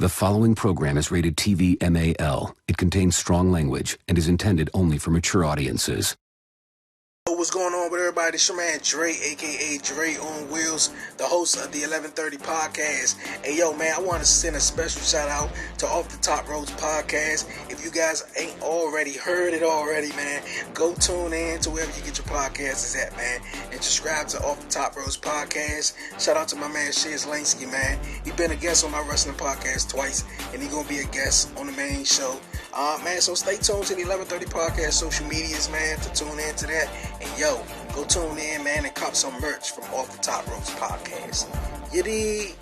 The following program is rated TV MAL. It contains strong language and is intended only for mature audiences. What's going on with everybody? It's your man Dre, aka Dre on Wheels, the host of the 1130 podcast. And yo, man, I want to send a special shout out to Off the Top Roads podcast. If you guys ain't already heard it already, man, go tune in to wherever you get your podcasts at, man, and subscribe to Off the Top Roads podcast. Shout out to my man Shiz Lansky, man. He been a guest on my wrestling podcast twice, and he gonna be a guest on the main show. Man, so stay tuned to the 1130 podcast social medias, man, to tune in to that. And yo, go tune in, man, and cop some merch from Off the Top Ropes podcast. You dig?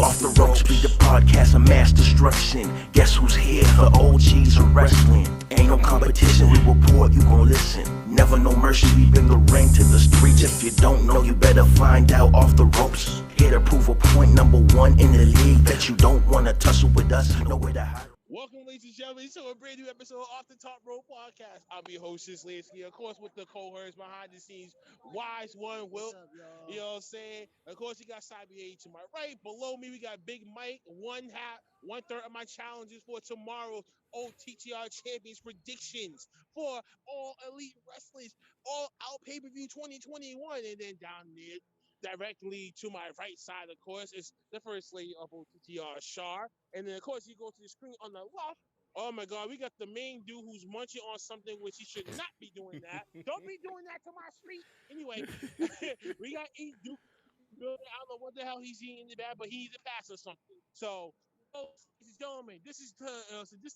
Off the ropes be the podcast of mass destruction. Guess who's here for OGs of wrestling? Ain't no competition, we report, you gon' listen. Never no mercy, we bring the ring to the streets. If you don't know, you better find out. Off the ropes, here to prove a point, number one in the league. Bet you don't wanna tussle with us, know where to hide. Welcome, ladies and gentlemen, to a brand new episode of Off the Top Rope Podcast. I'll be your host, Shiz Lansky, of course, with the co-hosts behind the scenes, Wise One, Will. You know what I'm saying? Of course, you got Cyber A to my right. Below me, we got Big Mike. One third of my challenges for tomorrow's OTTR Champions predictions for All Elite Wrestlers, All Out Pay-Per-View 2021. And then down there, directly to my right side, of course, is the first lady of OTTR, Shar. And then, of course, you go to the screen on the left. Oh, my God, we got the main dude who's munching on something which he should not be doing that. Don't be doing that to my street. Anyway, we got E Duke. I don't know what the hell he's eating in the bag, but he needs a pass or something. So, ladies and gentlemen, this is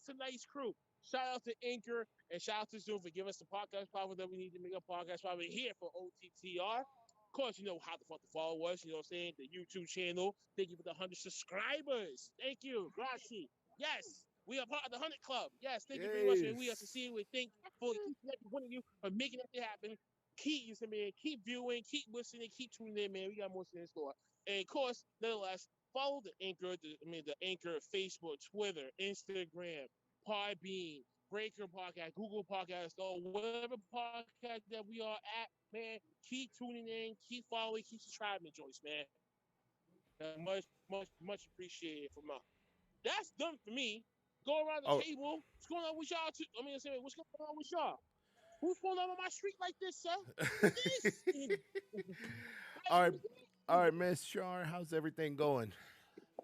tonight's crew. Shout out to Anchor and shout out to Zoom for giving us the podcast power that we need to make a podcast power here for OTTR. Of course, you know how the fuck to follow us. You know what I'm saying? The YouTube channel. Thank you for the 100 subscribers. Thank you. Grazie. Yes. We are part of the 100 Club. Yes. Thank you very much. And we are sincerely thankful to each and every one of you for making that happen. Keep using, man. Keep viewing. Keep listening. Keep tuning in, man. We got more to in store. And of course, nonetheless, follow the Anchor, the Anchor, Facebook, Twitter, Instagram, Podbean, Breaker Podcast, Google Podcast, or whatever podcast that we are at, man. Keep tuning in, keep following, keep subscribing, Joyce, man. Much appreciated from us. That's done for me. Go around the table. What's going on with y'all? What's going on with y'all? Who's pulling up on my street like this, sir? All right, Miss Shar, how's everything going?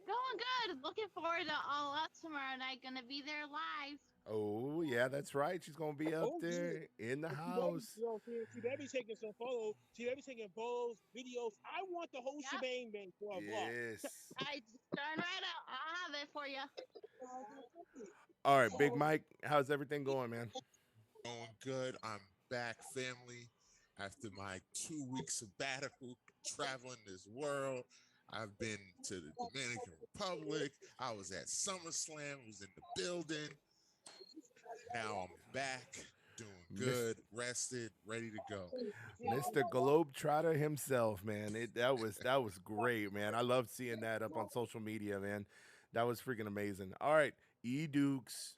Going good. Looking forward to All Out tomorrow night. Gonna be there live. Oh, yeah, that's right. She's going to be up there in the house. She better be taking some photos. She better be taking photos, videos. I want the whole shebang bang for a vlog. Yes. I starting right out. I'll have it for you. All right, Big Mike, how's everything going, man? Going good. I'm back, family, after my 2-week sabbatical traveling this world. I've been to the Dominican Republic. I was at SummerSlam, was in the building. Now I'm back, doing good, rested, ready to go. Mr. Globetrotter himself, man. That was great, man. I loved seeing that up on social media, man. That was freaking amazing. All right, E Dukes,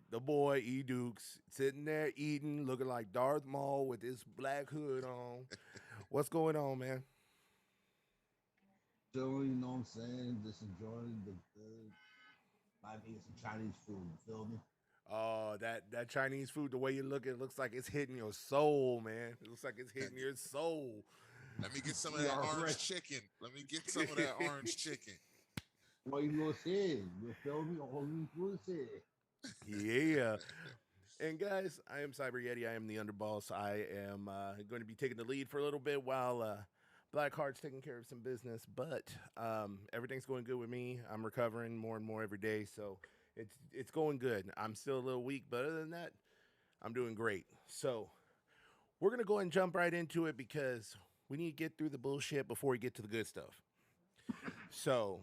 the boy E Dukes, sitting there eating, looking like Darth Maul with his black hood on. What's going on, man? So, you know what I'm saying? Just enjoying the good. Might be some Chinese food, you feel me? Oh, that Chinese food, the way you look, it looks like it's hitting your soul, man. It looks like it's hitting your soul. Let me get some of that orange chicken. Let me get some of that orange chicken. All you gonna say, you feel me? All you gonna say. Yeah. And guys, I am Cyber Yeti. I am the underboss. I am going to be taking the lead for a little bit while Blackheart's taking care of some business. But everything's going good with me. I'm recovering more and more every day, so it's going good. I'm still a little weak, but other than that, I'm doing great. So we're going to go ahead and jump right into it because we need to get through the bullshit before we get to the good stuff. So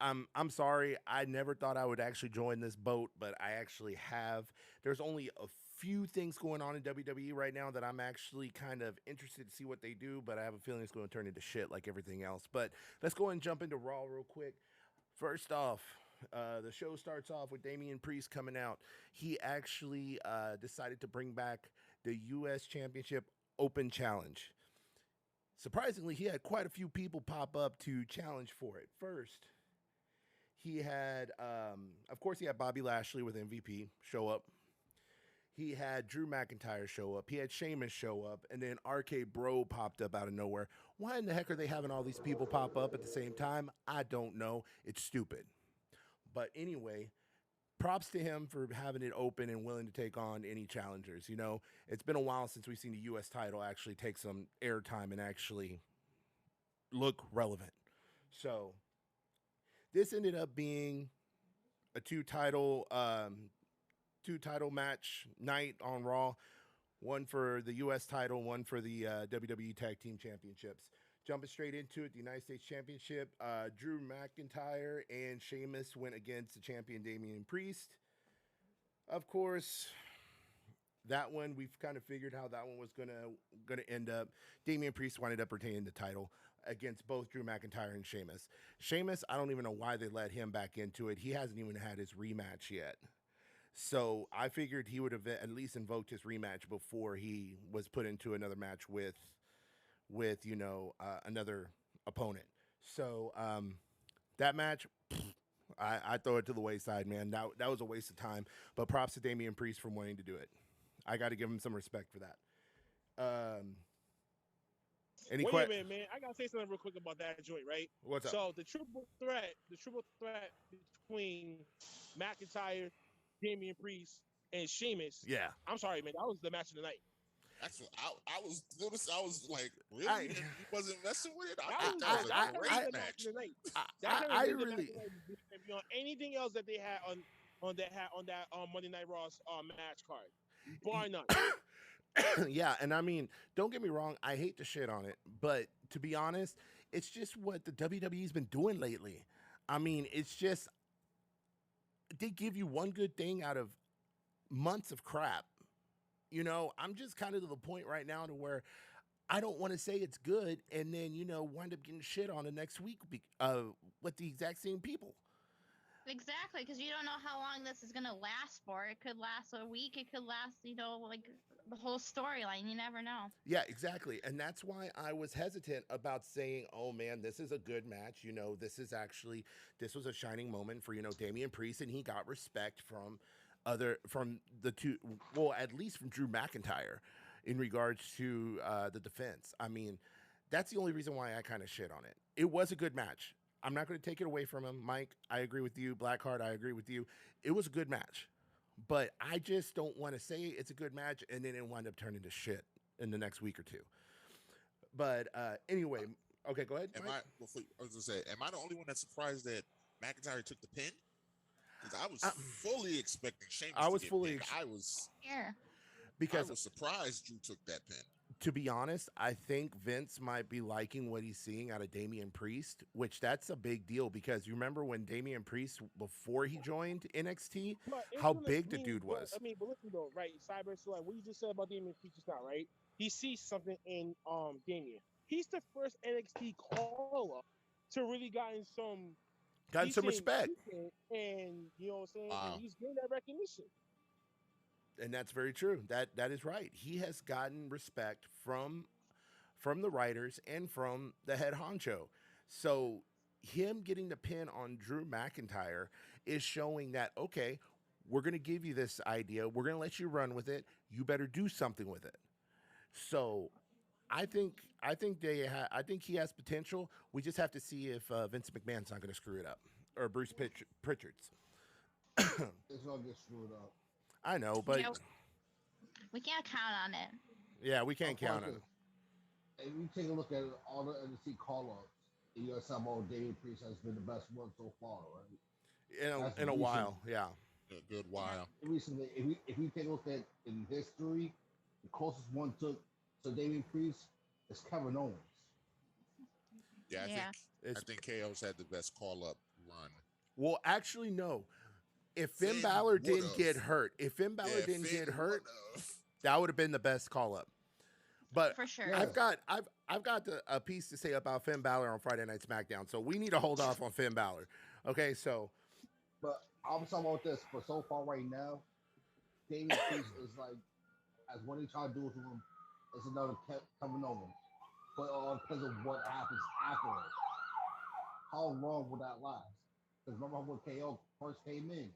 I'm sorry. I never thought I would actually join this boat, but I actually have. There's only a few things going on in WWE right now that I'm actually kind of interested to see what they do, but I have a feeling it's going to turn into shit like everything else. But let's go and jump into Raw real quick. First off, the show starts off with Damian Priest coming out. He actually decided to bring back the U.S. Championship Open Challenge. Surprisingly, he had quite a few people pop up to challenge for it. First, he had, of course, he had Bobby Lashley with MVP show up. He had Drew McIntyre show up. He had Sheamus show up. And then RK Bro popped up out of nowhere. Why in the heck are they having all these people pop up at the same time? I don't know. It's stupid. But anyway, props to him for having it open and willing to take on any challengers. You know, it's been a while since we've seen the U.S. title actually take some airtime and actually look relevant. So this ended up being a two-title match night on Raw. One for the U.S. title, one for the WWE Tag Team Championships. Jumping straight into it, the United States Championship, Drew McIntyre and Sheamus went against the champion Damian Priest. Of course, that one, we've kind of figured how that one was gonna end up. Damian Priest winded up retaining the title against both Drew McIntyre and Sheamus. Sheamus, I don't even know why they let him back into it. He hasn't even had his rematch yet. So I figured he would have at least invoked his rematch before he was put into another match with another opponent. So that match, I throw it to the wayside, man. That was a waste of time. But props to Damian Priest for wanting to do it. I got to give him some respect for that. Wait a minute, man. I gotta say something real quick about that joint, right? What's up? So the triple threat between McIntyre, Damian Priest, and Sheamus. Yeah. I'm sorry, man. That was the match of the night. That's what I was noticing. I was like, really? He wasn't messing with it. I think That that was a was great the match match. of the night. I really. Beyond anything else that they had on that Monday Night Raw's match card, bar none. Yeah, and I mean, don't get me wrong, I hate to shit on it, but to be honest, it's just what the WWE's been doing lately. I mean, it's just they give you one good thing out of months of crap. You know, I'm just kind of to the point right now to where I don't want to say it's good and then, wind up getting shit on the next week with the exact same people. Exactly, because you don't know how long this is going to last for. It could last a week. It could last, like the whole storyline. You never know. Yeah, exactly. And that's why I was hesitant about saying, oh, man, this is a good match. This was a shining moment for, Damian Priest, and he got respect from the two, well, at least from Drew McIntyre in regards to the defense. I mean, that's the only reason why I kind of shit on it. It was a good match. I'm not going to take it away from him. Mike, I agree with you. Blackheart, I agree with you. It was a good match. But I just don't want to say it's a good match and then it wind up turning to shit in the next week or two. But anyway, okay, go ahead. I was going to say, am I the only one that's surprised that McIntyre took the pin? Because I was fully expecting Sheamus to get pinned. I was surprised Drew took that pin. To be honest, I think Vince might be liking what he's seeing out of Damian Priest, which that's a big deal because you remember when Damian Priest, before he joined NXT, how big the dude was. I mean, but listen though, right? Cyber, so like what you just said about Damian Priest just now, right? He sees something in Damian. He's the first NXT call-up to really gotten some respect. And you know what I'm saying? Wow. And he's getting that recognition. And that's very true. That is right. He has gotten respect from the writers and from the head honcho. So him getting the pin on Drew McIntyre is showing that, okay, we're going to give you this idea. We're going to let you run with it. You better do something with it. So I think he has potential. We just have to see if Vince McMahon's not going to screw it up or Bruce Pritchard's. It's going to get screwed up. I know, but we can't count on it. Yeah, we can't count on it. If you take a look at all the NXT call-ups, you're going to say, oh, Damian Priest has been the best one so far, right? In a while, yeah. A good while. Recently, if we take a look at in history, the closest one to Damian Priest is Kevin Owens. Yeah, I think KO's had the best call-up run. Well, actually, no. if Finn Finn Balor didn't get would've. hurt, if Finn Balor Yeah, didn't Finn get hurt, would've. that would have been the best call up. But For sure. Yeah. I've got a piece to say about Finn Balor on Friday Night SmackDown. So we need to hold off on Finn Balor. Okay, so But I'm talking about this. But so far right now, Damian Priest is like, as what he tried to do to him, it's another Kevin Owens. But because of what happens afterwards, how long will that last? Because remember when KO first came in,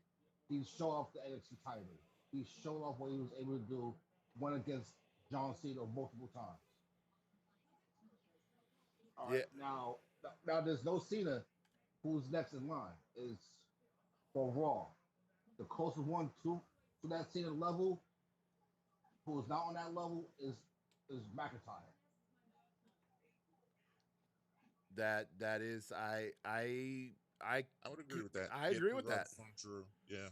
he showed off the NXT title. He showed off what he was able to do, went against John Cena multiple times. All right, now there's no Cena. Who's next in line is for Raw. The closest one to that Cena level, who is not on that level, is McIntyre. that is I would agree with that. I Get agree the with rub that. from Drew. Yeah.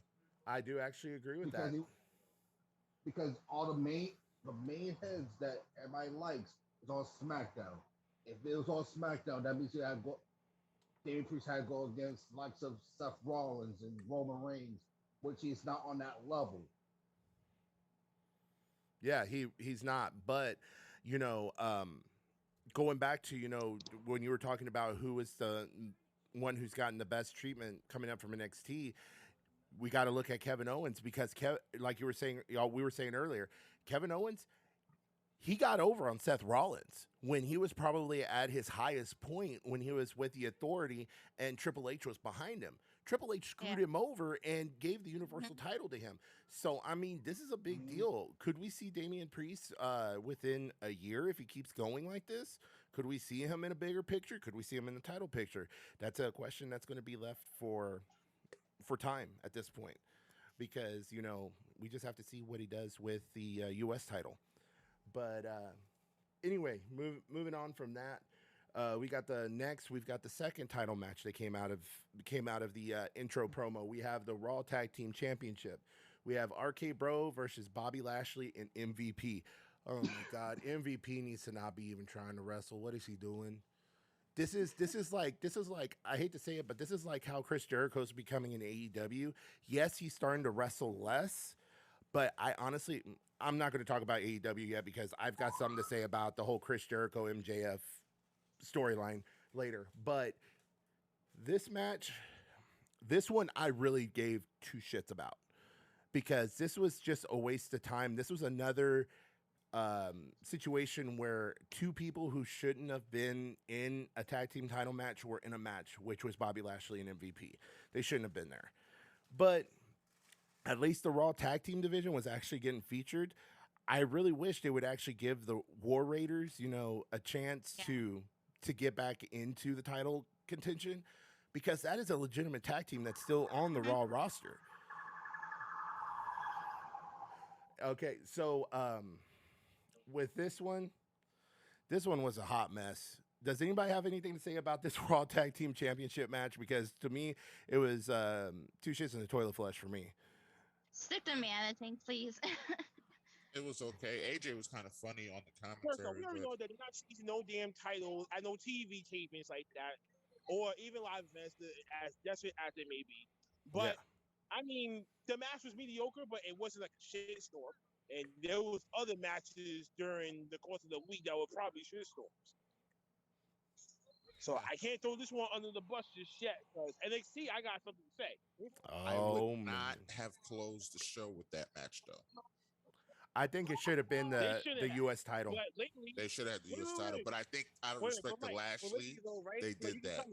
I do actually agree with because that. because all the main heads that everybody likes is on SmackDown. If it was on SmackDown, that means you had Damian Priest had to go against likes of Seth Rollins and Roman Reigns, which he's not on that level. Yeah, he's not. But going back to when you were talking about who is the one who's gotten the best treatment coming up from NXT, we got to look at Kevin Owens because like you were saying, we were saying earlier, Kevin Owens, he got over on Seth Rollins when he was probably at his highest point when he was with the Authority and Triple H was behind him. Triple H screwed him over and gave the Universal title to him. So, I mean, this is a big deal. Could we see Damian Priest within a year if he keeps going like this? Could we see him in a bigger picture? Could we see him in the title picture? That's a question that's going to be left for time at this point because, we just have to see what he does with the U.S. title. But anyway, moving on from that, we've got the second title match that came out of the intro promo. We have the Raw Tag Team Championship. We have RK Bro versus Bobby Lashley and MVP. Oh my God, MVP needs to not be even trying to wrestle. What is he doing? This is like I hate to say it, but this is like how Chris Jericho's becoming in AEW. Yes, he's starting to wrestle less, but I'm not going to talk about AEW yet because I've got something to say about the whole Chris Jericho MJF storyline later. But this match, this one I really gave two shits about because this was just a waste of time. This was another situation where two people who shouldn't have been in a tag team title match were in a match, which was Bobby Lashley and MVP. They shouldn't have been there. But at least the Raw Tag Team division was actually getting featured. I really wish they would actually give the War Raiders, a chance to get back into the title contention because that is a legitimate tag team that's still on the Raw roster. Okay, so with this one was a hot mess. Does anybody have anything to say about this Raw Tag Team Championship match? Because to me, it was two shits in the toilet flush for me. Stick to managing, please. It was okay. AJ was kind of funny on the First off, commentary. we already know that they're not seizing no damn titles at no TV tapings like that, or even live events, as desperate as it may be. But I mean, the match was mediocre, but it wasn't like a shitstorm. And there was other matches during the course of the week that were probably shitstorms. So I can't throw this one under the bus just yet, because NXT, I got something to say. I would not have closed the show with that match, though. I think it should have been the U.S. title. They should have the U.S. title, but I think out of respect to Lashley, they did that.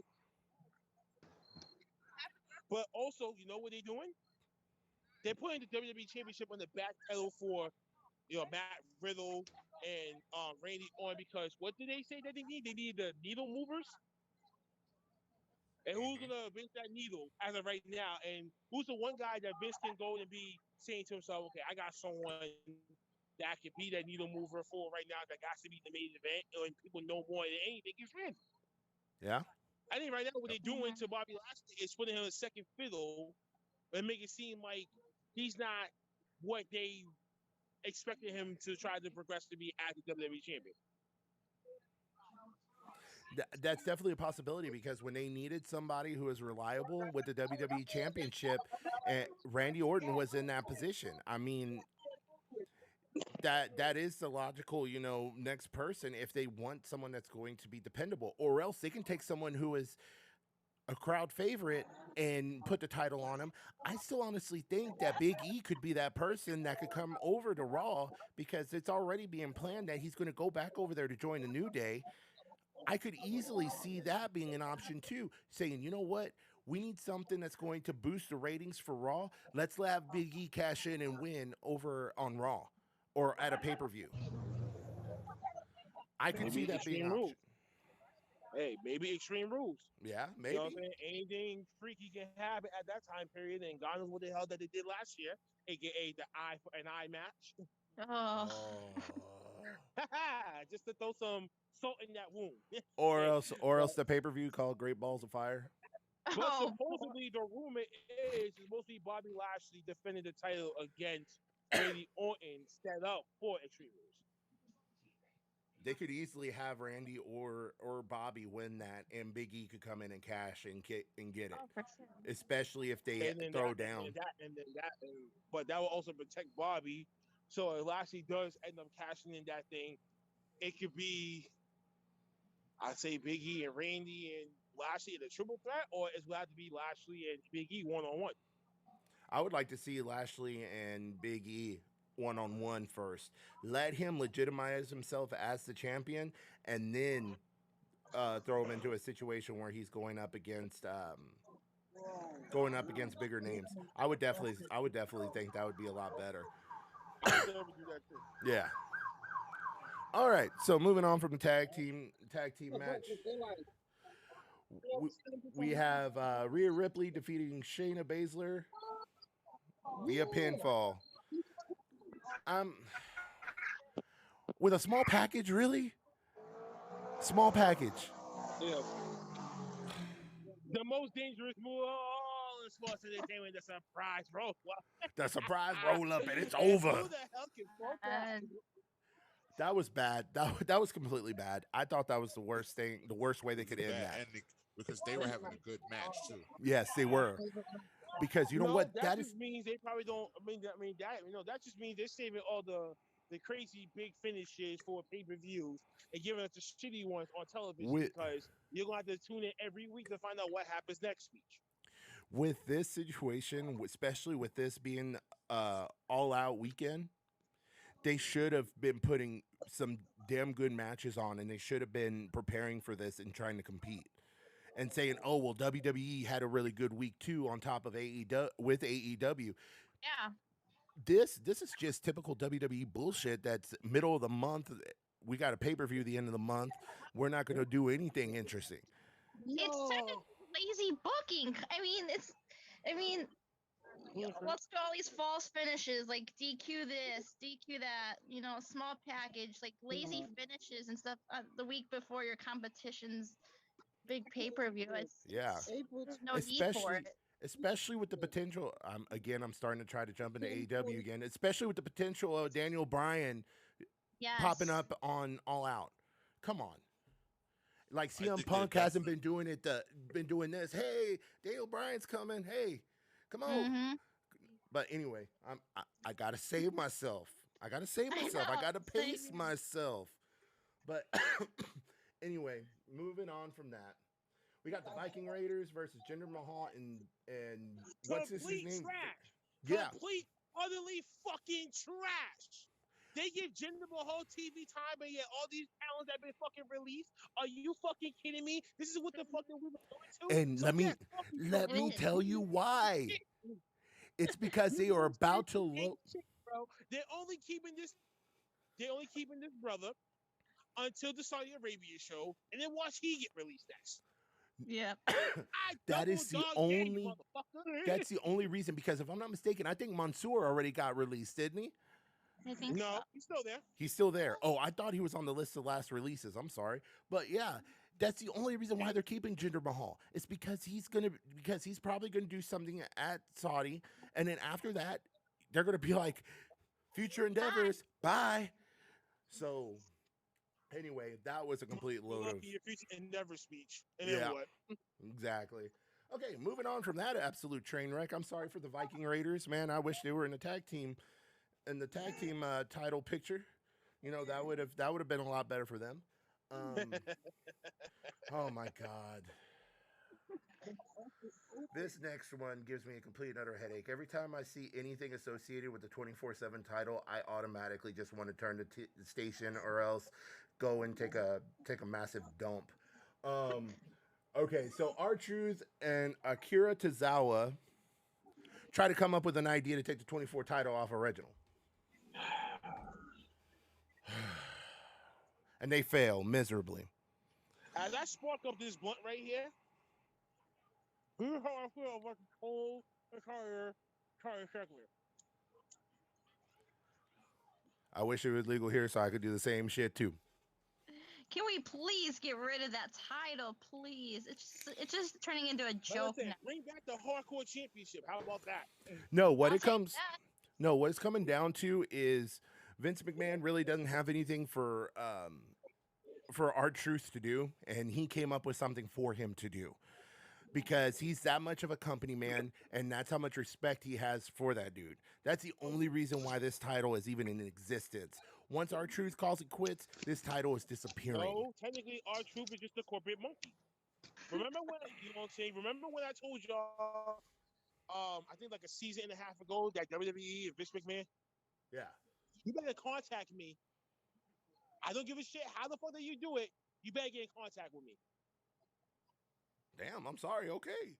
But also, you know what they're doing? They're putting the WWE Championship on the back pedal for, Matt Riddle and Randy Orton, because what did they say that they need? They need the needle movers. And who's gonna bench that needle as of right now? And who's the one guy that Vince can go and be saying to himself, "Okay, I got someone that can be that needle mover for right now that got to be the main event," and people know more than anything is Randy. Yeah. I think right now what they're doing to Bobby Lashley is putting him in second fiddle and make it seem like he's not what they expected him to try to progress to be as the WWE champion. That's definitely a possibility because when they needed somebody who was reliable with the WWE Championship, Randy Orton was in that position. I mean, that is the logical, next person if they want someone that's going to be dependable, or else they can take someone who is a crowd favorite and put the title on him. I still honestly think that Big E could be that person that could come over to Raw because it's already being planned that he's going to go back over there to join the New Day. I could easily see that being an option too, saying, you know what? We need something that's going to boost the ratings for Raw. Let's have Big E cash in and win over on Raw or at a pay-per-view. I could see that being an option. Hey, maybe Extreme Rules. Yeah, maybe. You know what I'm saying? Anything freaky can happen at that time period, and God knows what the hell that they did last year, aka the eye for an eye match. Oh. Just to throw some salt in that wound. or else the pay-per-view called Great Balls of Fire. But supposedly the rumor is supposed to be Bobby Lashley defending the title against Randy Orton set up for Extreme Rules. They could easily have Randy or Bobby win that, and Big E could come in and cash and get it. Especially if they throw down. But that will also protect Bobby. So if Lashley does end up cashing in that thing, it could be, I'd say, Big E and Randy and Lashley in a triple threat, or it's going to have to be Lashley and Big E one-on-one. I would like to see Lashley and Big E one-on-one first. Let him legitimize himself as the champion, and then throw him into a situation where he's going up against bigger names. I would definitely think that would be a lot better. Yeah. All right. So moving on from the tag team match, we have Rhea Ripley defeating Shayna Baszler via pinfall. With a small package, really? Small package. Yeah. The most dangerous move of all in sports entertainment, the surprise roll up. The surprise roll up, and it's over. Who the hell can fuck that? That was bad. That was completely bad. I thought that was the worst thing, the worst way they could end that. Because they were having a good match too. Yes, they were. Because you know what? That just means they probably don't. That just means they're saving all the crazy big finishes for pay-per-views and giving us the shitty ones on television because you're gonna have to tune in every week to find out what happens next week. With this situation, especially with this being all-out weekend, they should have been putting some damn good matches on, and they should have been preparing for this and trying to compete. And saying, oh, well, WWE had a really good week too on top of AEW with AEW. Yeah. This is just typical WWE bullshit. That's middle of the month. We got a pay-per-view at the end of the month. We're not going to do anything interesting. It's such a lazy booking. Let's do all these false finishes, like DQ this, DQ that, small package, like lazy finishes and stuff the week before your competition's big pay-per-view. There's no need for it. Especially with the potential, I'm starting to try to jump into AEW again, especially with the potential of Daniel Bryan popping up on All Out. Come on. Like CM Punk hasn't been doing it, been doing this. Hey, Daniel Bryan's coming. Hey, come on. Mm-hmm. But anyway, I got to save myself. I got to pace myself. But anyway, moving on from that. We got the Viking Raiders versus Jinder Mahal and what's his name? Trash. Yeah. Complete, utterly fucking trash. They give Jinder Mahal TV time, and yet all these talents that have been fucking released. Are you fucking kidding me? This is what the fuck that we were going to. And let me tell you why. It's because they are about to look. They're only keeping this brother until the Saudi Arabia show, and then watch he get released next. Yeah. That's the only reason, because if I'm not mistaken, I think Mansoor already got released, didn't he? I think no, so. he's still there. He's still there. Oh, I thought he was on the list of last releases. I'm sorry. But yeah, that's the only reason why they're keeping Jinder Mahal. It's because he's probably gonna do something at Saudi, and then after that, they're gonna be like, future endeavors, bye. So Anyway, that was a complete load of your future endeavor speech. And then Yeah. what? exactly. Okay, moving on from that absolute train wreck. I'm sorry for the Viking Raiders, man. I wish they were in the tag team title picture. You know, that would have been a lot better for them. Oh my god. This next one gives me a complete and utter headache. Every time I see anything associated with the 24/7 title, I automatically just want to turn the station or else go and take a massive dump. Okay, so R-Truth and Akira Tozawa try to come up with an idea to take the 24 title off of Reginald. And they fail miserably. As I spark up this blunt right here, here's how I feel about the Cole and Carter Sheckler. I wish it was legal here so I could do the same shit too. Can we please get rid of that title, please? It's just turning into a joke now. Bring back the Hardcore Championship. How about that? No, what I'll it take comes that. No, what it's coming down to is Vince McMahon really doesn't have anything for R-Truth to do, and he came up with something for him to do. Because he's that much of a company man, and that's how much respect he has for that dude. That's the only reason why this title is even in existence. Once R-Truth calls it quits, this title is disappearing. No, technically, R-Truth is just a corporate monkey. Remember when, you know what I'm saying? Remember when I told y'all, I think like a season and a half ago, that WWE and Vince McMahon? Yeah. You better contact me. I don't give a shit how the fuck that you do it. You better get in contact with me. Damn, I'm sorry. Okay.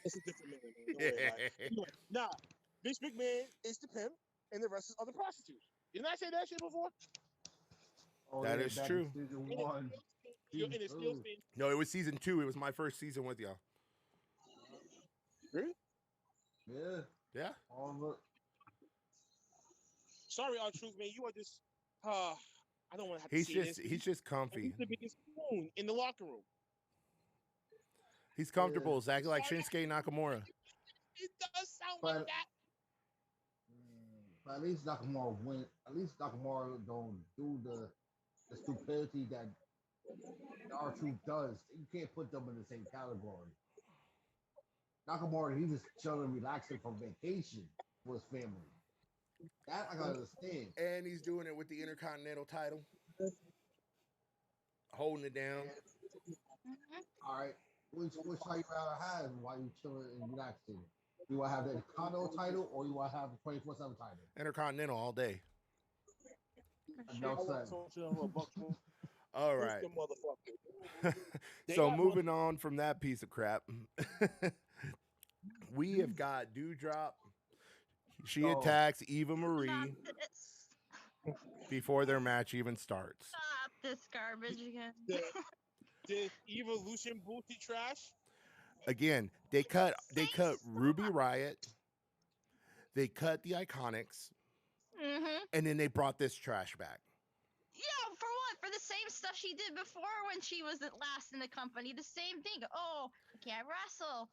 It's a different man. Don't worry about it. Nah, Vince McMahon is the pimp, and the rest are the prostitutes. Didn't I say that shit before? Oh, That yeah, is back true. in season And one. it's still spin. No, it was season 2. It was my first season with y'all. Really? Yeah. Yeah. All of it. Sorry, R-Truth, man. You are just. I don't want to have to say this. He's just comfy. He's the biggest spoon in the locker room. He's comfortable. Exactly like Shinsuke Nakamura. It does sound But- like that. But at least Nakamura win. At least Nakamura don't do the stupidity that R-Truth does. You can't put them in the same category. Nakamura, he just chilling, relaxing from vacation with his family. That I gotta understand. And he's doing it with the Intercontinental title. Holding it down. All right, which how you rather have while you chilling and relaxing? You want to have the Intercontinental title or you want to have the 24/7 title? Intercontinental all day. No I want sense. to All right. the motherfucker. They So got moving on from that piece of crap, we have got Dewdrop. She Oh. attacks Eva Marie Stop this. before their match even starts. Stop this garbage again. The Evolution Booty trash. Again, they cut Ruby Riot, they cut the Iconics, Mm-hmm. and then they brought this trash back. Yeah, for what? For the same stuff she did before when she was at last in the company. The same thing. Oh, I can't wrestle.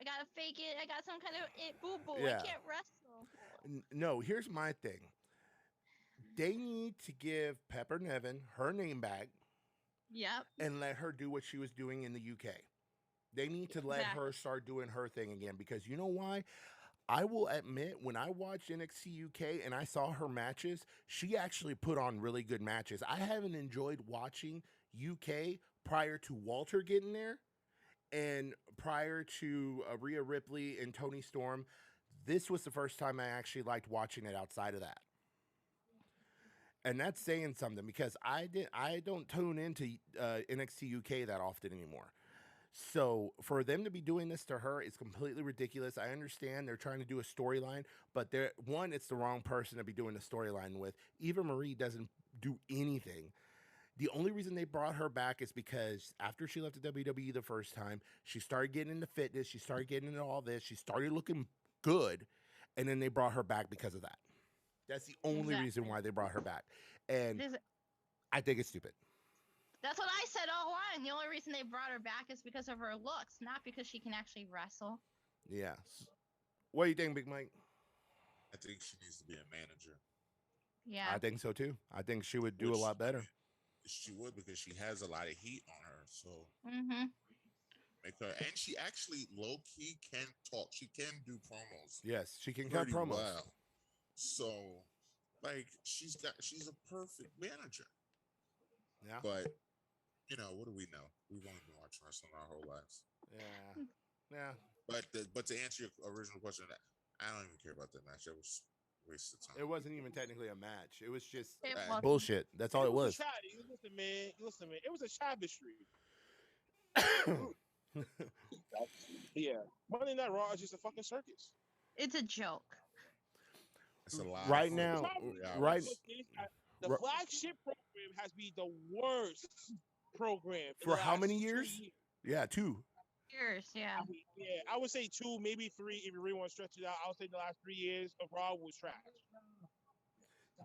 I gotta fake it. I got some kind of boo boo. Yeah. I can't wrestle. No, here's my thing. They need to give Pepper Nevin her name back Yep. and let her do what she was doing in the UK. They need to let Exactly. her start doing her thing again because you know why? I will admit, when I watched NXT UK and I saw her matches, she actually put on really good matches. I haven't enjoyed watching UK prior to Walter getting there and prior to Rhea Ripley and Toni Storm. This was the first time I actually liked watching it outside of that. And that's saying something because I don't tune into NXT UK that often anymore. So for them to be doing this to her is completely ridiculous. I understand they're trying to do a storyline, but it's the wrong person to be doing a storyline with. Eva Marie doesn't do anything. The only reason they brought her back is because after she left the WWE the first time, she started getting into fitness, she started getting into all this, she started looking good, and then they brought her back because of that. That's the only reason Exactly. why they brought her back. And There's- I think it's stupid. That's what I said all along. The only reason they brought her back is because of her looks, not because she can actually wrestle. Yeah. What do you think, Big Mike? I think she needs to be a manager. Yeah. I think so too. I think she would do a Which, lot I better. mean, she would because she has a lot of heat on her. So Mhm. make her, and she actually low key can talk. She can do promos Yes, she can cut pretty promos. well. So, like, she's a perfect manager. Yeah. But what do we know? We've only been watching wrestling our whole lives. Yeah. Yeah. But to answer your original question, I don't even care about that match. That was a waste of time. It wasn't even technically a match. It was just It Right. was. bullshit. That's all it was. Listen, man. Listen, man. It was a Shabastry. Yeah. Monday Night Raw is just a fucking circus. It's a joke. It's a lot. Right now, right. The Ri- flagship program has been the worst program in For the how last many 2 years? Yeah, 2. Years, yeah. I would say 2, maybe 3 if you really want to stretch it out. I would say the last 3 years of Raw was trash.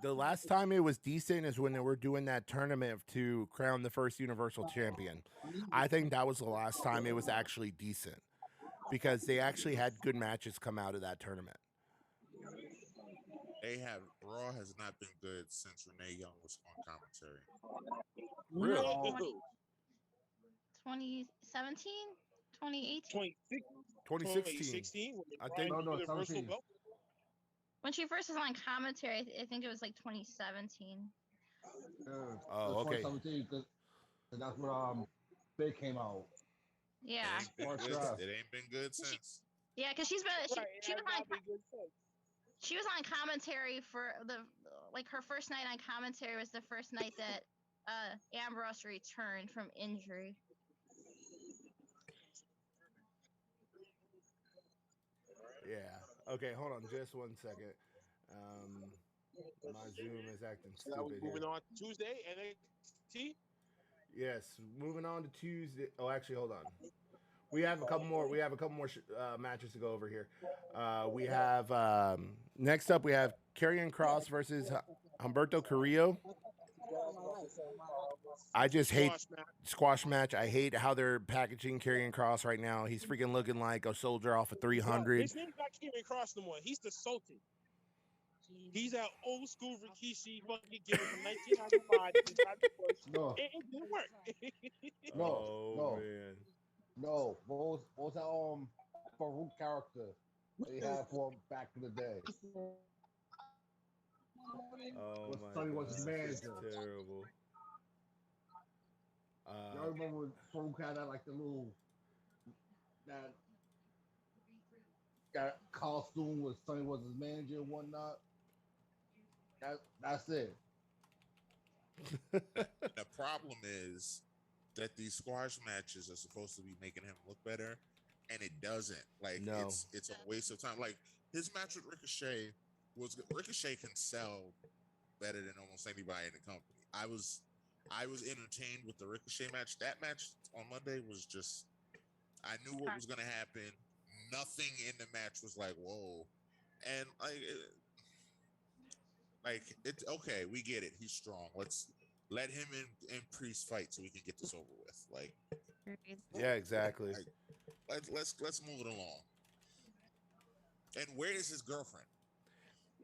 The last time it was decent is when they were doing that tournament to crown the first Universal Champion. I think that was the last time it was actually decent because they actually had good matches come out of that tournament. Raw has not been good since Renee Young was on commentary. Really? 2017? 2018? 2016. I think. No, 17. When she first was on commentary, I think it was like 2017. Oh, okay. 2017, because that's when Big came out. Yeah. It ain't been good since. Yeah, because she was on good sense. she was on commentary for her first night on commentary was the first night that Ambrose returned from injury. Yeah. Okay, hold on just 1 second. My Zoom is acting stupid. Moving here. on to Tuesday, NXT. Yes, moving on to Tuesday. Oh, actually, hold on. We have a couple more. Matches to go over here. We have next up. We have Karrion Kross versus Humberto Carrillo. I just hate squash match. I hate how they're packaging Karrion Kross right now. He's freaking looking like a soldier off of 300. His name's not Karrion Kross no more. He's the Sultan. He's that old school Rikishi fucking gimmick from 1995. No. It didn't work. No. Man. No. What was that Farouk character they had for him back in the day? Oh What my Sonny was gosh, his it's manager. terrible. Y'all remember when Farouk had that that costume with Sonny was his manager and whatnot? That's it. The problem is that these squash matches are supposed to be making him look better, and it doesn't. Like, No. it's a waste of time. Like, his match with Ricochet can sell better than almost anybody in the company. I was entertained with the Ricochet match. That match on Monday was just, I knew what was going to happen. Nothing in the match was like, whoa. And it's okay. We get it. He's strong. Let's let him and Priest fight so we can get this over with. Like, Yeah, exactly. let's move it along. And where is his girlfriend?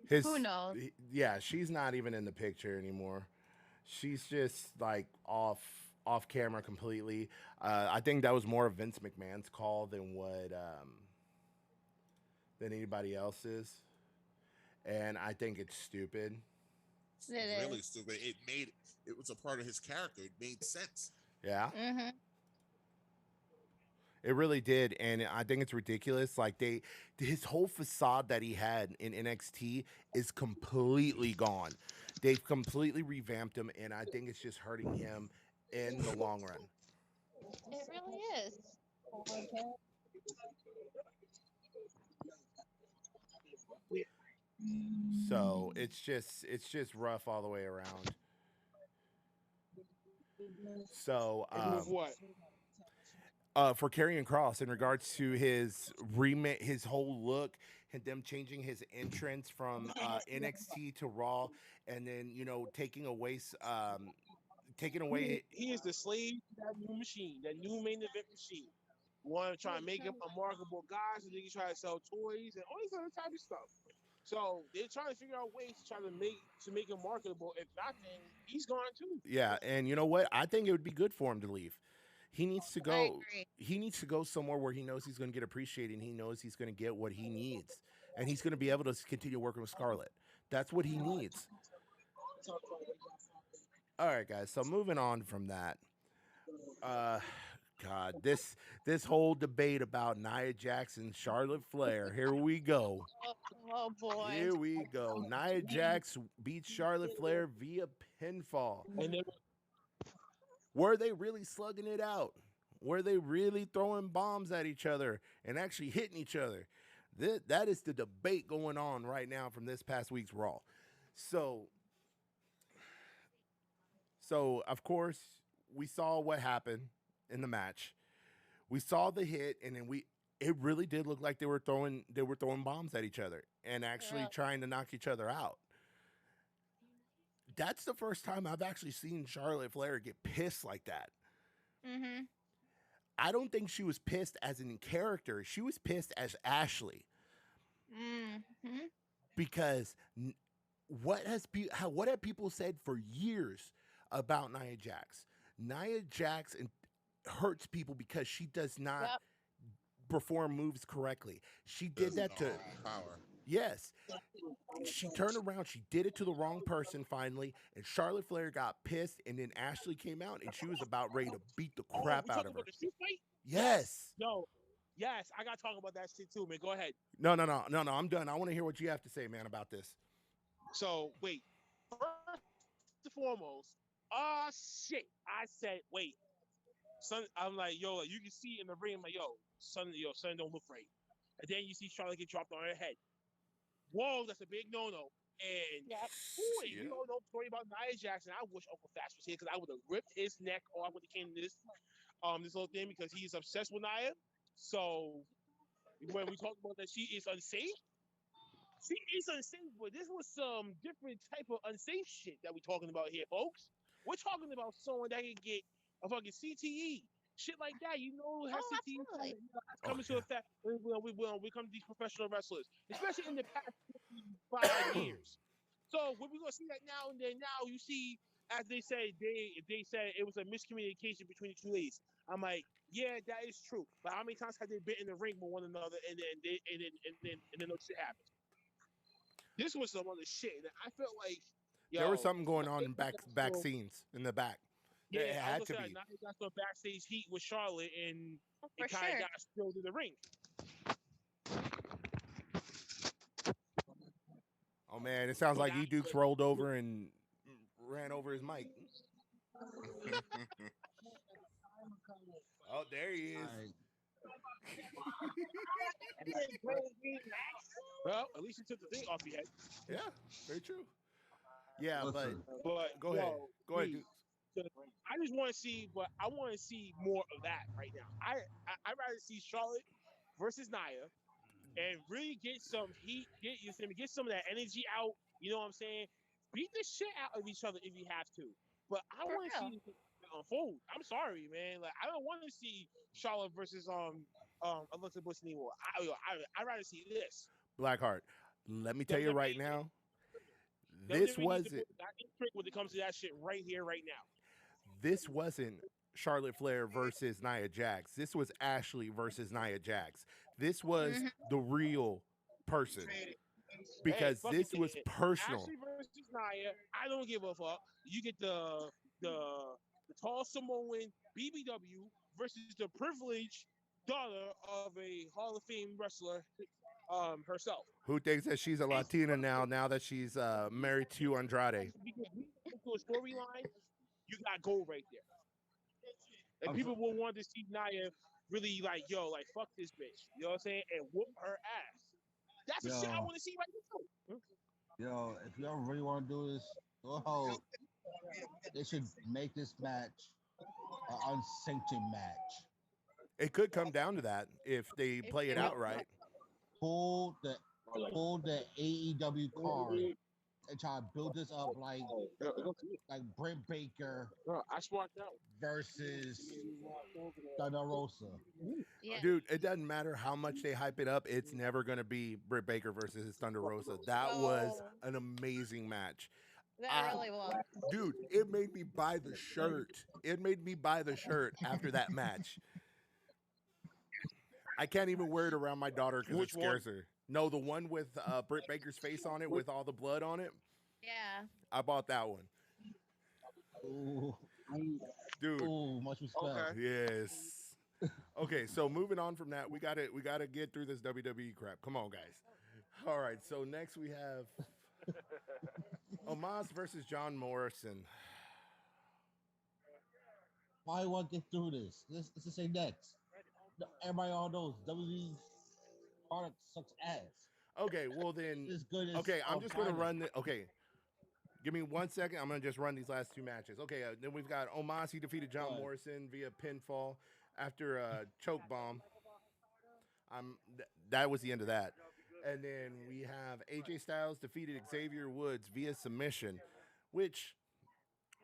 Who knows? Yeah, she's not even in the picture anymore. She's just like off camera completely. I think that was more of Vince McMahon's call than than anybody else's. And I think it's stupid. It Really is. stupid. It was a part of his character. It made sense. Yeah. Mm-hmm. It really did, and I think it's ridiculous. Like his whole facade that he had in NXT is completely gone. They've completely revamped him, and I think it's just hurting him in the long run. It really is. So it's just rough all the way around. So What? for Karrion Kross in regards to his whole look and them changing his entrance from NXT to Raw, and then taking away He is the slave to that new machine, that new main event machine. Want to try and make him a marketable guy so they can try to sell toys and all this other type of stuff. So they're trying to figure out ways to try to make him marketable. If not, then he's gone too. Yeah, and you know what? I think it would be good for him to leave. He needs to I go. agree. He needs to go somewhere where he knows he's going to get appreciated. And he knows he's going to get what he needs, and he's going to be able to continue working with Scarlett. That's what he needs. All right, guys. So moving on from that, uh, God, this whole debate about Nia Jackson, Charlotte Flair. Here we go. Oh boy. Here we go. Nia Jax beats Charlotte Flair via pinfall. And then Were they really slugging it out? Were they really throwing bombs at each other and actually hitting each other? That is the debate going on right now from this past week's Raw. So of course, we saw what happened in the match. We saw the hit, and then it really did look like they were throwing bombs at each other and actually Yeah. trying to knock each other out. That's the first time I've actually seen Charlotte Flair get pissed like that. Mm-hmm. I don't think she was pissed as in character. She was pissed as Ashley Mm-hmm. because what have people said for years about Nia Jax? Nia Jax hurts people because she does not Yep. perform moves correctly. She did Doesn't that to know power. yes. She turned around. She did it to the wrong person finally, and Charlotte Flair got pissed. And then Ashley came out, and she was about ready to beat the crap we out talking of her. about the street fight? Yes. Yo, yes, I gotta talk about that shit too, man. Go ahead. No. I'm done. I want to hear what you have to say, man, about this. So wait, first and foremost, shit. I said wait, son. I'm like, yo, you can see in the ring. I'm like, yo, son, don't look right. And then you see Charlotte get dropped on her head. Whoa, that's a big no-no. And Yep. boy, you don't know the story about Nia Jackson. I wish Uncle Fast was here because I would have ripped his neck off when it came to this little thing because he's obsessed with Nia. So when we talk about that she is unsafe, she is unsafe, but this was some different type of unsafe shit that we're talking about here, folks. We're talking about someone that can get a fucking CTE. Shit like that, you know, has Oh, CTE absolutely. coming to effect when we come to these professional wrestlers, especially in the past 5 years. So we're gonna see that now and then. Now you see, as they say, they said it was a miscommunication between the two ladies. I'm like, yeah, that is true. But how many times have they been in the ring with one another and then no shit happens? This was some other shit. And I felt like There was something going Nia on in back got some- scenes in the back. Yeah, It I had was to gonna say, be. Nia got some backstage heat with Charlotte, and Oh, for it kind of sure. got spilled in the ring. Oh man, it sounds like E Dukes rolled over and ran over his mic. Oh, there he is. All right. Well, at least you took the thing off your head. Yeah, very true. Yeah, Listen, But go ahead. Go ahead, please, Dukes. I just want to see, but I want to see more of that right now. I'd rather see Charlotte versus Nia and really get some heat, get some of that energy out. You know what I'm saying? Beat the shit out of each other if you have to. But I For want to real. see this unfold. I'm sorry, man. Like I don't want to see Charlotte versus Alexa Bliss anymore. I'd rather see this. Blackheart, let me tell you right now, this wasn't when it comes to that shit right here, right now. this wasn't Charlotte Flair versus Nia Jax. This was Ashley versus Nia Jax. This was Mhm. the real person because fuck this it, was then. personal. Ashley versus Nia. I don't give a fuck. You get the tall Samoan BBW versus the privileged daughter of a Hall of Fame wrestler herself. Who thinks that she's a Latina now that she's married to Andrade? Because we go to a storyline, you got gold right there. And I'm people will want to see Nia really like, yo, like fuck this bitch. You know what I'm saying? And whoop her ass. That's the shit I Yo. want to see right now. Yo, if y'all really want to do this, go ahead. They should make this match an unsanctioned match. It could come down to that if they play it out right. Pull the AEW card and try to build this up like Britt Baker I sparked out. versus Thunder Rosa. Yeah. Dude, it doesn't matter how much they hype it up. It's never going to be Britt Baker versus Thunder Rosa. That was Oh, an amazing match. that I, really was. dude, it made me buy the shirt. It made me buy the shirt after that match. I can't even wear it around my daughter because it Which one? scares her. No, the one with Britt Baker's face on it with all the blood on it. Yeah. I bought that one. Ooh, Dude, ooh, much respect. Okay. yes. Okay, so moving on from that, we gotta get through this WWE crap. Come on, guys. All right, so next we have Omos versus John Morrison. Why do I get through this? Let's just say next. Everybody all knows WWE product sucks ass. Okay, well then. As good as Okay, I'm just gonna China. run the. Okay, give me 1 second. I'm gonna just run these last two matches. Okay, then we've got Omos. He defeated John Right. Morrison via pinfall after a choke bomb. That was the end of that. And then we have AJ Styles defeated Xavier Woods via submission, which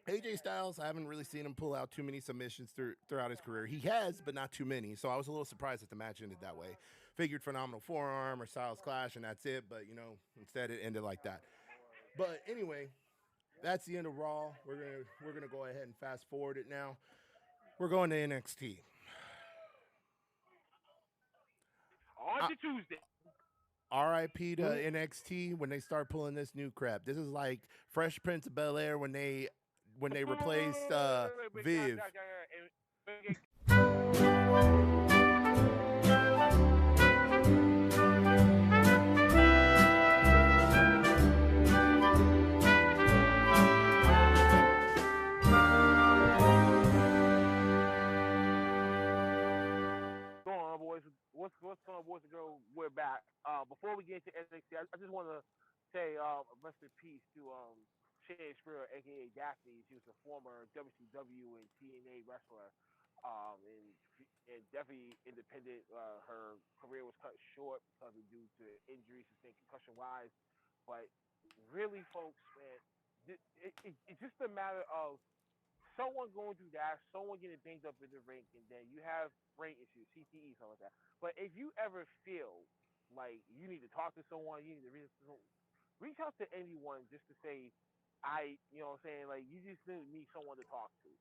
AJ Styles, I haven't really seen him pull out too many submissions throughout his career. He has, but not too many. So I was a little surprised that the match ended that way. Figured phenomenal forearm or Styles clash, and that's it. But instead it ended like that. But anyway, that's the end of Raw. We're gonna go ahead and fast forward it now. We're going to NXT. On to Tuesday. RIP to NXT when they start pulling this new crap. This is like Fresh Prince of Bel-Air when they replaced Viv. What's going on, boys and girls? We're back. Before we get into NXT, I just want to say rest in peace to Shea Spear, aka Daphne. She was a former WCW and TNA wrestler, and definitely independent. Her career was cut short because of due to injuries and concussion wise. But really, folks, man, it's just a matter of someone going through that, someone getting banged up in the ring, and then you have brain issues, CTE, something like that. But if you ever feel like you need to talk to someone, you need to reach out to anyone just to say, you know what I'm saying? Like, you just need someone to talk to.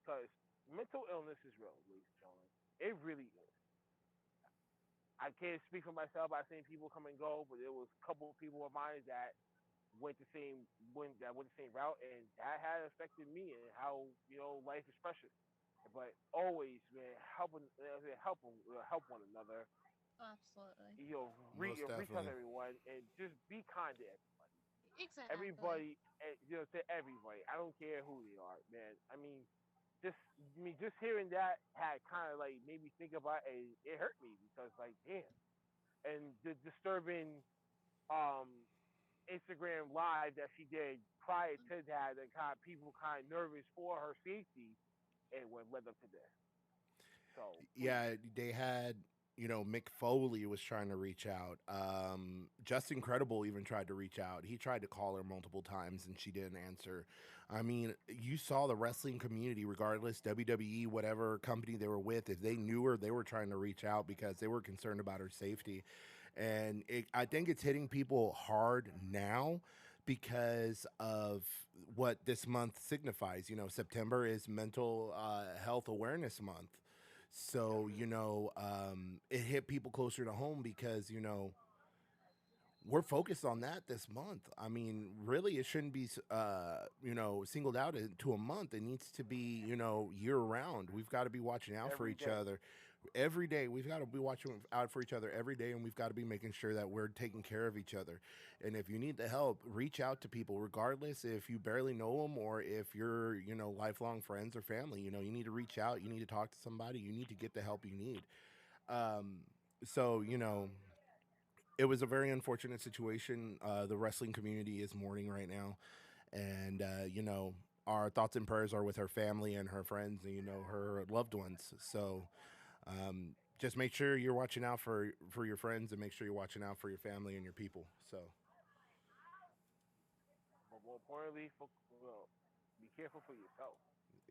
Because mental illness is real, ladies and gentlemen. It really is. I can't speak for myself. I've seen people come and go, but there was a couple of people of mine that went the same route, and that had affected me and how life is precious. But always, man, help one another. Absolutely. Reach out to definitely. everyone and just be kind to everybody. Exactly. Everybody, to everybody. I don't care who they are, man. I mean, just hearing that had kind of like made me think about it. It hurt me because, like, damn. And the disturbing Instagram live that she did prior to that people kind of nervous for her safety, and what led up to this. So Yeah, they had, Mick Foley was trying to reach out. Justin Credible even tried to reach out. He tried to call her multiple times and she didn't answer. I mean, you saw the wrestling community, regardless, WWE, whatever company they were with, if they knew her, they were trying to reach out because they were concerned about her safety. And I think it's hitting people hard now because of what this month signifies. September is Mental Health Awareness Month. So, it hit people closer to home because, we're focused on that this month. I mean, really, it shouldn't be, singled out into a month. It needs to be, year round. We've got to be watching out for Every each day. other. Every day, we've got to be watching out for each other every day, and we've got to be making sure that we're taking care of each other. And if you need the help, reach out to people, regardless if you barely know them or if you're, lifelong friends or family. You need to reach out. You need to talk to somebody. You need to get the help you need. So, it was a very unfortunate situation. The wrestling community is mourning right now. And, our thoughts and prayers are with her family and her friends and, her loved ones. So, just make sure you're watching out for your friends and make sure you're watching out for your family and your people. So, more importantly, be careful for yourself.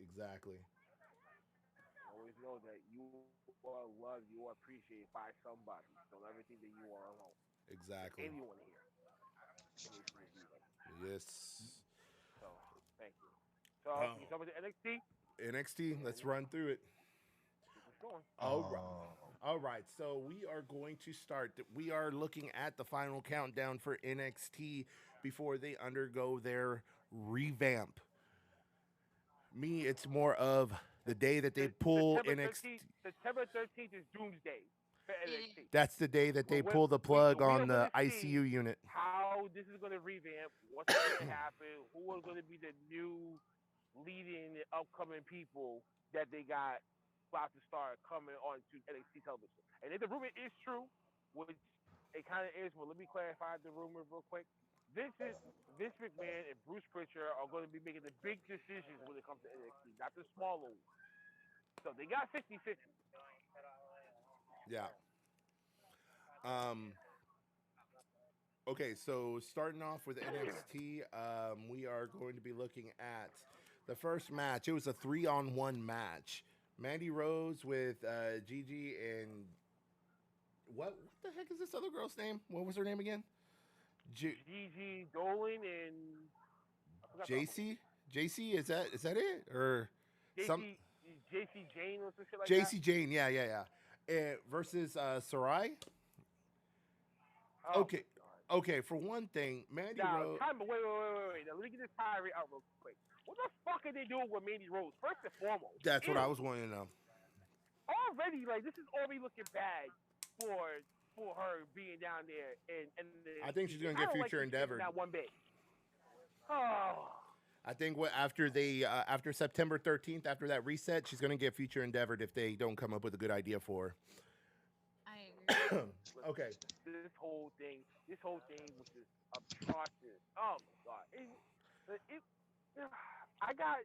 Exactly. Always know that you are loved, you are appreciated by somebody. Don't ever think that you are alone. Exactly. Anyone here can make you be like. Yes. So, thank you. So, Oh. you talking about the NXT? NXT. Let's run through it. Keep us going. All right. So we are going to start. We are looking at the final countdown for NXT before they undergo their revamp. Me, it's more of the day that they pull NXT. September 13th is Doomsday for NXT. That's the day that they But pull the plug we are on the gonna see ICU unit. how this is going to revamp, what's going to happen, who are going to be the new leading upcoming people that they got about to start coming on to NXT television. And if the rumor is true, which it kind of is, well, let me clarify the rumor real quick. Vince McMahon and Bruce Pritchard are going to be making the big decisions when it comes to NXT, not the smaller ones. So they got 50-50. Yeah. Okay, so starting off with NXT, we are going to be looking at the first match. It was a 3-on-1 match. Mandy Rose with Gigi and what the heck is this other girl's name? What was her name again? Gigi Dolan and JC? JC, is that it? Or JC Jane or some shit like JC that? Jane, yeah. Versus Sarai? Oh, Okay, for one thing, Mandy Rose. Wait. Now, let me get this tirade out real quick. What the fuck are they doing with Mandy Rose? First and foremost. That's what I was wanting to know. Already, this is already looking bad for her being down there. And I think she's going to get future endeavored. Not one bit. Oh. I think after September 13th, after that reset, she's going to get future endeavored if they don't come up with a good idea for her. I agree. Okay. This whole thing was just atrocious. Oh my god!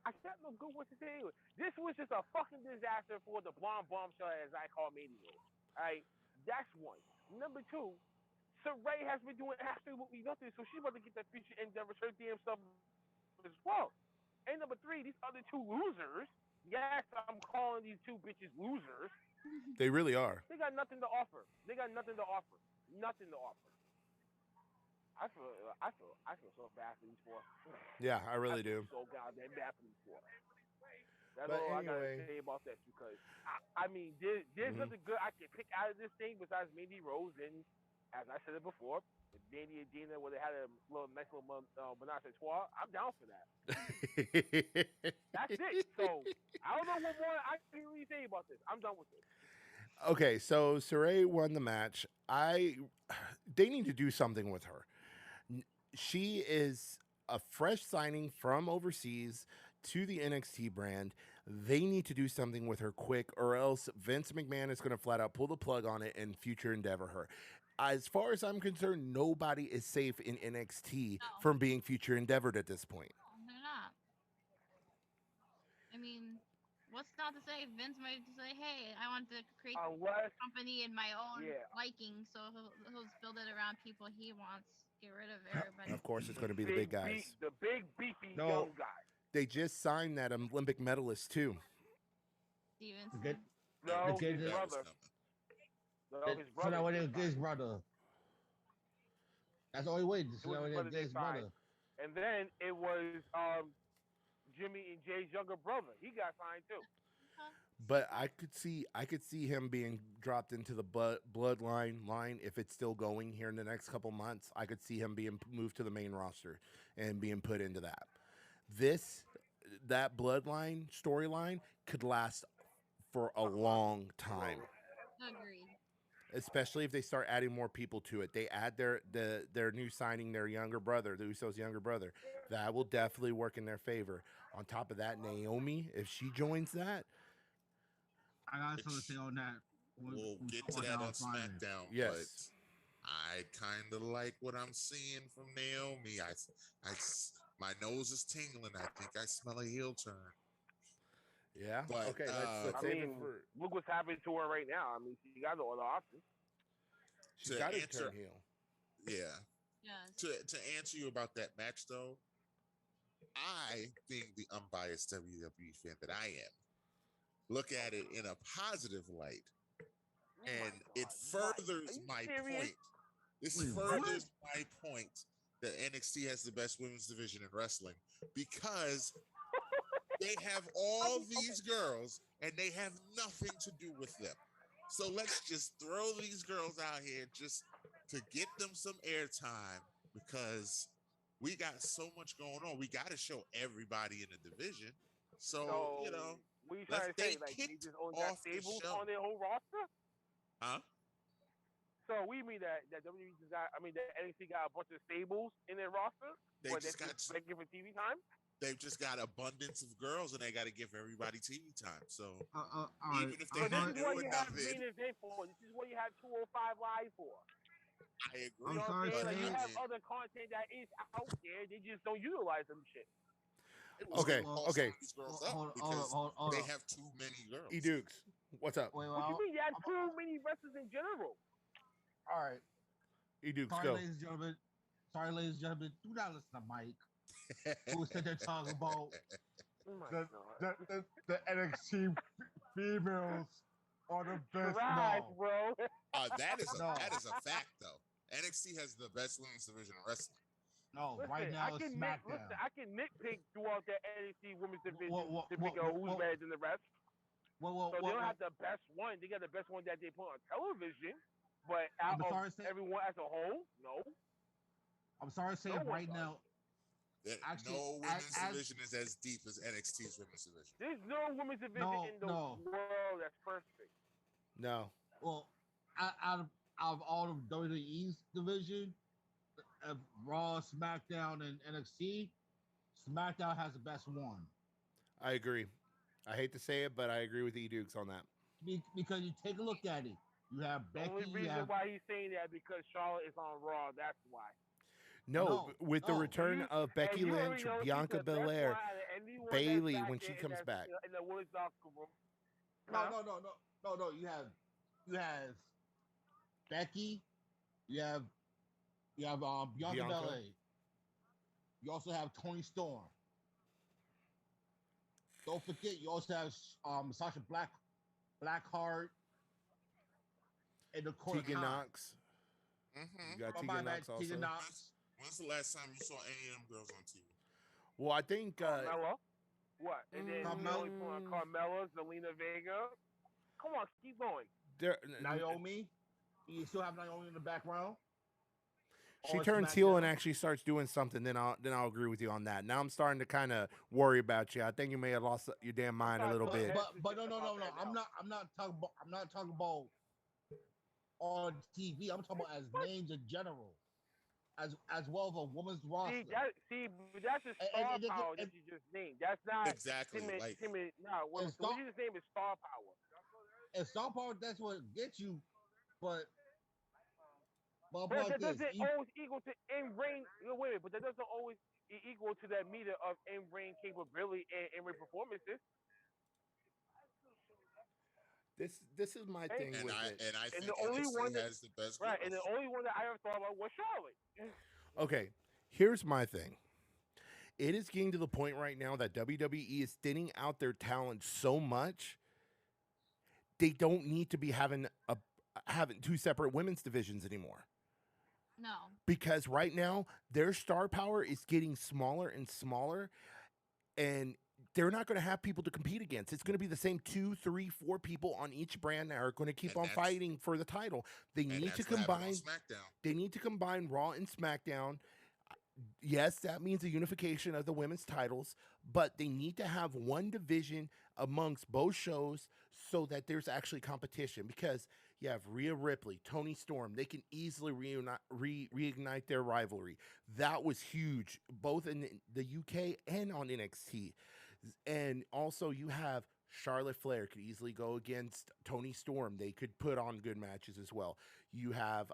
I got no good what to say. This was just a fucking disaster for the blonde bombshell, as I call Mandy Rose. All right, that's one. Number two, Saray has been doing absolutely nothing, so she's about to get that future endeavors, her damn stuff as well. And number three, these other two losers. Yes, I'm calling these two bitches losers. They really are. They got nothing to offer. Nothing to offer. I feel so bad for these four. Yeah, I really do. So goddamn bad for these four. That's But all anyway. I gotta say about that, because I mean, there's nothing good I can pick out of this thing besides Mandy Rose, and as I said it before, if Danny and Dina would have had a nice little menage a trois, I'm down for that. That's it. So I don't know what more I can really say about this. I'm done with it. Okay, so Saray won the match. They need to do something with her. She is a fresh signing from overseas to the NXT brand. They need to do something with her quick, or else Vince McMahon is going to flat out pull the plug on it and future endeavor her. As far as I'm concerned, nobody is safe in NXT from being future endeavored at this point. They're not. I mean, what's not to say? Vince might say, "Hey, I want to create a company in my own liking, so he'll build it around people he wants. Get rid of everybody." Of course, it's going to be the big guys. The big beefy young guy. They just signed that Olympic medalist too. Stevenson. No, his brother. No, his brother. So now it is his brother. That's all he waited. So now it is his brother. And then it was Jimmy and Jay's younger brother. He got signed too. But I could see him being dropped into the bloodline line if it's still going here in the next couple months. I could see him being moved to the main roster and being put into that. That bloodline storyline could last for a long time. Agreed. Especially if they start adding more people to it. They add their new signing, their younger brother, the Usos' younger brother. That will definitely work in their favor. On top of that, Naomi, if she joins that, I got something to say on that. We'll get to that on SmackDown. Yes. But I kind of like what I'm seeing from Naomi. My nose is tingling. I think I smell a heel turn. Yeah. But, okay. Let's save it for. Look what's happening to her right now. I mean, she got no other option. She's got to turn heel. Yeah. To answer you about that match though, I, being the unbiased WWE fan that I am, look at it in a positive light, and it furthers my point. This furthers my point that NXT has the best women's division in wrestling because they have all these girls and they have nothing to do with them. So let's just throw these girls out here just to get them some airtime because we got so much going on. We got to show everybody in the division. So, you know, what you trying to say? Like, they just only got stables on their whole roster? Huh? So we mean that WWE just got, I mean, that NXT got a bunch of stables in their roster? They just got begging for TV time? They've just got abundance of girls, and they got to give everybody TV time. So even if So they this not is what doing you have nothing, main event for. This is what you have 205 Live for. I agree. You know what I'm saying? Like, you have again, other content that is out there. They just don't utilize them shit. Okay, okay. these girls up because they have too many girls. E Dukes, what's up? What you mean? You have too many wrestlers in general. All right. E Dukes, Sorry, go. ladies and gentlemen. Sorry, ladies and gentlemen. Do not listen to Mike, who said they're talking about Oh my the NXT females are the best. Right, No. bro. That is No. a fact though. NXT has the best women's division in wrestling. No, Listen, right now I it's can SmackDown. I can nitpick throughout the NXT women's division to pick what- out who's what- better than the rest. Well, So they don't have the best one. They got the best one that they put on television. But out I'm sorry of to say- everyone as a whole, no. I'm sorry to say No one right does. now. That Actually, no women's as- division is as deep as NXT's women's division. There's no women's division No, in the no. world that's perfect. No. Well, out of all of WWE's division, of Raw, SmackDown, and NXT, SmackDown has the best one. I agree. I hate to say it, but I agree with E Dukes on that. Because you take a look at it, you have The Becky. only You reason have, why he's saying that because Charlotte is on Raw. That's why. No, with the no. return You- of Becky and you already Lynch, know she's Bianca the best Belair, one out of anyone that's Bayley back when there she in comes that- back. in the women's locker room. No. You have Becky. You have Bianca Belair. You also have Toni Storm. Don't forget, you also have Sasha Blackheart. And the Tegan Knox. You got Tegan Knox also. Tegan Knox. When's the last time you saw any of them girls on TV? Well, I think Carmella. What? And then Carmella. you put on Carmella, Zelina Vega. Come on, keep going. Naomi. You still have Naomi in the background. she on turns heel and SmackDown. actually starts doing something, then I'll agree with you on that. Now I'm starting to kind of worry about you. I think you may have lost your damn mind a little bit. But no. I'm not talking about on TV. I'm talking about as names in general, as well as a woman's roster. That's just star power that you just named. That's not Exactly, like- what you just named is star power. And star power, that's what gets you. But But like that this, doesn't always equal to in-ring. Wait a minute, but that doesn't always equal to that meter of in-ring capability and in-ring performances. This is my thing And with I it. think the only NXT one that- has the best Right, and the girls. only one that I ever thought about was Charlotte. Okay, here's my thing. It is getting to the point right now that WWE is thinning out their talent so much. They don't need to be having two separate women's divisions anymore. No. Because right now their star power is getting smaller and smaller, and they're not going to have people to compete against. It's going to be the same 2, 3, 4 people on each brand that are going to keep And on that's- fighting for the title. They And need to that's what happened on combine. SmackDown. They need to combine Raw and SmackDown. Yes, that means a unification of the women's titles, but they need to have one division amongst both shows so that there's actually competition. Because you have Rhea Ripley, Toni Storm, they can easily reignite their rivalry. That was huge, both in the UK and on NXT. And also, you have Charlotte Flair could easily go against Toni Storm. They could put on good matches as well. You have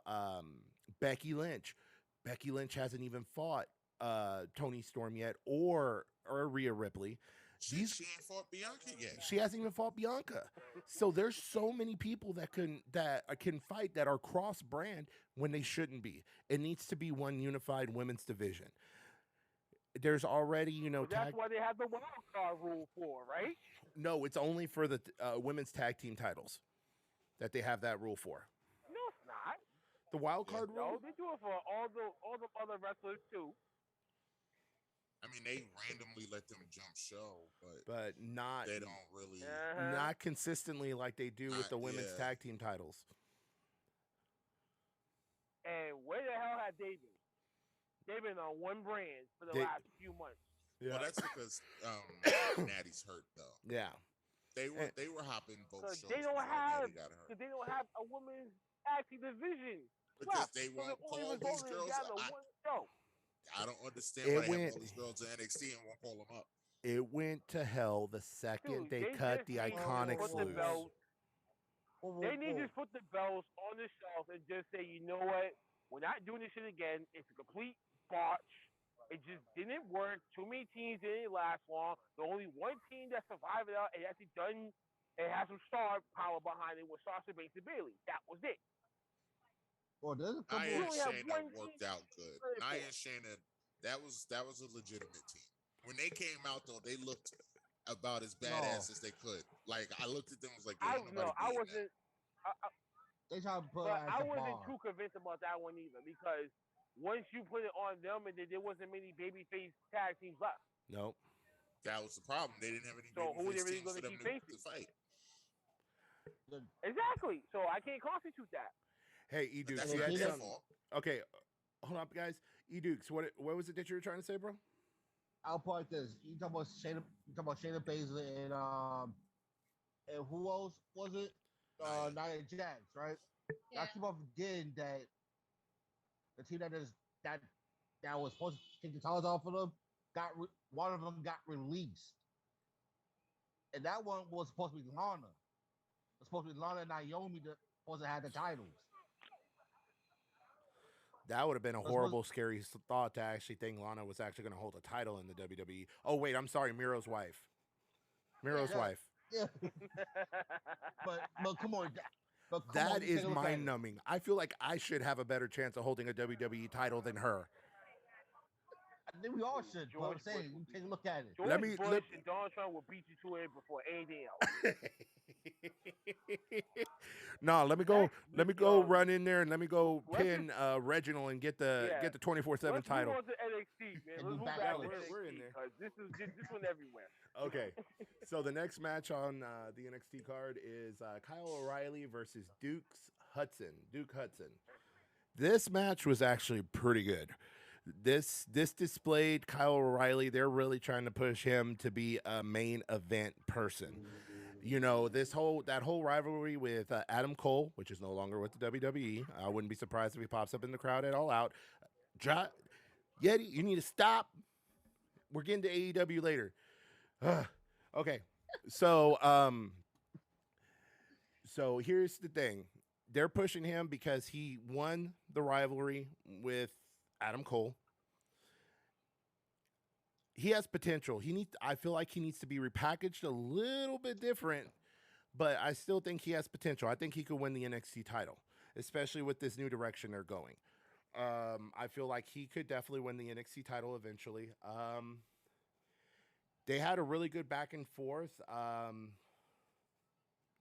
Becky Lynch. Becky Lynch hasn't even fought Toni Storm yet, or Rhea Ripley. She ain't fought Bianca yet. She hasn't even fought Bianca. So there's so many people that can fight that are cross brand when they shouldn't be. It needs to be one unified women's division. There's already, Well, that's why they have the wild card rule for, right? No, it's only for the women's tag team titles that they have that rule for. No, it's not. The wild card rule? No, they do it for all the other wrestlers too. I mean, they randomly let them jump show, but not they don't really not consistently like they do with the women's tag team titles. And where the hell have they been? They've been on one brand for the last few months. Yeah. Well, that's because Natty's hurt though. Yeah. They were hopping both shows. They don't have Natty got hurt. because they don't have a women's tag team division. Because they won't call these girls. I don't understand why they have all these girls in NXT and won't call them up. It went to hell the second they cut the Iconics loose. They need to just put the belts on the shelf and just say, you know what? We're not doing this shit again. It's a complete botch. It just didn't work. Too many teams didn't last long. The only one team that survived it out and actually done and has some star power behind it was Sasha Banks and Bayley. That was it. Well, there's a couple. Nia and Shayna worked out good. Nia and Shayna, that was a legitimate team. When they came out though, they looked about as badass as they could. Like I looked at them, was like, I wasn't. They try to put. But I wasn't too convinced about that one either because once you put it on them, and then there wasn't many babyface tag teams left. Nope. That was the problem. They didn't have any so who they babyface really teams for going to them keep facing? to fight. Exactly. So I can't constitute that. Hey, E-Dukes, you had some... Okay, hold up, guys. E-Dukes, what was it that you were trying to say, bro? I'll point this. You talk about Shayna Baszler and who else was it? Nia Jax, right? Yeah. I keep on forgetting that the team that was supposed to take the titles off of them one of them got released, and that one was supposed to be Lana. It was supposed to be Lana and Naomi that supposed to have the titles. That would have been a horrible, scary thought to actually think Lana was actually going to hold a title in the WWE. Oh, wait, I'm sorry, Miro's wife. Miro's wife. Yeah. but come on. That is mind-numbing. I feel like I should have a better chance of holding a WWE title than her. I think we all should. But I'm saying, you take a look at it. George Bush and Donald Trump will beat you to it before anything else. No, let me go run in there and let me go pin Reginald and get the 24/7 title. Let's move on to NXT, man. Let's move back to NXT. We're in there. This one everywhere. Okay, so the next match on the NXT card is Kyle O'Reilly versus Duke Hudson. This match was actually pretty good. This displayed Kyle O'Reilly. They're really trying to push him to be a main event person. You know, that whole rivalry with Adam Cole, which is no longer with the WWE. I wouldn't be surprised if he pops up in the crowd at All Out. Yeti, you need to stop. We're getting to AEW later. Okay, so here's the thing. They're pushing him because he won the rivalry with Adam Cole. He has potential. I feel like he needs to be repackaged a little bit different, but I still think he has potential. I think he could win the NXT title, especially with this new direction they're going. I feel like he could definitely win the NXT title eventually. They had a really good back and forth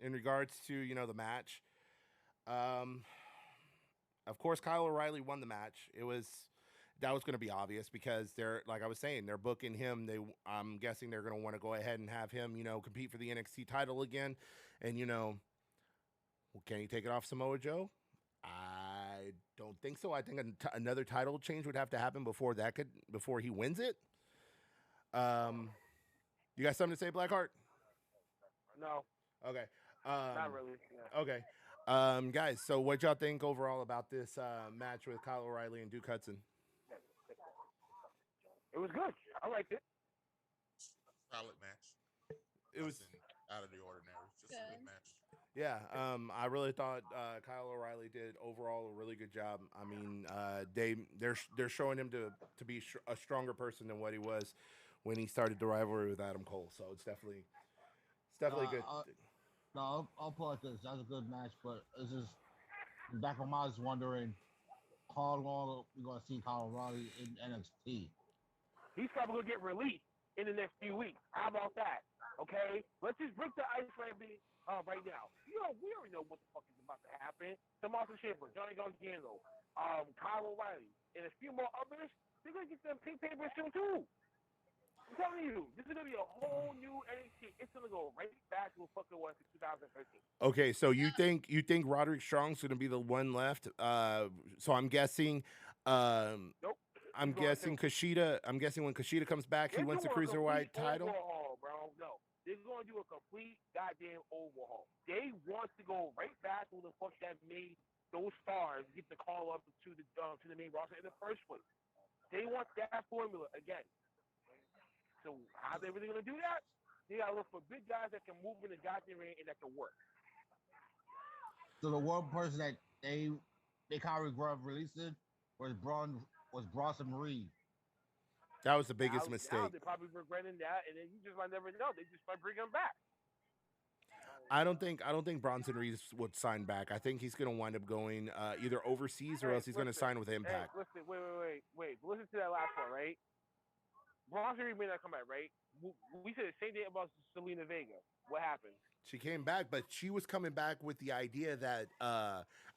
in regards to, the match. Of course, Kyle O'Reilly won the match. That was going to be obvious because they're, like I was saying, they're booking him. I'm guessing they're going to want to go ahead and have him, compete for the NXT title again. And, can he take it off Samoa Joe? I don't think so. I think another title change would have to happen before he wins it. You got something to say, Blackheart? No. Okay. Not really. Yeah. Okay. Guys, so what y'all think overall about this match with Kyle O'Reilly and Duke Hudson? It was good. I liked it. Solid match. It was out of the ordinary. Just a good match. Yeah, I really thought Kyle O'Reilly did overall a really good job. I mean, they're showing him to be a stronger person than what he was when he started the rivalry with Adam Cole. So it's definitely good. No, I'll put it like this. That's a good match, but it's just in the back of my mind is wondering how long we're gonna see Kyle O'Reilly in NXT. He's probably gonna get released in the next few weeks. How about that? Okay, let's just break the ice right now. We already know what the fuck is about to happen. Tommaso Ciampa, Johnny Gargano, Kyle O'Reilly, and a few more others. They're gonna get them pink papers soon too. I'm telling you, this is gonna be a whole new NXT. It's gonna go right back to what fucking was in 2013. Okay, so you think Roderick Strong's gonna be the one left? So I'm guessing. Nope. I'm guessing Kushida. I'm guessing when Kushida comes back, he wins the cruiserweight title. Overhaul, bro. No, they're gonna do a complete goddamn overhaul. They want to go right back to the fuck that made those stars get the call up to the main roster in the first place. They want that formula again. So how they really gonna do that? They gotta look for big guys that can move in the goddamn ring and that can work. So the one person that they kind of regret releasing was Bronson Reed. That was the biggest Now mistake. they're probably regretting that, and then you just might never know. They just might bring him back. I don't think Bronson Reed would sign back. I think he's gonna wind up going either overseas or else he's gonna sign with Impact. Hey, listen, wait. Listen to that last one, right? Bronson Reed may not come back, right? We said the same thing about Selena Vega. What happened? She came back, but she was coming back with the idea that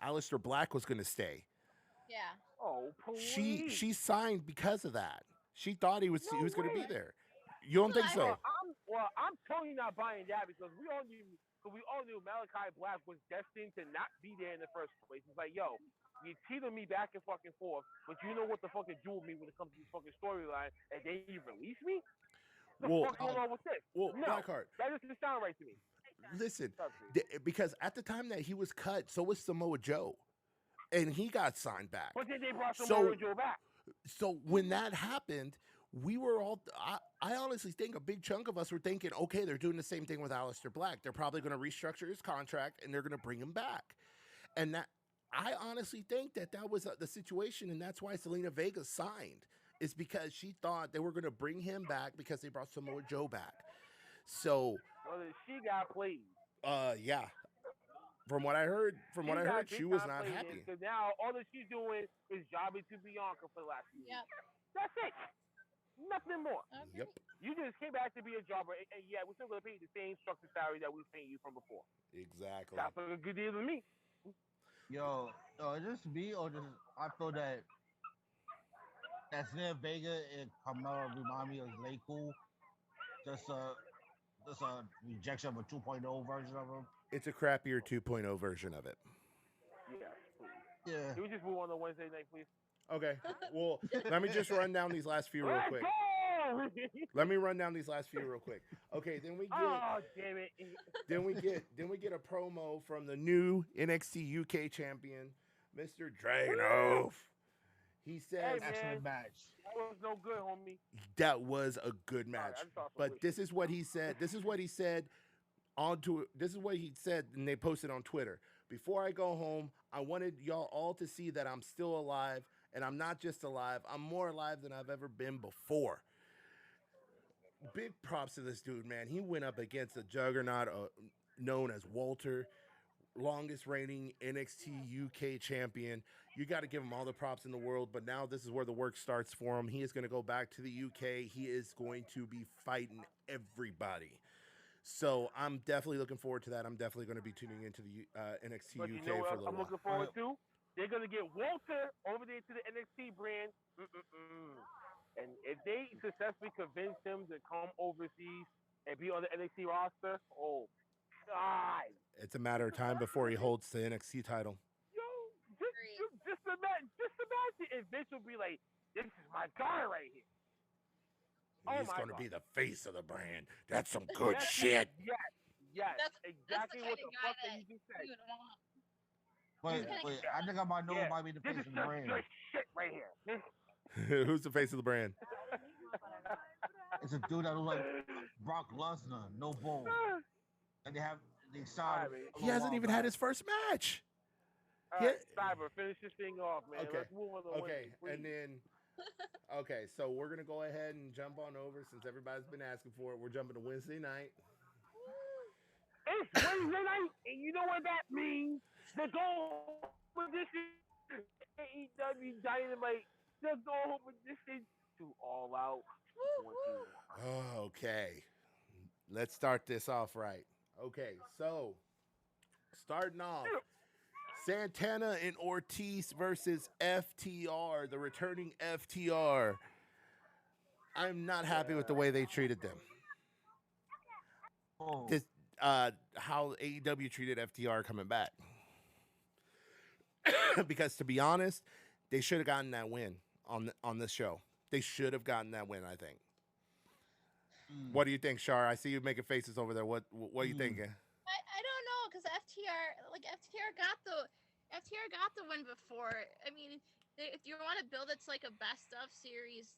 Aleister Black was gonna stay. Yeah. Oh, please. She signed because of that. She thought he was gonna be there. You don't think so? I'm totally not buying that because we all knew Malachi Black was destined to not be there in the first place. It's like, yo, you teeter me back and fucking forth, but you know what the fucking do with me when it comes to this fucking storyline, and then you release me? What the fuck going on with this? Well, no, Blackheart, that doesn't sound right to me. listen, because at the time that he was cut, so was Samoa Joe, and he got signed back. But then they brought Samoa Joe back. So when that happened, we were all, I honestly think a big chunk of us were thinking, okay, they're doing the same thing with Aleister Black. They're probably going to restructure his contract and they're going to bring him back. And that, I honestly think that was the situation. And that's why Selena Vega signed, is because she thought they were going to bring him back because they brought Samoa Joe back. So, well, then she got played. Yeah. From what I heard, she was not happy. Because now all that she's doing is jobbing to Bianca for the last few weeks. That's it. Nothing more. Yep. You just came back to be a jobber, and yeah, we're still going to pay you the same structured salary that we were paying you from before. Exactly. That's a good deal with me. Yo, is this me or just I feel that Selena Vega and Carmella remind me of Lay Cool, just a rejection of a 2.0 version of him. It's a crappier 2.0 version of it. Yes, please. Yeah. Can we just move on to Wednesday night, please? Okay. Well, let me just run down these last few real quick. Let me run down these last few real quick. Okay, then we get. Oh, damn it. Then we get a promo from the new NXT UK champion, Mr. Dragunov. He says, hey, excellent match. That was no good, homie. That was a good match. But this is what he said. This is what he said and they posted on Twitter. Before I go home, I wanted y'all all to see that I'm still alive, and I'm not just alive. I'm more alive than I've ever been before. Big props to this dude, man. He went up against a juggernaut known as Walter, longest reigning NXT UK champion. You got to give him all the props in the world, but now this is where the work starts for him. He is going to go back to the UK. He is going to be fighting everybody. So I'm definitely looking forward to that. I'm definitely going to be tuning into the NXT but UK you know for a what little I'm while. looking forward to? They're going to get Walter over there to the NXT brand. And if they successfully convince him to come overseas and be on the NXT roster, oh, God. It's a matter of time before he holds the NXT title. Yo, just imagine if Vince would be like, this is my guy right here. He's going to be the face of the brand. That's some good shit. Yes. That's exactly what the fuck that you just said. Wait, I think I might know who might be the face of the brand. This is shit right here. Who's the face of the brand? It's a dude that looks like Brock Lesnar, no bones. And they signed. He hasn't even had his first match. All right, Cyber, finish this thing off, man. Okay. Let's move on to Wednesday, please. And then Okay, so we're gonna go ahead and jump on over since everybody's been asking for it. We're jumping to Wednesday night. It's Wednesday night, and you know what that means? The goal position, AEW Dynamite, the goal position to All Out 21. Okay, let's start this off right. Okay, so starting off, Santana and Ortiz versus FTR, the returning FTR. I'm not happy with the way they treated them. Oh, This, how AEW treated FTR coming back. Because to be honest, they should have gotten that win on this show. They should have gotten that win, I think. What do you think, Shar? I see you making faces over there. What are you thinking? I don't know because FTR got the win before. I mean, if you want to build it to like a best of series,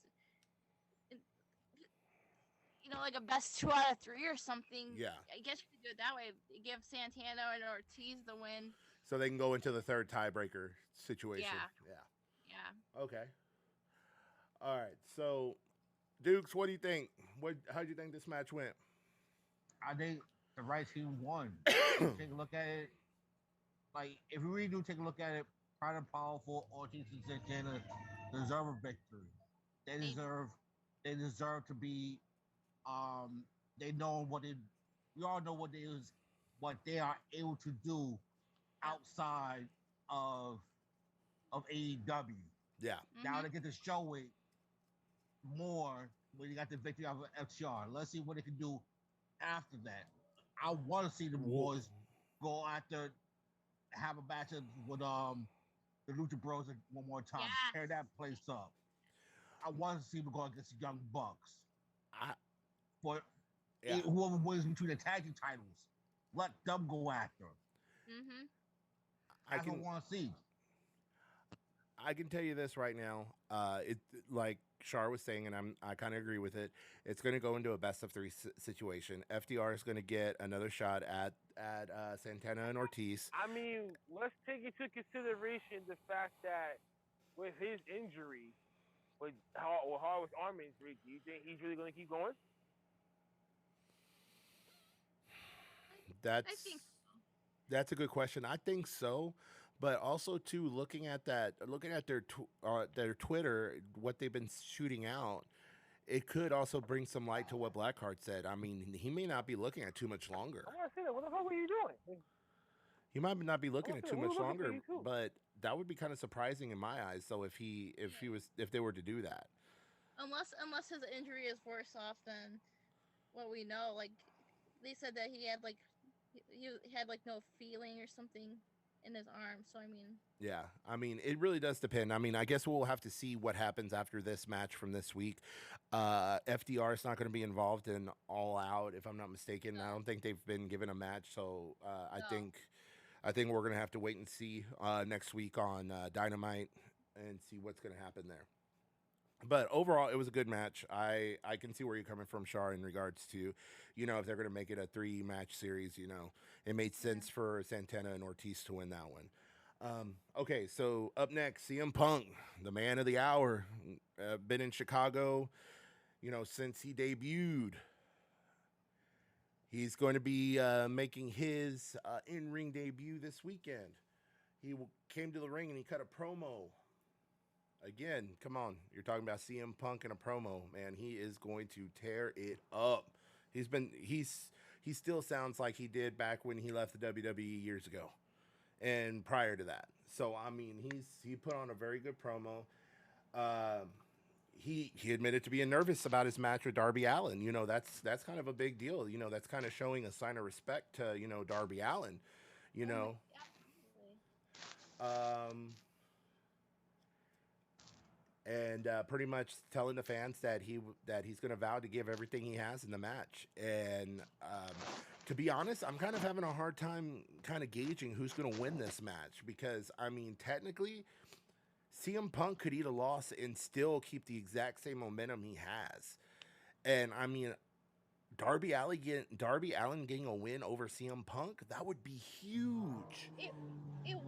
you know, like a best 2 out of 3 or something. Yeah. I guess you could do it that way. Give Santana and Ortiz the win. So they can go into the third tiebreaker situation. Yeah. Okay. All right. So, Dukes, what do you think? How do you think this match went? I think the right team won. Take a look at it. Like, if you really do take a look at it, Pride and Powerful, Ortiz and Santana deserve a victory. They deserve to be. They know what it. We all know what they are able to do outside of AEW. Yeah. Now they get to show it more when you got the victory of FTR. Let's see what they can do after that. I want to see the boys go after, have a match with the Lucha Bros one more time, tear that place up. I want to see them go against the Young Bucks. Whoever wins between the tag team titles, let them go after. I don't want to see. I can tell you this right now. It like Shar was saying, and I kind of agree with it. It's going to go into a best of 3 situation. FDR is going to get another shot at Santana and Ortiz. I mean, let's take into consideration the fact that with his injury, with Harwood's arm injury, do you think he's really going to keep going? I think so. That's a good question. I think so, but also too looking at their Twitter, what they've been shooting out, it could also bring some light to what Blackheart said. I mean, he may not be looking at too much longer. I want to say that. What the fuck were you doing? He might not be looking at too much longer, but that would be kind of surprising in my eyes. So if they were to do that, unless his injury is worse off than what we know, like they said that he had no feeling or something in his arm. So I mean, yeah, I mean, it really does depend. I mean, I guess we'll have to see what happens after this match from this week. FDR is not going to be involved in All Out, if I'm not mistaken. I don't think they've been given a match, so I think we're going to have to wait and see next week on Dynamite and see what's going to happen there. But overall, it was a good match. I can see where you're coming from, Shar, in regards to, if they're going to make it a 3-match series, it made sense for Santana and Ortiz to win that one. Okay, so up next, CM Punk, the man of the hour, been in Chicago, since he debuted. He's going to be making his in-ring debut this weekend. He came to the ring and he cut a promo. Again, come on. You're talking about CM Punk in a promo, man. He is going to tear it up. He still sounds like he did back when he left the WWE years ago and prior to that. So, I mean, he put on a very good promo. He admitted to being nervous about his match with Darby Allin. That's kind of a big deal. That's kind of showing a sign of respect to, Darby Allin, and pretty much telling the fans that he's going to vow to give everything he has in the match. And to be honest, I'm kind of having a hard time kind of gauging who's going to win this match because, I mean, technically, CM Punk could eat a loss and still keep the exact same momentum he has. And, I mean, Darby Allin getting a win over CM Punk, that would be huge. It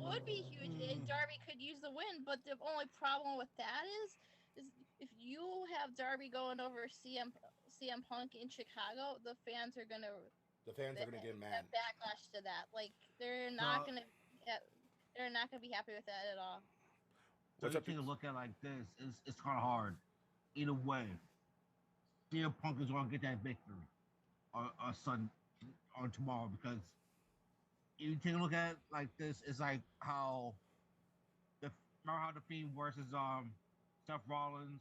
would be huge, and Darby could use the win. But the only problem with that is if you have Darby going over CM Punk in Chicago, the fans are gonna The fans are gonna get mad. have backlash to that. Like they're So, not gonna they're not gonna be happy with that at all. so What's you up? take a look at it like this. It's kind of hard. Either way, CM Punk is gonna get that victory on Sunday, on tomorrow, because you take a look at it like this. It's like how remember how the Fiend versus Seth Rollins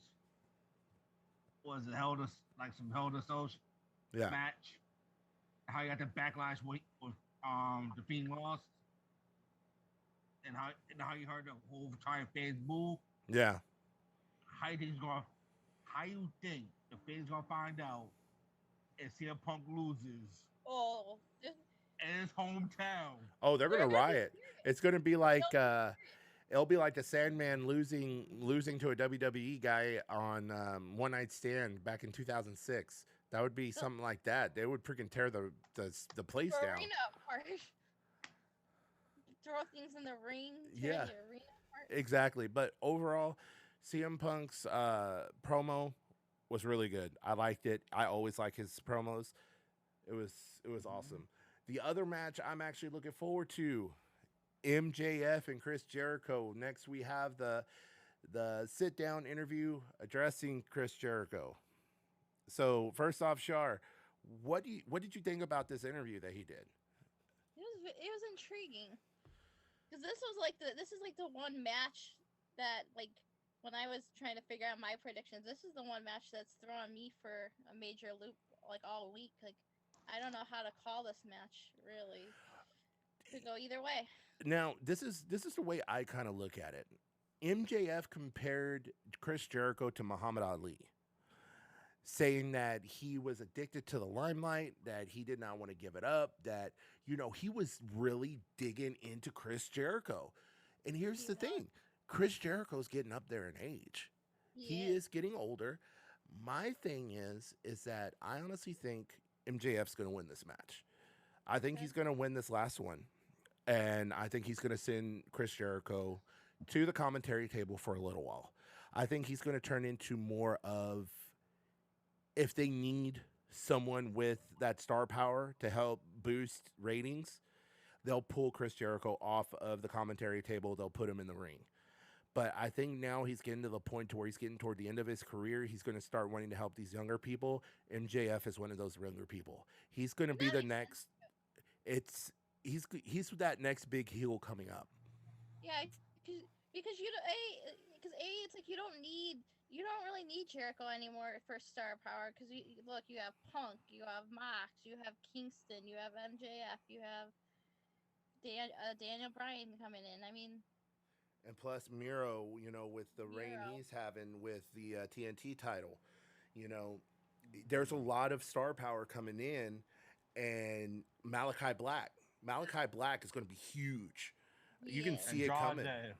was it held us like some Hell in a Cell Yeah. match. How you got the backlash with the Fiend lost, and how you heard the whole entire fans boo. Yeah. How you think the fans gonna find out if CM Punk loses Oh, in his hometown? Oh, they're gonna We're gonna riot. It's gonna be like it'll be like the Sandman losing to a WWE guy on One Night Stand back in 2006. That would be something like that. They would freaking tear the place down. arena apart. Throw things in the ring. Tear Yeah. the arena apart. Exactly. But overall, CM Punk's promo was really good. I liked it. I always like his promos. It was awesome. The other match I'm actually looking forward to, MJF and Chris Jericho. Next we have the sit down interview addressing Chris Jericho. So first off, Shar, what did you think about this interview that he did? It was intriguing because this is like the one match that, like, when I was trying to figure out my predictions, this is the one match that's throwing me for a major loop like all week. Like I don't know how to call this match really. Could go either way. Now, this is the way I kind of look at it. MJF compared Chris Jericho to Muhammad Ali, saying that he was addicted to the limelight, that he did not want to give it up, that, he was really digging into Chris Jericho. And here's the thing. Chris Jericho's getting up there in age. He is getting older. My thing is that I honestly think MJF's going to win this match. I think he's going to win this last one. And I think he's going to send Chris Jericho to the commentary table for a little while. I think he's going to turn into more of, if they need someone with that star power to help boost ratings, they'll pull Chris Jericho off of the commentary table. They'll put him in the ring. But I think now he's getting to the point to where he's getting toward the end of his career. He's going to start wanting to help these younger people. MJF is one of those younger people. He's going to be the next. He's that next big heel coming up. Yeah, because it's like you don't really need Jericho anymore for star power. Because you have Punk, you have Mox, you have Kingston, you have MJF, you have Daniel Bryan coming in. I mean. And plus Miro, with the reign he's having with the TNT title, there's a lot of star power coming in, and Malachi Black is going to be huge. You can see it coming. Yeah,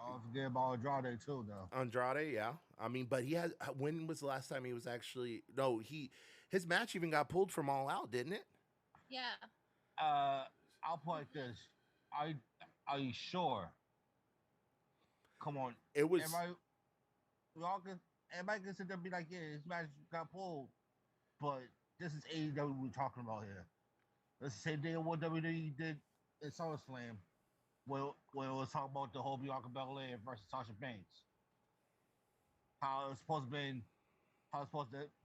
don't forget about Andrade too, though. Andrade, yeah. I mean, but when was the last time he was actually? No, his match even got pulled from All Out, didn't it? Yeah. I'll put it like this. Are you sure? Come on. It was. Everybody can sit there and be like, yeah, this match got pulled. But this is AEW we're talking about here. Let's say they what WWE did in SummerSlam. Well, it was talking about the whole Bianca Belair versus Sasha Banks. How it's supposed to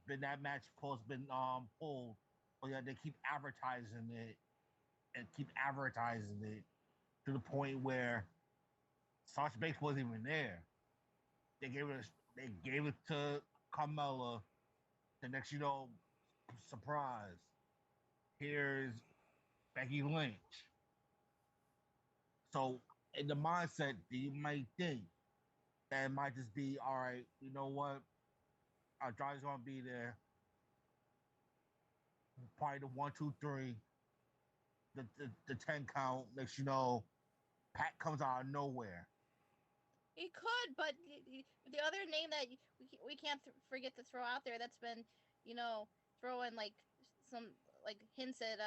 been that match supposed to been pulled. But yeah, they keep advertising it to the point where Sasha Banks wasn't even there. They gave it to Carmella. The next, surprise. Here's Becky Lynch. So in the mindset, you might think that it might just be, all right, you know what? Our driver's gonna be there. Probably the 1, 2, 3. The 10 count makes Pat comes out of nowhere. He could, but the other name that we can't forget to throw out there that's been, throwing like some like hints at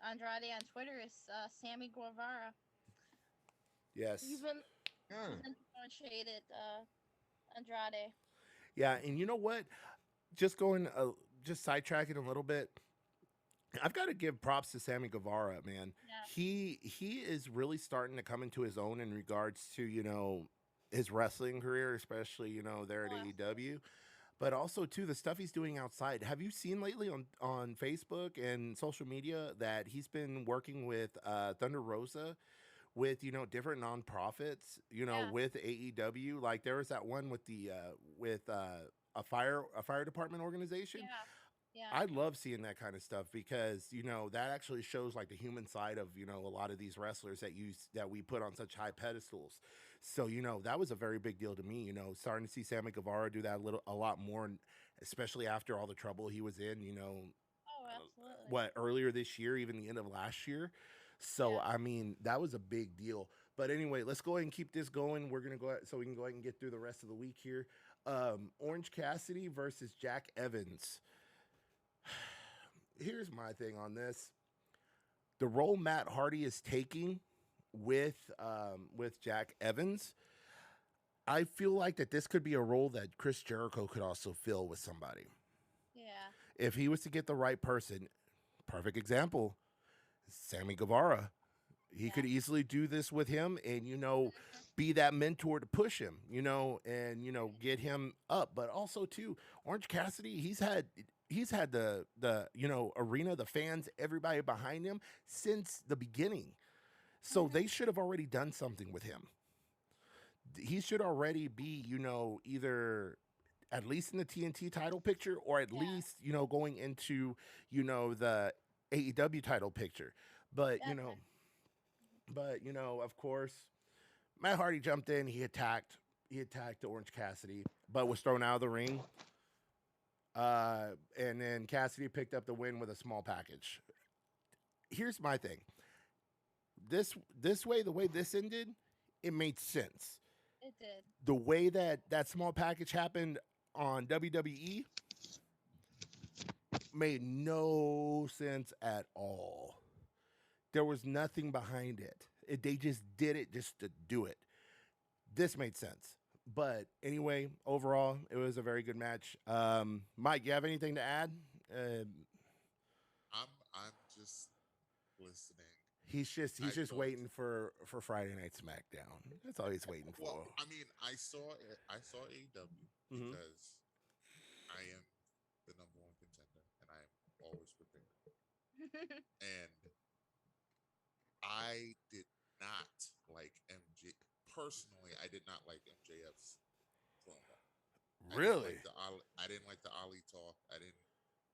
Andrade on Twitter is Sammy Guevara. Yes. Yeah. And then someone shaded Andrade. Yeah, and you know what? Just going, just sidetracking a little bit. I've got to give props to Sammy Guevara, man. Yeah. He is really starting to come into his own in regards to his wrestling career, especially there at Oh, AEW, but also too the stuff he's doing outside. Have you seen lately on Facebook and social media that he's been working with Thunder Rosa with different nonprofits, Yeah. with AEW? Like there was that one with the with a fire department organization. Yeah. Yeah. I love seeing that kind of stuff because that actually shows like the human side of a lot of these wrestlers that we put on such high pedestals. So that was a very big deal to me. Starting to see Sammy Guevara do that a lot more, and especially after all the trouble he was in. Oh, absolutely. What earlier this year, even the end of last year. So Yeah. I mean that was a big deal. But anyway, let's go ahead and keep this going. We're gonna go ahead, so we can go ahead and get through the rest of the week here. Orange Cassidy versus Jack Evans. Here's my thing on this. The role Matt Hardy is taking with Jack Evans, I feel like that this could be a role that Chris Jericho could also fill with somebody. Yeah. If he was to get the right person, perfect example, Sammy Guevara. He could easily do this with him and be that mentor to push him, and get him up. But also too, Orange Cassidy, he's had the arena, the fans, everybody behind him since the beginning. So they should have already done something with him. He should already be, either at least in the TNT title picture or at least, going into, the AEW title picture. But, of course, Matt Hardy jumped in, he attacked Orange Cassidy, but was thrown out of the ring. And then Cassidy picked up the win with a small package. Here's my thing. The way this ended, it made sense. It did. The way that small package happened on WWE made no sense at all. There was nothing behind it. They just did it just to do it. This made sense. But anyway, overall, it was a very good match. Mike, you have anything to add? I'm just listening. He's just I just thought- waiting for Friday Night SmackDown. That's all he's waiting for. Well, I mean, I saw AEW Mhm. because I am the number one contender, and I am always prepared. And I did not like MJ personally. I did not like MJF's promo. Really? I didn't like the Ali talk.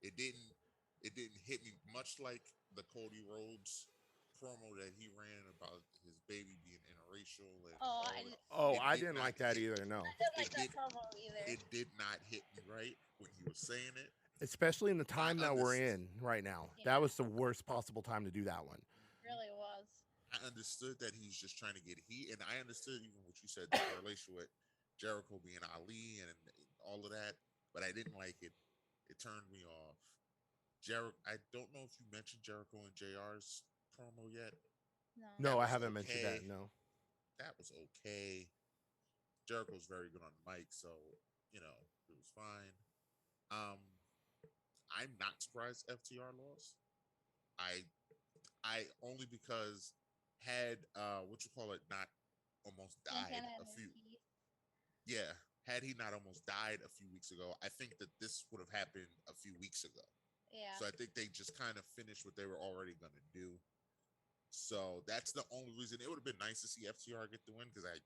It didn't. It didn't hit me much like the Cody Rhodes promo that he ran about his baby being interracial. And Oh, all I that. didn't- Oh, It I did didn't not like that hit- either. No, I didn't like It that did- promo either. It did not hit me right when he was saying it. especially in the time that we're understand. in right now. Yeah. That was the worst possible time to do that one. It really was. I understood that he's just trying to get heat, and I understood even what you said, the correlation with Jericho being Ali and all of that, but I didn't like it. It turned me off. I don't know if you mentioned Jericho and JR's promo yet. No. No, That I was haven't mentioned that. okay. No. That was okay. Jericho's very good on the mic, so it was fine. I'm not surprised FTR lost. I only because had not almost died Santana a and few Ortiz. yeah, had he not almost died a few weeks ago, I think that this would have happened a few weeks ago. Yeah. So I think they just kind of finished what they were already going to do. So that's the only reason. It would have been nice to see FTR get the win because I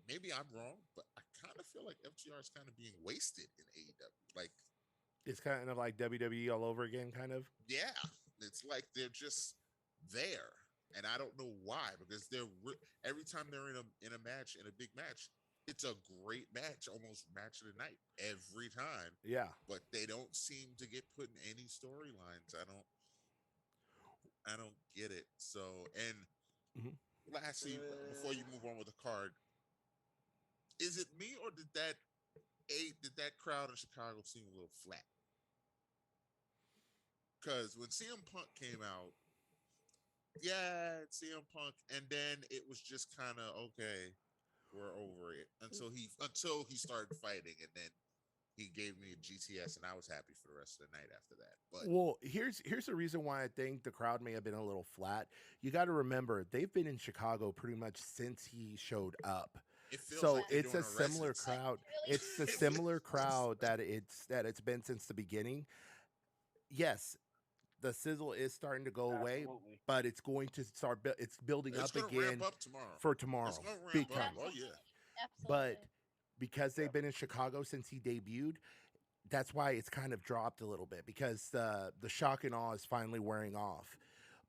maybe I'm wrong, but I kind of feel like FTR is kind of being wasted in AEW. Like, It's kind of like WWE all over again, kind of. yeah, it's like they're just there, and I don't know why because every time they're in a match, in a big match, it's a great match, almost match of the night every time. Yeah. But they don't seem to get put in any storylines. I don't get it. So, and Mhm. lastly, before you move on with the card, is it me or did that crowd in Chicago seem a little flat? Because when CM Punk came out, yeah, CM Punk, and then it was just kind of okay, we're over it until he started fighting, and then he gave me a GTS, and I was happy for the rest of the night after that. But Well, here's the reason why I think the crowd may have been a little flat. You got to remember they've been in Chicago pretty much since he showed up. it feels So like they're it's doing a a similar residency. crowd. Really? It's a similar crowd that it's been since the beginning. Yes, the sizzle is starting to go away, Absolutely. but it's going to start. It's building It's up going to again ramp up tomorrow. for It's tomorrow, going to big ramp up. time. Oh yeah. Absolutely. But because they've been in Chicago since he debuted, that's why it's kind of dropped a little bit because the shock and awe is finally wearing off.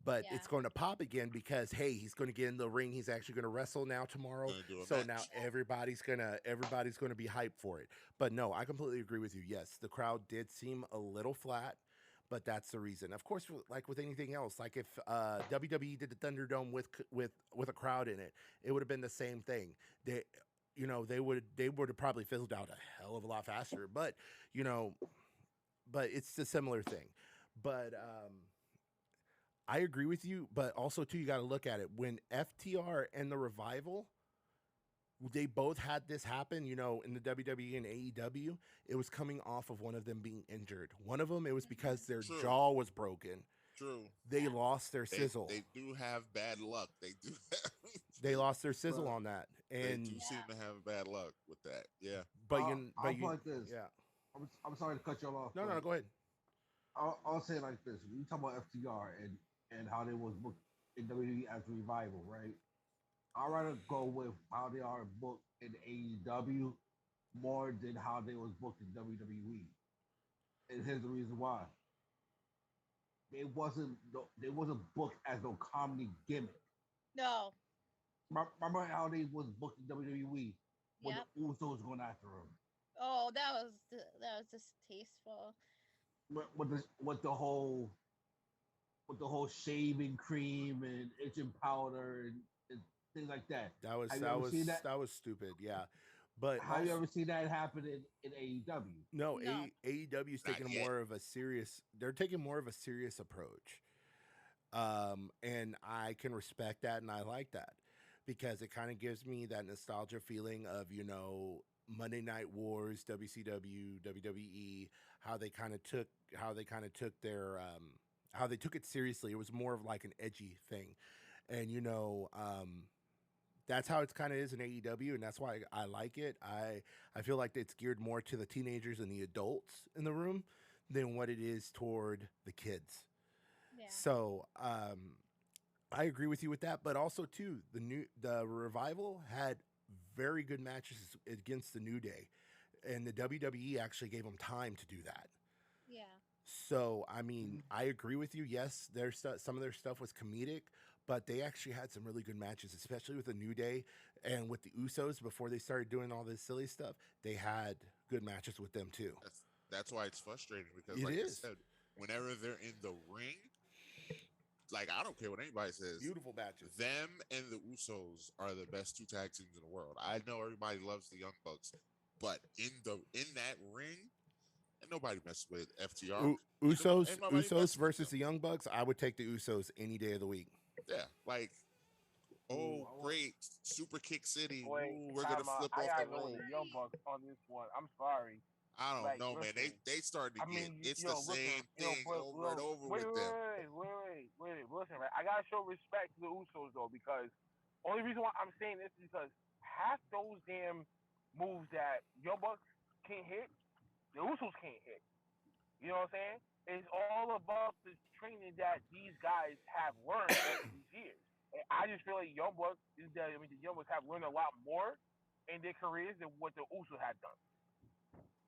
But Yeah. it's going to pop again because hey, he's going to get in the ring. He's actually going to wrestle now tomorrow. Gonna do a So match. now everybody's gonna be hyped for it. But no, I completely agree with you. Yes, the crowd did seem a little flat, but that's the reason. Of course, like with anything else, like if WWE did the Thunderdome with a crowd in it, it would have been the same thing. They would have probably fizzled out a hell of a lot faster. But but it's a similar thing. But I agree with you, but also too, you got to look at it when FTR and the Revival, they both had this happen. In the WWE and AEW, it was coming off of one of them being injured. One of them, it was because their True. jaw was broken. True. They lost their They, sizzle. they do have bad luck. They do. They lost their sizzle Right. on that, They and do seem to have bad luck with that. Yeah. but I'll put like this. yeah. I'm sorry to cut you off. No, but go ahead. I'll say it like this: when you talk about FTR and how they was booked in WWE as Revival, right? I'd rather go with how they are booked in AEW more than how they was booked in WWE. And here's the reason why: they wasn't booked as no comedy gimmick. No. Remember how they was booked in WWE when Yep. the Usos going after them? Oh, that was distasteful. With the whole shaving cream and itching powder and things like that. That was Have you that ever was seen that? that was stupid. Yeah, but Have you also- ever seen that happen in AEW? No, No. AEW is Not taking yet. more of a serious. They're taking more of a serious approach, and I can respect that, and I like that because it kind of gives me that nostalgia feeling of Monday Night Wars, WCW, WWE, how they kind of took their how they took it seriously. It was more of like an edgy thing, and that's how it kind of is in AEW, and that's why I like it. I feel like it's geared more to the teenagers and the adults in the room than what it is toward the kids. Yeah. So I agree with you with that, but also too the Revival had very good matches against the New Day, and the WWE actually gave them time to do that. Yeah. So I mean, I agree with you. Yes, some of their stuff was comedic, but they actually had some really good matches, especially with the New Day and with the Usos before they started doing all this silly stuff. They had good matches with them too. That's why it's frustrating because, It like is. I said, whenever they're in the ring, like I don't care what anybody says. Beautiful matches. Them and the Usos are the best two tag teams in the world. I know everybody loves the Young Bucks, but in that ring, and nobody messes with FTR. Usos Ain't nobody messing with versus them. the Young Bucks. I would take the Usos any day of the week. Yeah, like, Ooh, oh I want- great, Super Kick City. Wait, Ooh, we're gonna flip I off gotta the go rope. with the Young Bucks on this one. I'm sorry. I don't Like, know, man. listen, They started to I get mean, it's yo, the listen, same yo, thing but, over and over with them. Wait. Listen, right? I gotta show respect to the Usos though, because only reason why I'm saying this is because half those damn moves that Young Bucks can't hit, the Usos can't hit. You know what I'm saying? It's all about the training that these guys have learned over these years. And I just feel like the Young Bucks have learned a lot more in their careers than what the Usos have done.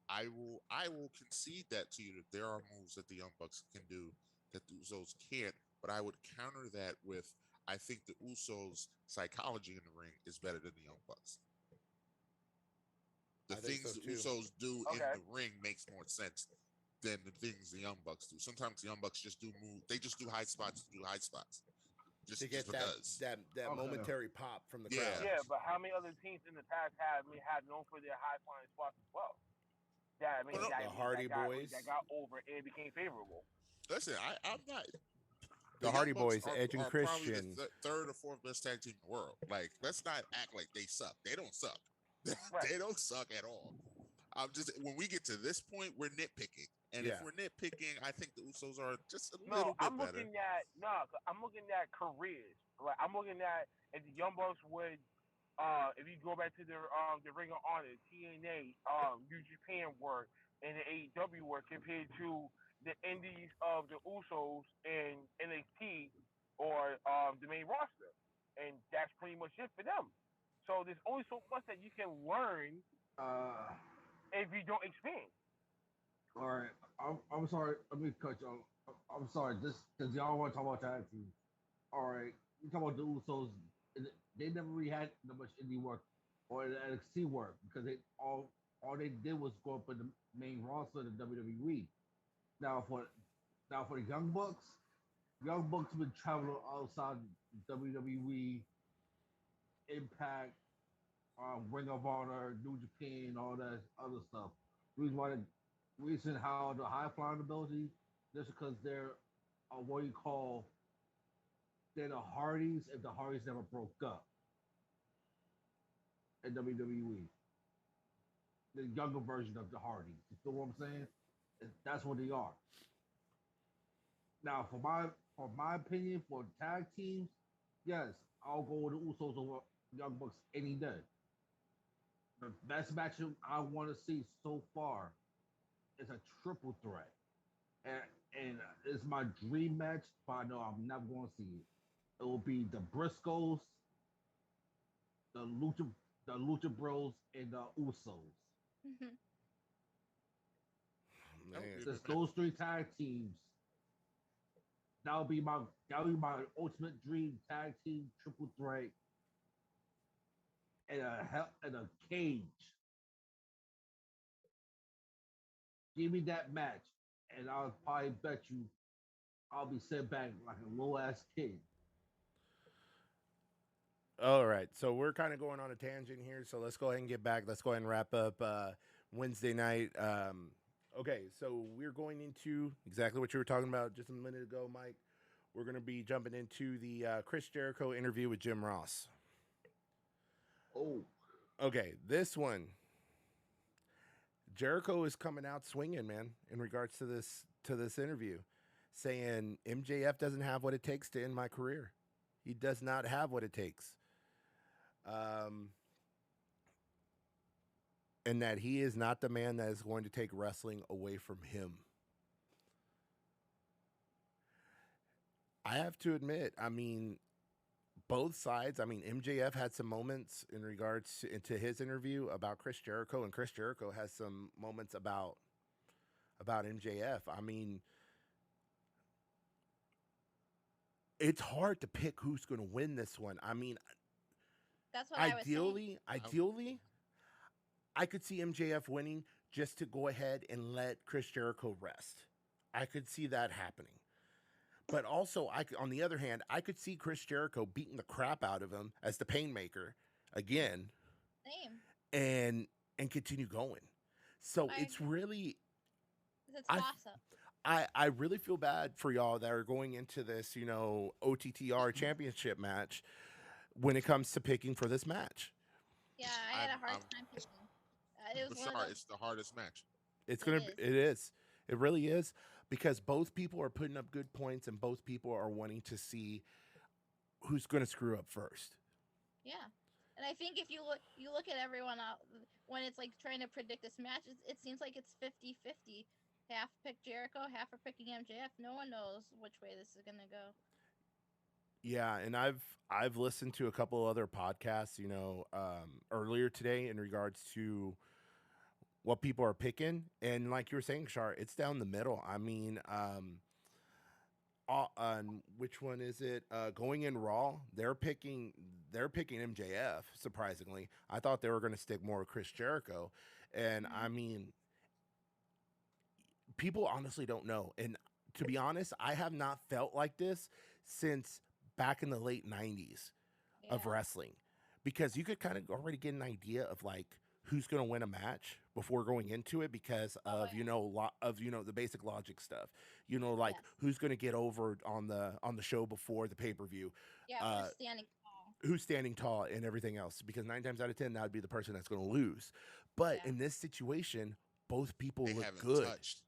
I will concede that to you that there are moves that the Young Bucks can do that the Usos can't, but I would counter that with I think the Usos' psychology in the ring is better than the Young Bucks. The I think things so, the too. Usos do in Okay. the ring makes more sense than the things the Young Bucks do. Sometimes the Young Bucks just do high spots to do high spots. Just To get because. that Okay. momentary pop from the Yeah. crowd. Yeah, but how many other teams in the past had known for their high flying spots as well? That The Hardy Boys. that got over and became favorable. Listen, I'm not the Young Hardy Bucks Boys, Edge and are probably the Christian. third or fourth best tag team in the world. Like, let's not act like they suck. They don't suck. Right. They don't suck at all. I'm just when we get to this point, we're nitpicking, and if Yeah. we're nitpicking, I think the Usos are just a No, little bit I'm better. looking at I'm looking at careers. Like I'm looking at if the Young Bucks would, if you go back to the Ring of Honor, TNA, New Japan work, and the AEW work compared to the indies of the Usos and NXT or the main roster, and that's pretty much it for them. So there's only so much that you can learn if you don't expand. All right, I'm sorry. Let me cut you off. I'm sorry. Just because y'all want to talk about tag teams. All right, you talk about the Usos. They never really had that much indie work or the NXT work because they all they did was go up in the main roster of the WWE. Now for the Young Bucks been traveling outside WWE, Impact, Ring of Honor, New Japan, all that other stuff. Reason how the high flying ability, just because they're what you call they're the Hardys if the Hardys never broke up in WWE. The younger version of the Hardys. You feel what I'm saying? That's what they are. Now, for my opinion, for tag teams, yes, I'll go with the Usos over Young Bucks any day. The best match I want to see so far is a triple threat, and it's my dream match, but I know I'm never going to see it. It will be the Briscoes, the Lucha Bros, and the Usos. Mhm. That would be a Man. good Just match. those three tag teams. That'll be my ultimate dream tag team triple threat in a cage. Give me that match, and I'll probably bet you I'll be sent back like a little ass kid. All right, so we're kind of going on a tangent here, so let's go ahead and get back. Let's go ahead and wrap up Wednesday night. Okay, so we're going into exactly what you were talking about just a minute ago, Mike. We're going to be jumping into the Chris Jericho interview with Jim Ross. Oh, Okay, this one, Jericho is coming out swinging, man, in regards to this interview, saying MJF doesn't have what it takes to end my career. He does not have what it takes. And that he is not the man that is going to take wrestling away from him. I have to admit, I mean, both sides. I mean, MJF had some moments in regards to his interview about Chris Jericho, and Chris Jericho has some moments about MJF. I mean, it's hard to pick who's going to win this one. I mean, That's what I was saying. ideally, I could see MJF winning just to go ahead and let Chris Jericho rest. I could see that happening. But also, on the other hand, I could see Chris Jericho beating the crap out of him as the Painmaker again, Same. and continue going. So I it's agree. really, It's I- toss up. I really feel bad for y'all that are going into this, OTTR championship match when it comes to picking for this match. Yeah, I had a hard I'm- time picking. It was one Bashar, of those. it's the hardest match. It is. is. It really is, because both people are putting up good points and both people are wanting to see who's going to screw up first. Yeah, and I think if you look at everyone out when it's like trying to predict this match, it seems like it's 50-50. Half pick Jericho, half are picking MJF. No one knows which way this is gonna go. Yeah, and I've listened to a couple other podcasts, earlier today in regards to what people are picking, and like you were saying, Shar, it's down the middle. I mean, which one is it? Going in Raw, they're picking MJF. Surprisingly, I thought they were going to stick more with Chris Jericho, and I mean, people honestly don't know. And to be honest, I have not felt like this since back in the late 90s of Yeah. wrestling, because you could kind of already get an idea of like who's going to win a match before going into it because of the basic logic stuff. Like who's going to get over on the show before the pay-per-view. Yeah, who's standing tall. Who's standing tall and everything else, because 9 times out of 10 that would be the person that's going to lose. But in this situation, both people look good. Touched.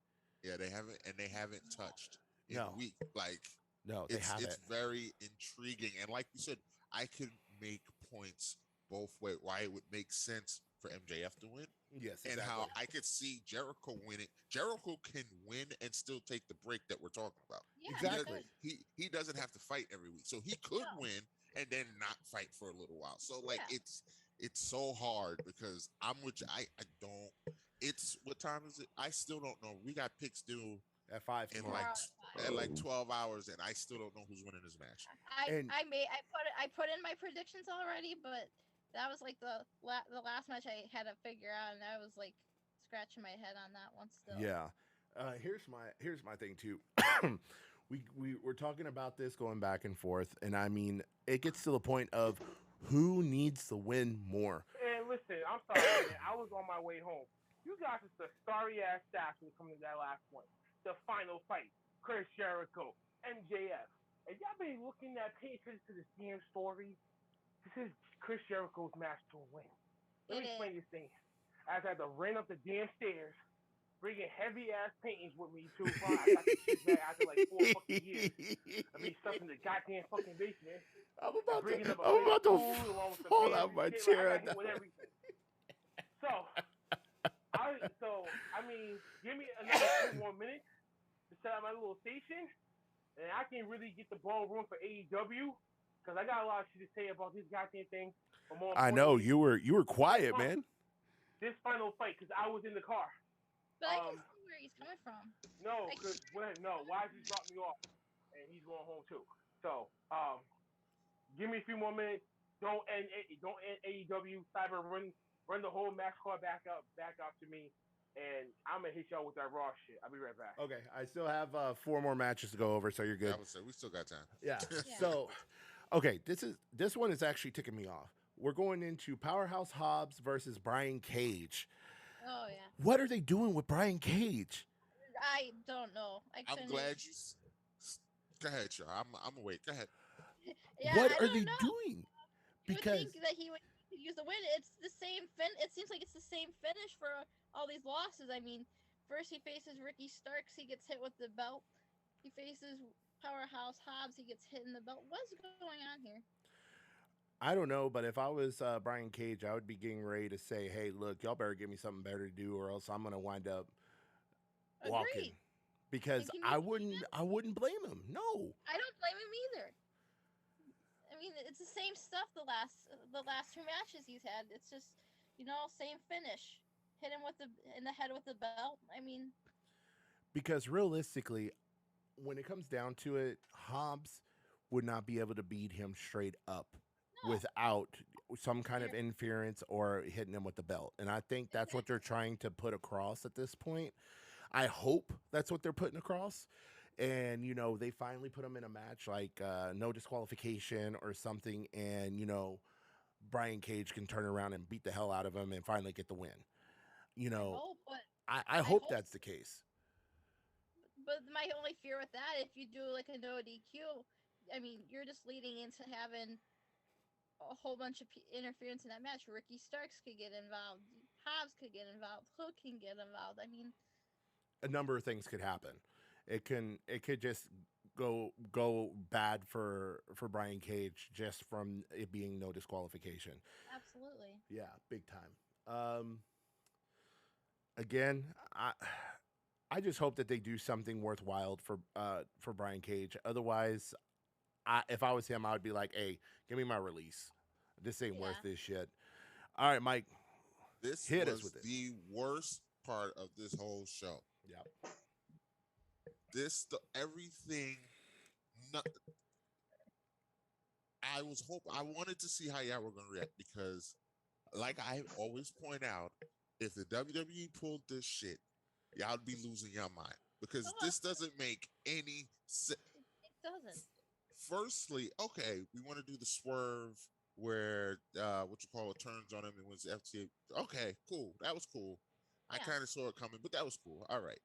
Yeah, they haven't touched in No. a week. Like, no, they haven't. It's very intriguing, and like you said, I could make points both ways. Why it would make sense for MJF to win. Yes, and how I could see Jericho winning. Jericho can win and still take the break that we're talking about. Yeah, exactly. He doesn't have to fight every week, so he could win and then not fight for a little while. So like it's so hard because I'm with you. I don't. It's what time is it? I still don't know. We got picks due at 5 in tomorrow. 12 hours, and I still don't know who's winning this match. I put in my predictions already, but that was like the last match I had to figure out, and I was like scratching my head on that one still. Yeah. Here's my thing too. We're talking about this going back and forth, and I mean it gets to the point of who needs to win more. And listen, I'm sorry, man. I was on my way home. You guys are the sorry ass staff when it comes to that last one. The final fight, Chris Jericho, MJF. And y'all been looking at paying attention to this damn story. This is Chris Jericho's match to win. Let me explain this thing. I had to run up the damn stairs, bringing heavy ass paintings with me too. I got this shit back after like 4 fucking years. I mean, stuff in the goddamn fucking basement. I'm about to fall out my chair. Like, with everything. I mean, give me another 2 more minutes to set up my little station, and I can really get the ball rolling for AEW, because I got a lot of shit to say about this goddamn thing. I know you were quiet, man. This final fight, because I was in the car. But I can see where he's coming from. No, because why he dropped me off, and he's going home too. So, give me a few more minutes. Don't end AEW. Cyber run the whole match card back up to me, and I'm gonna hit y'all with that Raw shit. I'll be right back. Okay, I still have 4 more matches to go over, so you're good. I would say we still got time. Yeah. So, okay, this one is actually ticking me off. We're going into Powerhouse Hobbs versus Brian Cage. Oh yeah. What are they doing with Brian Cage? I don't know. I'm glad you. Go ahead, Shaw. I'm gonna wait. Go ahead. Yeah, what are they doing? Because you would think that he would use the win. It's the same It seems like it's the same finish for all these losses. I mean, first he faces Ricky Starks, he gets hit with the belt. He faces Powerhouse Hobbs, he gets hit in the belt. What's going on here? I don't know, but if I was Brian Cage, I would be getting ready to say, "Hey, look, y'all better give me something better to do, or else I'm gonna wind up walking." Because I wouldn't blame him. No, I don't blame him either. I mean, it's the same stuff. The last 2 matches he's had, it's just same finish. Hit him in the head with the belt. I mean, because realistically, when it comes down to it, Hobbs would not be able to beat him straight up without some kind of interference or hitting him with the belt. And I think that's what they're trying to put across at this point. I hope that's what they're putting across. And, they finally put him in a match like no disqualification or something. And, Brian Cage can turn around and beat the hell out of him and finally get the win. I hope that's the case. But my only fear with that, if you do like a no DQ, I mean, you're just leading into having a whole bunch of interference in that match. Ricky Starks could get involved. Hobbs could get involved. Hook can get involved. I mean, a number of things could happen. It could just go bad for Brian Cage just from it being no disqualification. Absolutely. Yeah, big time. Again, I just hope that they do something worthwhile for Brian Cage. Otherwise, if I was him, I would be like, "Hey, give me my release. This ain't worth this shit." All right, Mike. This hit was us with it. The worst part of this whole show. Yep. Everything. I wanted to see how y'all were gonna react because, like I always point out, if the WWE pulled this shit, y'all would be losing your mind because this doesn't make any sense. It doesn't. Firstly, okay, we want to do the swerve where what you call it turns on him and wins the FTA. Okay, cool. That was cool. I Yeah. kind of saw it coming, but that was cool. All right.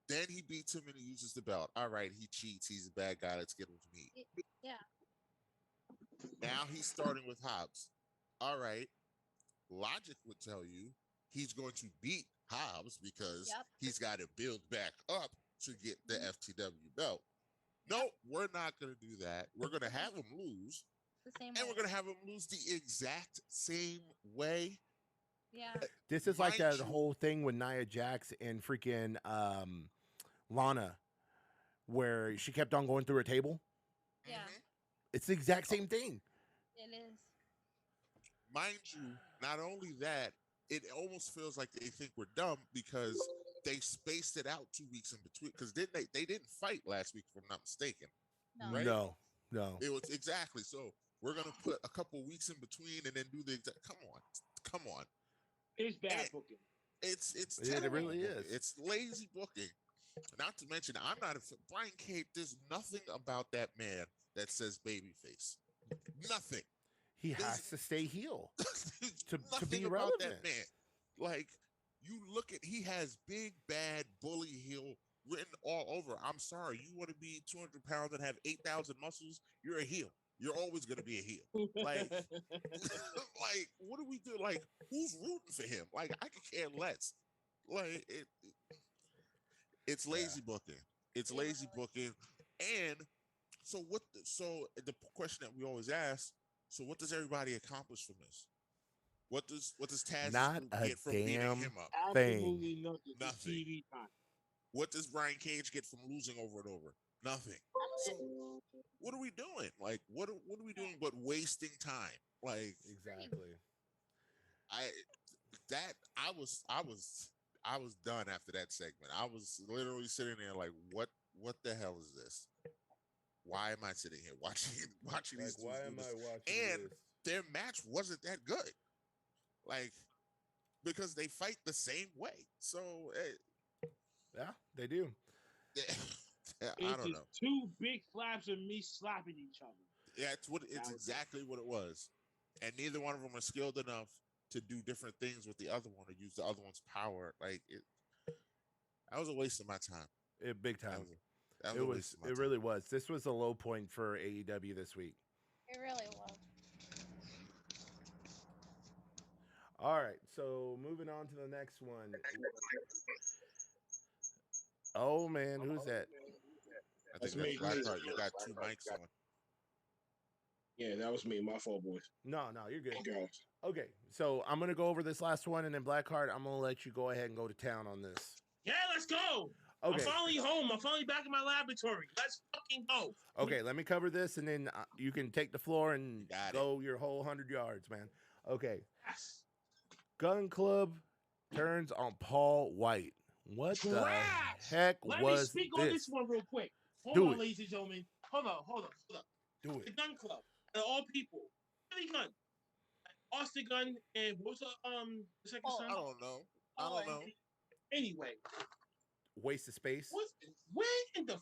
Then he beats him and he uses the belt. All right, he cheats. He's a bad guy. Let's get him to meet. Yeah. Now he's starting with Hobbs. All right. Logic would tell you he's going to beat Hobbs because Yep. he's got to build back up to get the FTW belt. No, we're not going to do that. We're going to have him lose, The same and way. we're going to have him lose the exact same way. Yeah. This is like Mind that you- whole thing with Nia Jax and freaking Lana, where she kept on going through her table. Yeah. Mhm. It's the exact same thing. It is. Mind you, not only that, it almost feels like they think we're dumb because they spaced it out 2 weeks in between. Because didn't they didn't fight last week, if I'm not mistaken. No. Right? No, no. It was exactly so. We're gonna put a couple weeks in between and then do the exact. Come on. It's bad And booking. It's It terrible really booking. is. It's lazy booking. Not to mention, I'm not a Brian Cage. There's nothing about that man that says babyface. Nothing. He There's- has to stay heel. to Nothing be about relevant. that man. Like you look at, he has big bad bully heel written all over. I'm sorry, you want to be 200 pounds and have 8,000 muscles? You're a heel. You're always gonna be a heel. Like, like what do we do? Like, who's rooting for him? Like, I could care less. Like it's lazy booking. It's lazy booking. And so so the question that we always ask, so what does everybody accomplish from this? What does Taz's Not group a get from beating damn him up? Absolutely nothing. Just Nothing. TV time. What does Brian Cage get from losing over and over? Nothing. So what are we doing? Like what are we doing but wasting time? Like Exactly. I was done after that segment. I was literally sitting there like what the hell is this? Why am I sitting here watching Like, these dudes why do am this? I watching And this? their match wasn't that good. Like because they fight the same way. So Yeah, they do. I It's don't just know. two big slaps of me slapping each other. Yeah, it's That was it. exactly what it was. And neither one of them are skilled enough to do different things with the other one or use the other one's power. Like that was a waste of my time. Big That time. was that It a was. waste of my It time. really was. This was a low point for AEW this week. It really was. All right, so moving on to the next one. Oh man, who's that? I That's think that's me. Blackheart. You got two mics on. Yeah, that was me. My fault, boys. No, you're good. Girls. Okay, so I'm gonna go over this last one, and then Blackheart, I'm gonna let you go ahead and go to town on this. Yeah, let's go. Okay. I'm finally home. I'm finally back in my laboratory. Let's fucking go. Okay, let me cover this, and then you can take the floor and Got it. go your whole 100 yards, man. Okay, Yes. Gun Club turns on Paul White. What the Trash! heck Let me was speak on this? this one real quick. Hold Do on, it. ladies and gentlemen. Hold up. Do The it. Gun Club. And all people. Billy Gunn. Austin Gunn and what was the second Oh, son? I don't know. I don't know. Anyway, Waste of space. when in the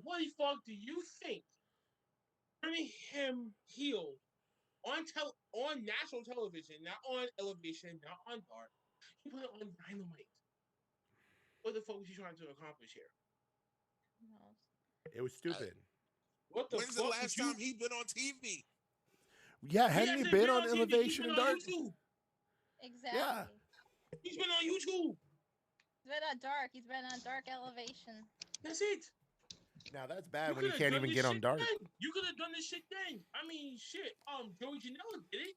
bloody fuck do you think turning him heel on national television, not on Elevation, not on Dark, you put it on Dynamite? What the fuck was he trying to accomplish here? It was stupid. What the When's the fuck last time he been on TV? Yeah, hadn't he hasn't been on TV, Elevation he's and been Dark? on YouTube. Exactly. Yeah. He's been on YouTube. He's been on Dark. He's been on Dark Elevation. That's it. Now that's bad when you coulda can't done even this get on shit Dark. then. You could have done this shit then. I mean, shit. Joey Janela did it.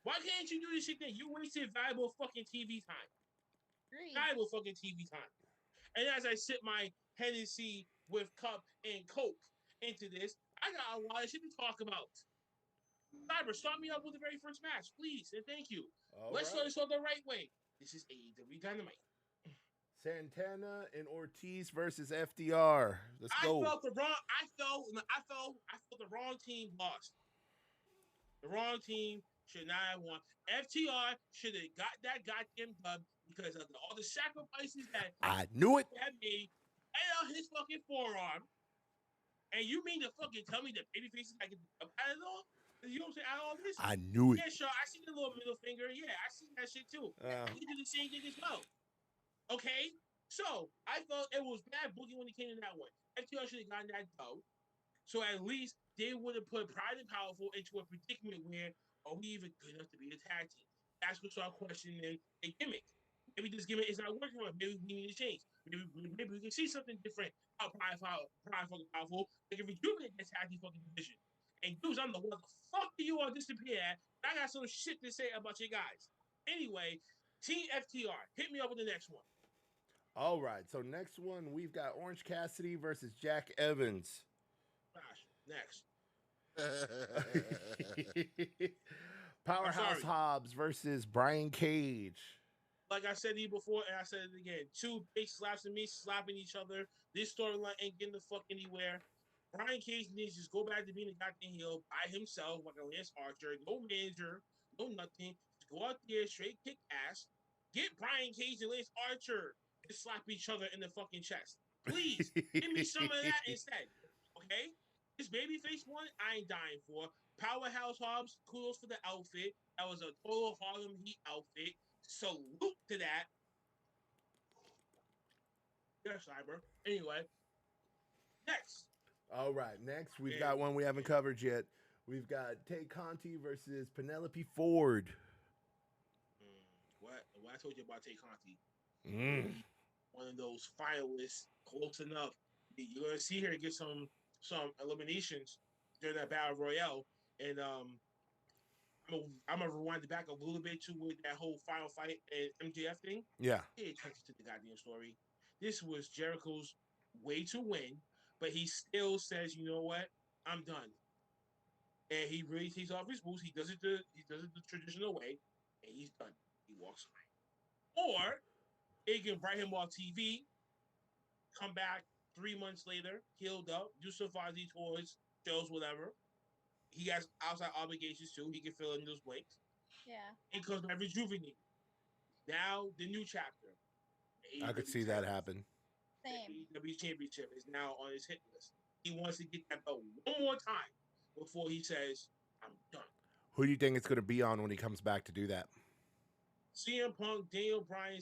Why can't you do this shit then? You wasted valuable fucking TV time. Agreed. Valuable fucking TV time. And as I sip my Hennessy with cup and Coke into this, I got a lot of shit to talk about. Cyber, start me up with the very first match, please, and thank you. Let's start this off the right way. This is AEW Dynamite. Santana and Ortiz versus FDR. Let's go. I felt the wrong team lost. The wrong team should not have won. FTR should have got that goddamn dub because of all the sacrifices that I knew it. had made and on his fucking forearm. And you mean to fucking tell me that babyface is like a out of it all? You know what I'm saying? Out of all this? I knew it. Yeah, sure. I see the little middle finger. Yeah, I see that shit too. He did the same thing as well. Okay? So I felt it was bad booking when he came in that one. FTR should have gotten that dough. So at least they would have put Pride and Powerful into a predicament where are we even good enough to be a tag team? That's what start questioning a gimmick. Maybe this gimmick is not working for us. Maybe we need to change. Maybe we can see something different out Pride fucking Powerful. They can rejuvenate this tag team fucking division. And dudes, I'm the what the fuck do you all disappear at? I got some shit to say about you guys. Anyway, Team FTR, hit me up with the next one. All right. So next one, we've got Orange Cassidy versus Jack Evans. Gosh, next. Powerhouse Hobbs versus Brian Cage. Like I said to you before, and I said it again. Two big slaps of me slapping each other. This storyline ain't getting the fuck anywhere. Brian Cage needs to just go back to being a goddamn heel by himself, like a Lance Archer. No manager, no nothing. Just go out there, straight kick ass. Get Brian Cage and Lance Archer to slap each other in the fucking chest. Please, give me some of that instead. Okay? This babyface one, I ain't dying for. Powerhouse Hobbs, kudos for the outfit. That was a total Harlem Heat outfit. Salute to that. Yeah, Cyber. Anyway, next. All right, next we've got one we haven't covered yet. We've got Tay Conti versus Penelope Ford. What I told you about Tay Conti? One of those finalists, close enough. You're gonna see her get some eliminations during that battle royale, and I'm gonna rewind it back a little bit too with that whole final fight and MJF thing. Yeah. Pay attention to the goddamn story. This was Jericho's way to win, but he still says, you know what, I'm done. And he really takes off his boots. He does it the traditional way, and he's done. He walks away. Or they can write him off TV, come back 3 months later, healed up, do some Fozzy tours, shows, whatever. He has outside obligations too. He can fill in those blanks. Yeah. And comes back rejuvenated. Now the new chapter. I could see that happen. Same. The AEW Championship is now on his hit list. He wants to get that belt one more time before he says, I'm done. Who do you think it's going to be on when he comes back to do that? CM Punk, Daniel Bryan,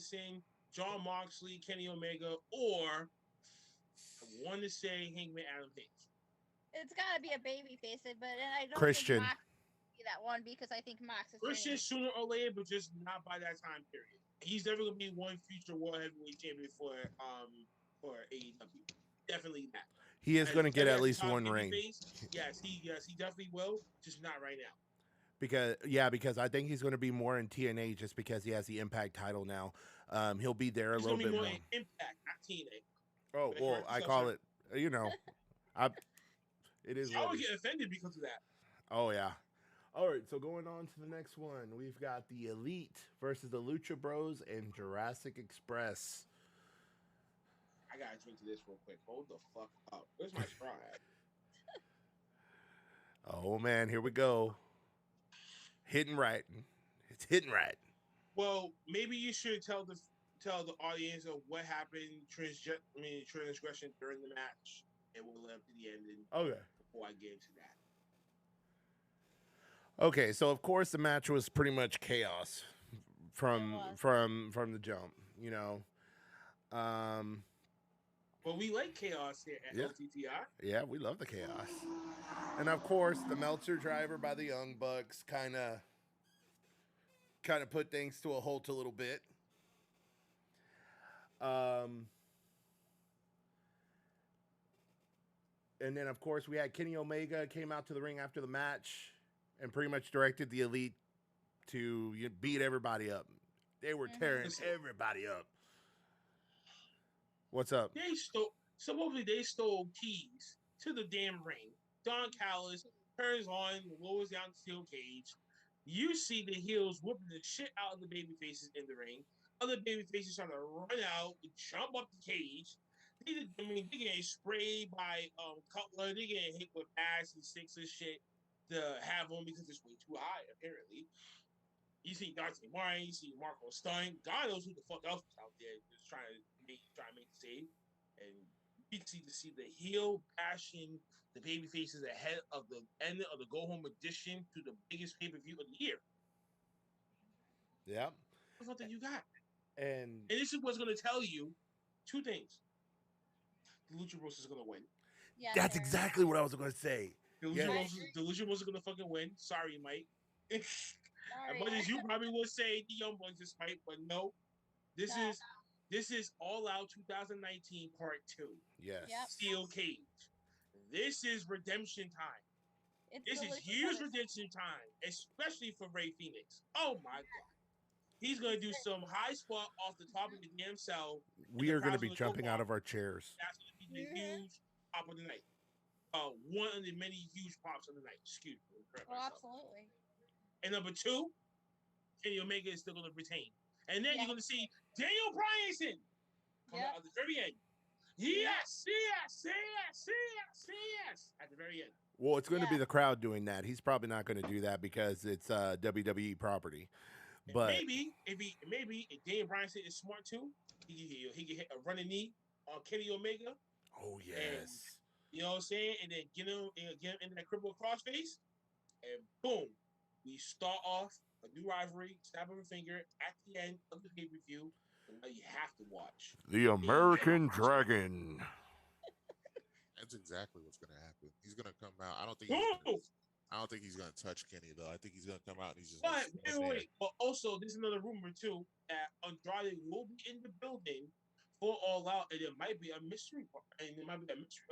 John Moxley, Kenny Omega, or I want to say Hangman Adam Page. It's got to be a baby face, but I don't Christian. think Mox will be that one because I think Mox is Christian sooner or later, but just not by that time period. He's never gonna be one future World Heavyweight Champion for AEW. Definitely that. He is going to get at least one ring. Yes, he definitely will. Just not right now. Because I think he's going to be more in TNA just because he has the Impact title now. He'll be there a little bit more. Impact, not TNA. Oh well, I call it. You know, it is. I would get offended because of that. Oh yeah. All right, so going on to the next one, we've got the Elite versus the Lucha Bros and Jurassic Express. I gotta drink to this real quick. Hold the fuck up. Where's my straw at? Oh man, here we go. Hitting right. It's hitting right. Well, maybe you should tell the audience of what happened transgression during the match, and we'll let up to the ending. Okay. Before I get into that. Okay, so of course the match was pretty much chaos from the jump, you know. Well, we like chaos here at LTTI. Yeah, we love the chaos. And of course, the Meltzer driver by the Young Bucks kind of put things to a halt a little bit. And then of course we had Kenny Omega came out to the ring after the match and pretty much directed the Elite to beat everybody up. They were tearing everybody up. What's up? Supposedly they stole keys to the damn ring. Don Callis turns on, lowers down the steel cage. You see the heels whooping the shit out of the baby faces in the ring. Other baby faces trying to run out, jump up the cage. They're getting sprayed by Cutler. They're getting hit with bats and sticks and shit to have them because it's way too high, apparently. You see Dante Martin, you see Marco Stunt. God knows who the fuck else was out there just trying to make the save. And to see the heel bashing the baby faces ahead of the end of the go home edition to the biggest pay-per-view of the year. Yeah. That's what you got. And this is what's going to tell you two things. The Lucha Bros is going to win. Yeah, that's exactly what I was going to say. The Lucha Bros is going to fucking win. Sorry, Mike. As much as you probably would say the Young Bucks just might, but no. This is All Out 2019 Part 2. Yes. Yep. Steel Cage. This is redemption time. This is huge redemption time, especially for Rey Fenix. Oh my God. He's going to do some high spot off the top of the damn cell. We are going to be jumping out of our chairs. That's going to be the huge pop of the night. One of the many huge pops of the night. Excuse me. Absolutely. And number 2, Kenny Omega is still going to retain. And then you're going to see Daniel Bryanson come out at the very end. Yes. At the very end. Well, it's going to be the crowd doing that. He's probably not going to do that because it's WWE property. But maybe if Daniel Bryanson is smart too, he can hit a running knee on Kenny Omega. Oh yes. And, you know what I'm saying? And then get him into that crippled crossface, and boom, we start off a new rivalry. Snap of a finger at the end of the pay-per-view. And now you have to watch the American Dragon. That's exactly what's going to happen. He's going to come out. I don't think he's going to touch Kenny though. I think he's going to come out and he's just. But wait. But also, there's another rumor too that Andrade will be in the building for All Out, and it might be a mystery,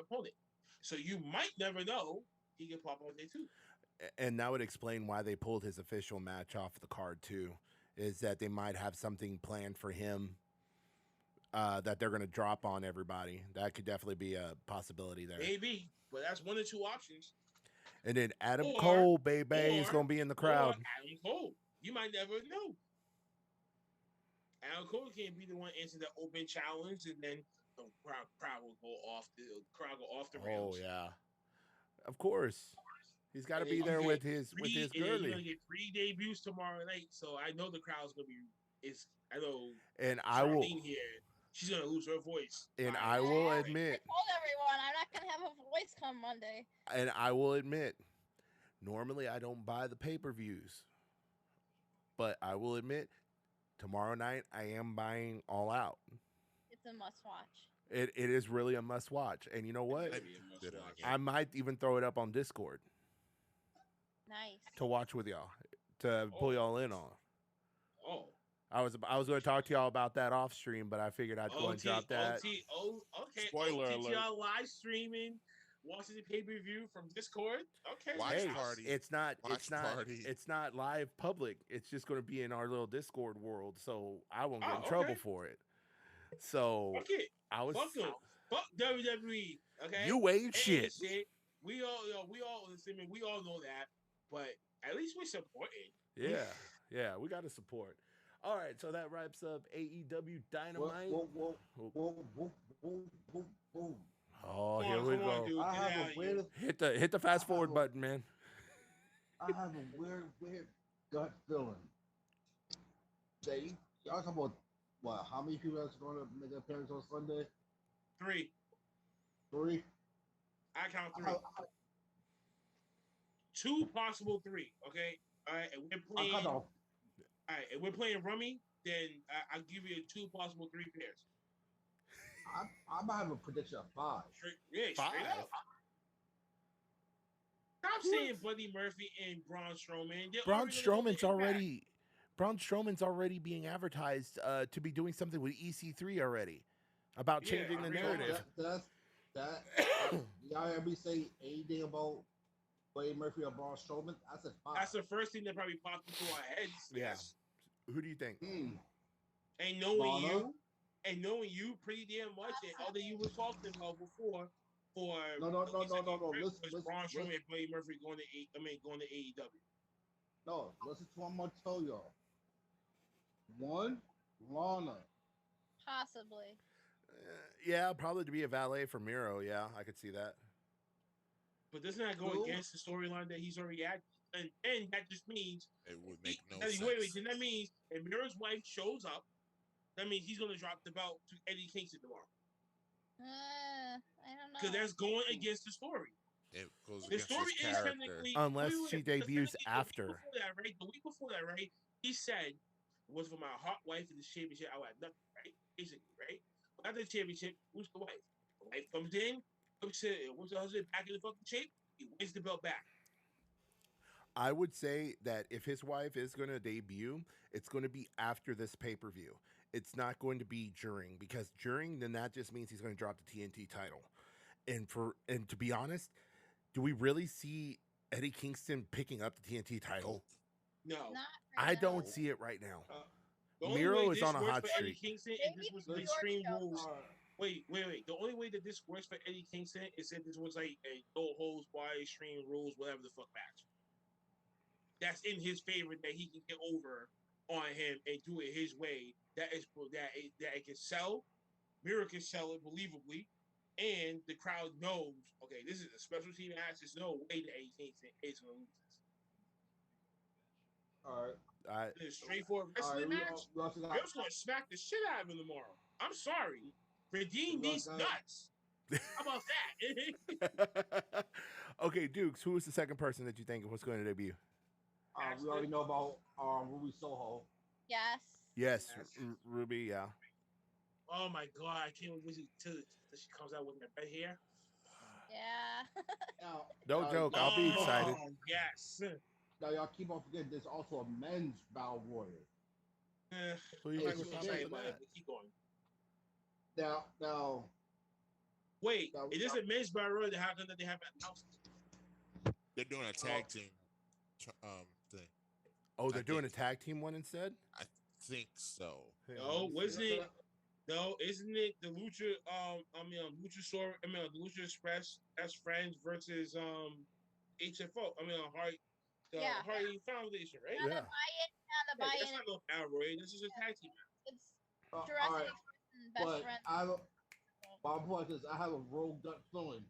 opponent. So you might never know he can pop out there too. And that would explain why they pulled his official match off the card too. Is that they might have something planned for him that they're going to drop on everybody. That could definitely be a possibility there. Maybe, but that's one or two options. And then Adam Cole, baby, is going to be in the crowd. Adam Cole. You might never know. Adam Cole can't be the one answering the open challenge, and then the crowd will go off the rails. Oh yeah, of course. He's got to be there with his girlie. He's gonna get 3 debuts tomorrow night, so I know the crowd's gonna be. I know. And I will. Here, she's gonna lose her voice. And I will admit. I told everyone I'm not gonna have a voice come Monday. And I will admit, normally I don't buy the pay-per-views, but I will admit, tomorrow night I am buying All Out. It's a must-watch. It is really a must-watch, and you know what? I might even throw it up on Discord. Nice. To watch with y'all, to pull y'all in on. Oh. I was going to talk to y'all about that off stream, but I figured I'd go and drop that. Okay. Spoiler alert. Y'all live streaming, watching the pay-per-view from Discord. Okay. Watch party. It's not live public. It's just going to be in our little Discord world, so I won't get in trouble for it. So I was fuck WWE. Okay. You ain't shit. We all know that, but at least we're supporting. Yeah, we got to support. All right, so that wraps up AEW Dynamite. Whoa. Oh, here we go. Dude, I have a weird, hit the fast forward button, man. I have a weird gut feeling. Y'all talking about what? How many people that's going to make an appearance on Sunday? 3. 3. I count 3. 2 possible 3. Okay. All right, and we're playing. All right, if we're playing Rummy, then I'll give you 2 possible 3 pairs. I might have a prediction of 5. Straight up. Stop saying Buddy Murphy and Braun Strowman. Braun Strowman's already being advertised to be doing something with EC3 already about changing the narrative. Y'all hear me say anything about Buddy Murphy or Braun Strowman? I said 5. That's the first thing that probably popped into our heads. Yes. Who do you think? And knowing you pretty damn much, and all that you were talking about before for no. Listen, Braun Strowman and Buddy Murphy going to AEW. No, listen to what I'm gonna tell y'all. 1, Lana. Possibly. Yeah, probably to be a valet for Miro. Yeah, I could see that. But doesn't that go against the storyline that he's already at? And that just means it would make no sense. Wait. Then that means if Miro's wife shows up, that means he's gonna drop the belt to Eddie Kingston tomorrow. I don't know. Because that's going against the story. It goes The against story his is character. technically Unless she debuts the after. week before that, right? The week before that, right? He said it was for my hot wife in the championship. I would have nothing, right? Basically, right? After the championship, who's the wife? The wife comes in, puts the husband back in the fucking shape. He wins the belt back. I would say that if his wife is going to debut, it's going to be after this pay per view. It's not going to be during, because during, then that just means he's going to drop the TNT title. And to be honest, do we really see Eddie Kingston picking up the TNT title? No, Not I right don't now. see it right now. The only Miro way is this on a works hot for Eddie streak. Kingston Maybe if this was the the George Extreme show. Rules. Wait. The only way that this works for Eddie Kingston is if this was like a no holds barred Extreme Rules, whatever the fuck match. That's in his favor that he can get over on him and do it his way. That it can sell. Miro can sell it believably, and the crowd knows. Okay, this is a special team match. There's no way that Eddie Kingston is gonna lose this. All right. It's a straightforward All wrestling right, match. we also got. Miro's gonna smack the shit out of him tomorrow. I'm sorry. Redeem these nuts. How about that? Okay, Dukes, who is the second person that you think was going to debut? We already know about Ruby Soho. Yes. Yes, Ruby, yeah. Oh my god, I can't wait till she comes out with that red hair. Yeah. No joke, I'll be excited. Oh, yes. Now y'all keep on forgetting there's also a men's battle warrior. Please, I'm not what's gonna up say with about that? it, but keep going. Now Wait, it is a men's battle royal. How come that they have announced? They're doing a tag team thing. Oh, they're doing a tag team one instead? I think so. No, wasn't it? No, isn't it the Lucha? Luchasaurus. The Lucha Express as friends versus HFO. Hardy Foundation, right? Yeah. The buy-in. That's not no battle royal. This is a tag team. It's all Jurassic right, Express and best friends. my point is I have a rogue gut feeling.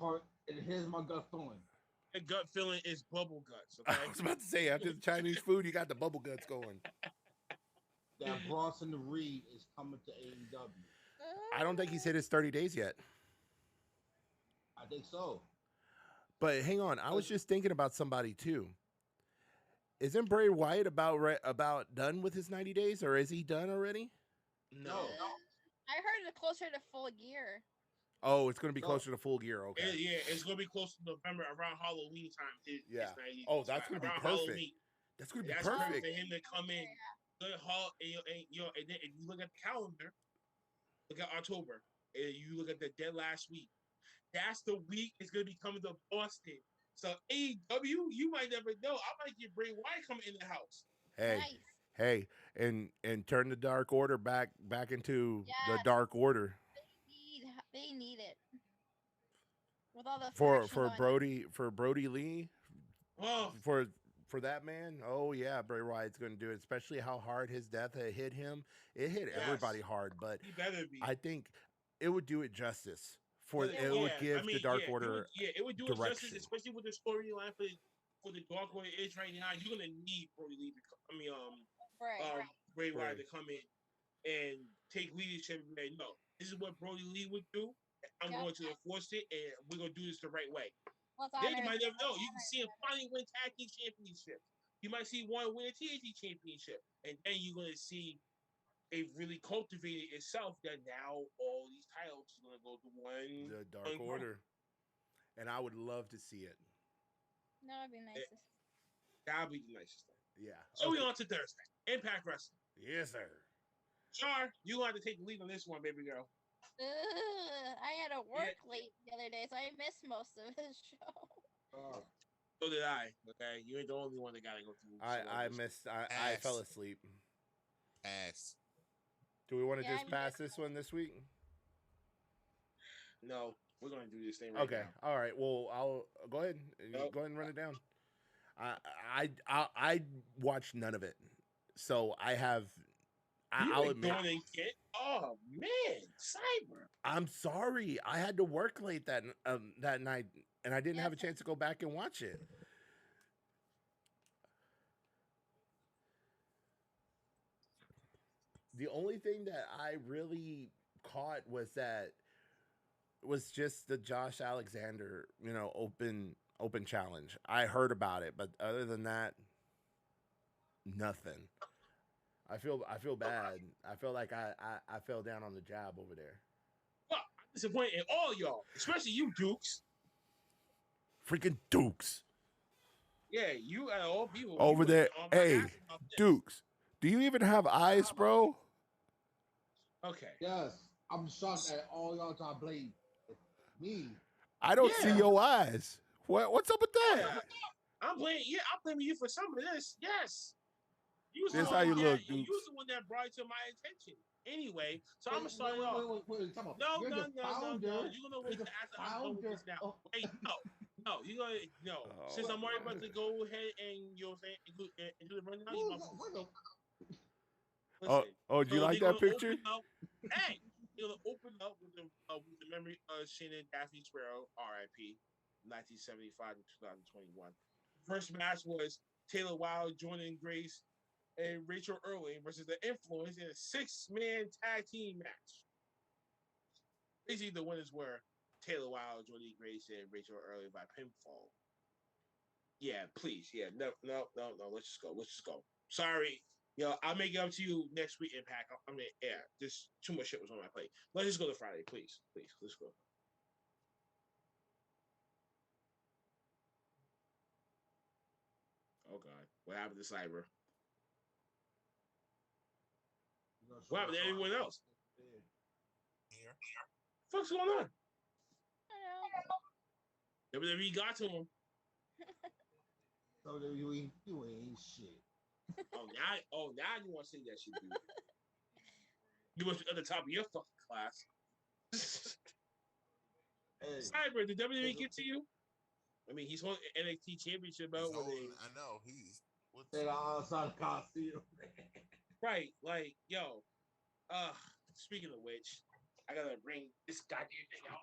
And here's my gut feeling. The gut feeling is bubble guts. Okay. I was about to say, after the Chinese food, you got the bubble guts going. That Bronson Reed is coming to AEW. I don't think he's hit his 30 days yet. I think so. But hang on, I was just thinking about somebody too. Isn't Bray Wyatt about done with his 90 days, or is he done already? No. I heard it closer to full gear. Oh, it's going to be closer to full gear. Okay. It's going to be close to November around Halloween time. Oh, that's going to be perfect. That's going to be perfect for him to come in. Good and then if you look at the calendar, look at October, and you look at the dead last week. That's the week it's going to be coming to Boston. So AEW, you might never know. I might get Bray Wyatt coming in the house. Hey, and turn the Dark Order back into the Dark Order. They need it. With all the for Brody Lee, for that man. Oh yeah, Bray Wyatt's going to do it. Especially how hard his death had hit him. It hit everybody hard, but I think it would do it justice. Would give the Dark Order it would do direction. it justice, especially with the storyline for the Dark Order is right now. You're gonna need Brody Lee Bray Wyatt to come in and take leadership and say, no, this is what Brody Lee would do. I'm going to enforce it, and we're gonna do this the right way. Then you might never know. You can see him finally win tag team championship. You might see one win a TNT championship, and then you're gonna see it really cultivated itself that now all these titles are going to go to the Dark Order. And I would love to see it. That would be nice. That would be the nicest thing. Yeah. So we on to Thursday. Impact Wrestling. Yes, sir. Char, you going to take the lead on this one, baby girl. I had to work late the other day, so I missed most of his show. So did I. Okay, you ain't the only one that got to go through. I missed. I fell asleep. Pass. Do we want to just pass this one this week? No, we're going to do this thing right now. Okay. All right. Well, I'll go ahead. Go ahead and run it down. I watched none of it, so I have. I'll admit. Oh man, Cyber. I'm sorry. I had to work late that night, and I didn't have a chance to go back and watch it. The only thing that I really caught was that it was just the Josh Alexander, open challenge. I heard about it, but other than that, nothing. I feel bad. I feel like I fell down on the job over there. Fuck, I'm disappointed in all y'all, especially you, Dukes. Freaking Dukes. Yeah, you and all people Over you there. on my Hey, ass about this. Dukes. Do you even have eyes, bro? Okay. Yes, I'm shocked at all y'all trying to blame me. I don't see Yeah. your eyes. What's up with that? Yeah, I'm blaming you for some of this. Yes. You was the This one how you that- look, You was Dukes. the one that brought it to my attention. Anyway, so I'm gonna Wait, start wait, it off. wait, come on. No. You're the founder. You're gonna wait You're to the after I'm done with this now. founder. Wait, no. You're gonna no. Since I'm already about to go ahead and do the rundown. You gonna, listen, Oh, do you so like they're that gonna picture? open up- Hey, you're gonna open up with the memory of Shannon Daphne Sparrow, R.I.P. 1975 to 2021. First match was Taylor Wilde, Jordan Grace, and Rachel Erling versus the Influence in a 6-man tag team match. Basically, the winners were Taylor Wilde, Jordan Grace, and Rachel Erling by pinfall. Yeah, please. Yeah, no. Let's just go. Sorry. I'll make it up to you next week, Impact. I mean, yeah, just too much shit was on my plate. Let's just go to Friday, please. Let's go. Oh God, what happened to Cyber? What happened to everyone else? Here. What's going on? WWE got to him. So you ain't shit. Now you want to say that shit, dude. You was at the top of your fucking class. Hey, Cyber, did WWE get to you? I mean, he's holding NXT Championship belt with a I know he's. What's they outside the Coliseum. right, like yo. Speaking of which, I gotta bring this goddamn thing out.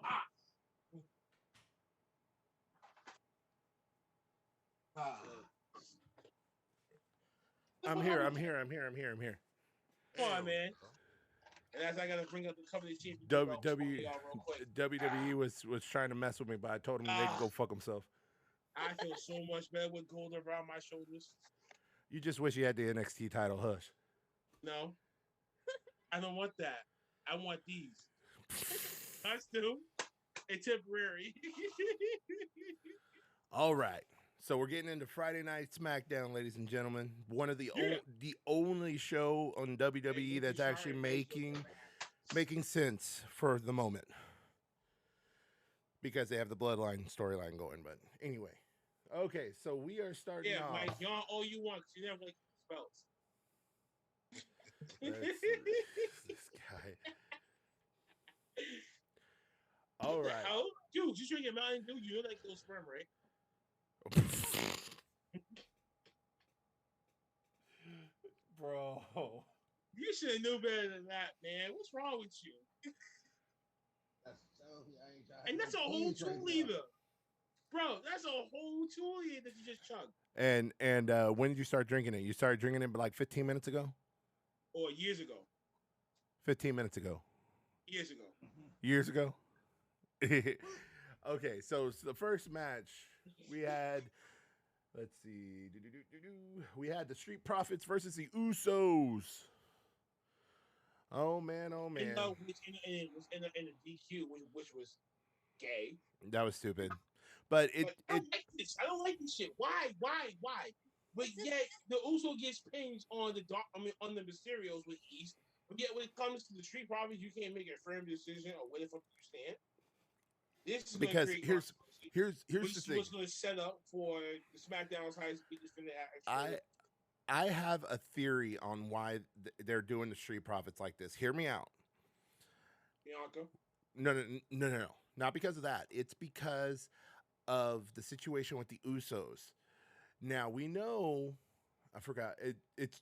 I'm here. Come on, man. And as I gotta bring up the company championship belt for y'all real quick. WWE was trying to mess with me, but I told him they could go fuck himself. I feel so much better with gold around my shoulders. You just wish you had the NXT title. Hush. No, I don't want that. I want these. I still, it's temporary. All right. So we're getting into Friday Night SmackDown, ladies and gentlemen. One of the the only show on WWE that's actually making sense for the moment, because they have the Bloodline storyline going. But anyway, okay. So we are starting Yeah, off. Mike, y'all all you want because you never like spells. This guy. All right. Hell? Dude, you drink your Mountain Dew, you know like those sperm, right? Bro. You should have knew better than that, man. What's wrong with you? And that's a whole 2 liter. Bro, that's a whole 2 liter that you just chugged. And when did you start drinking it? You started drinking it like 15 minutes ago? Or years ago. 15 minutes ago. Years ago. Years ago? Okay, so the first match we had, let's see, we had the Street Profits versus the Usos. Oh man, oh man. And it was in the DQ, which was gay. That was stupid. But I don't like this. I don't like this shit. Why? But yet the Uso gets pinned on on the Mysterios with ease. But yet when it comes to the Street Profits, you can't make a firm decision on where the fuck you stand. This is because here's the thing. What's going to set up for the SmackDown's highest biggest finna action. I have a theory on why they're doing the Street Profits like this. Hear me out. Bianca? No. Not because of that. It's because of the situation with the Usos. Now we know. I forgot. It's.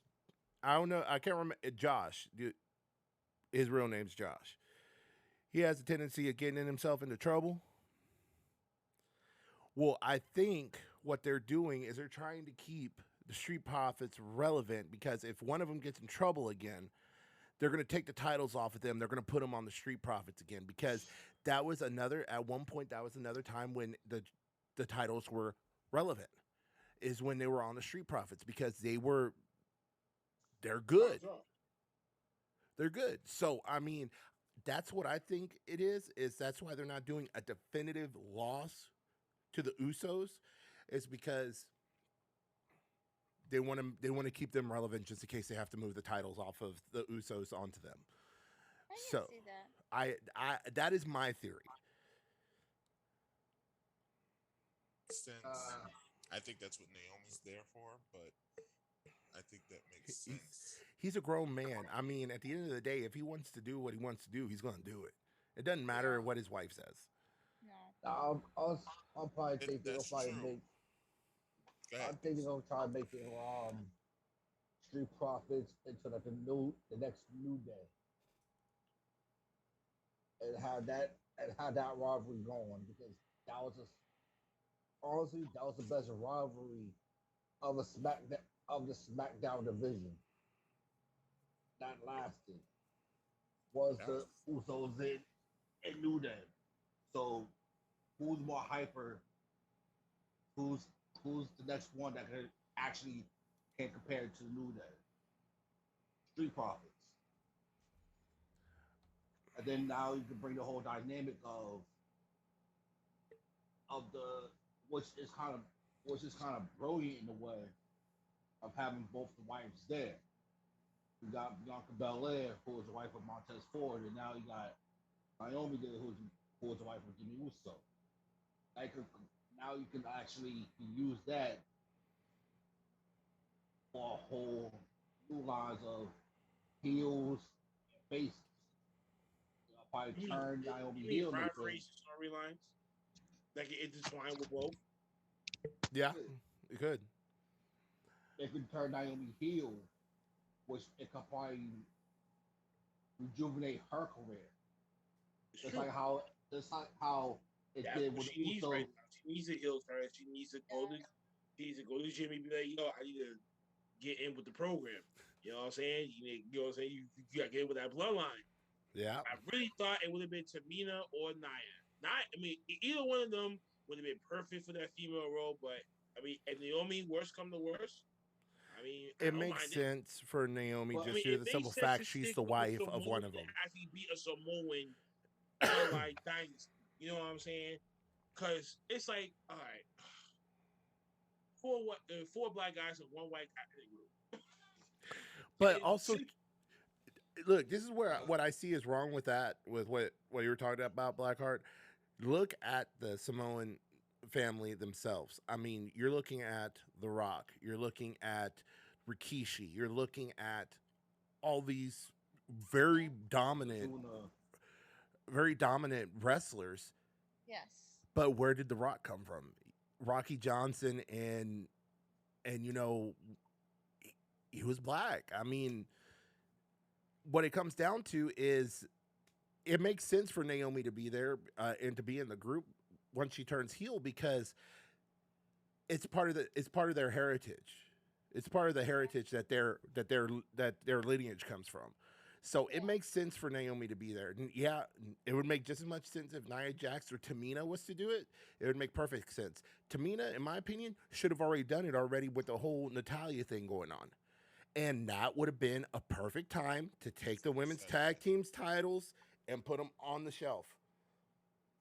I don't know. I can't remember. Josh. His real name's Josh. He has a tendency of getting himself into trouble. Well, I think what they're doing is they're trying to keep the Street Profits relevant, because if one of them gets in trouble again, They're going to take the titles off of them. They're going to put them on the Street Profits again because that was at one point, that was another time when the titles were relevant, is when they were on the Street Profits because they're good. They're good. So, I mean, that's what I think it is that's why they're not doing a definitive loss to the Usos, is because they want to keep them relevant just in case they have to move the titles off of the Usos onto them. I can So see that. I that is my theory. Sense. I think that's what Naomi's there for, but I think that makes sense. He's a grown man. I mean, at the end of the day, if he wants to do what he wants to do, he's going to do it. It doesn't matter what his wife says. No. I'll probably think they'll That's probably true. make. Go ahead. I'm thinking they'll try to make it Street Profits into like the next New Day, and have that rivalry going, because that was honestly that was the best rivalry of the SmackDown division that lasted, was the Usos in New Day. So who's more hyper? Who's the next one that could actually can compare to New Day? Street Profits. And then now you can bring the whole dynamic of the which is kind of brilliant in a way of having both the wives there. You got Bianca Belair, who was the wife of Montez Ford, and now you got Naomi there, who was the wife of Jimmy Uso. Like, now you can actually use that for a whole new lines of heels and faces. Probably turn Naomi heel. Rivalries and storylines that can intertwine with both. Yeah, it could. They could turn Naomi heel, which it could probably rejuvenate her career. Just like how it did with she needs Usos. right now. She needs a heel turn. She needs to go to Jimmy and be like, yo, I need to get in with the program. You know what I'm saying? You know what I'm saying? You gotta get in with that bloodline. Yeah. I really thought it would have been Tamina or Nia. Either one of them would have been perfect for that female role, but I mean, if Naomi worst come to worst, I mean, It makes sense for Naomi just due to the simple fact she's the wife of one of them. Actually, be a Samoan bloodline dynasty. You know what I'm saying? Because it's like, all right, four black guys and one white guy. But also, look, this is where what I see is wrong with that, with what you were talking about, Blackheart. Look at the Samoan family themselves. I mean, you're looking at The Rock, you're looking at Rikishi, you're looking at all these very dominant wrestlers. Yes. But where did The Rock come from? Rocky Johnson, and you know, he was black. I mean, what it comes down to is it makes sense for Naomi to be there and to be in the group once she turns heel, because it's part of their heritage. It's part of the heritage that their lineage comes from. So it makes sense for Naomi to be there. And yeah, it would make just as much sense if Nia Jax or Tamina was to do it. It would make perfect sense. Tamina, in my opinion, should have already done it already with the whole Natalya thing going on. And that would have been a perfect time to take the women's tag teams titles and put them on the shelf.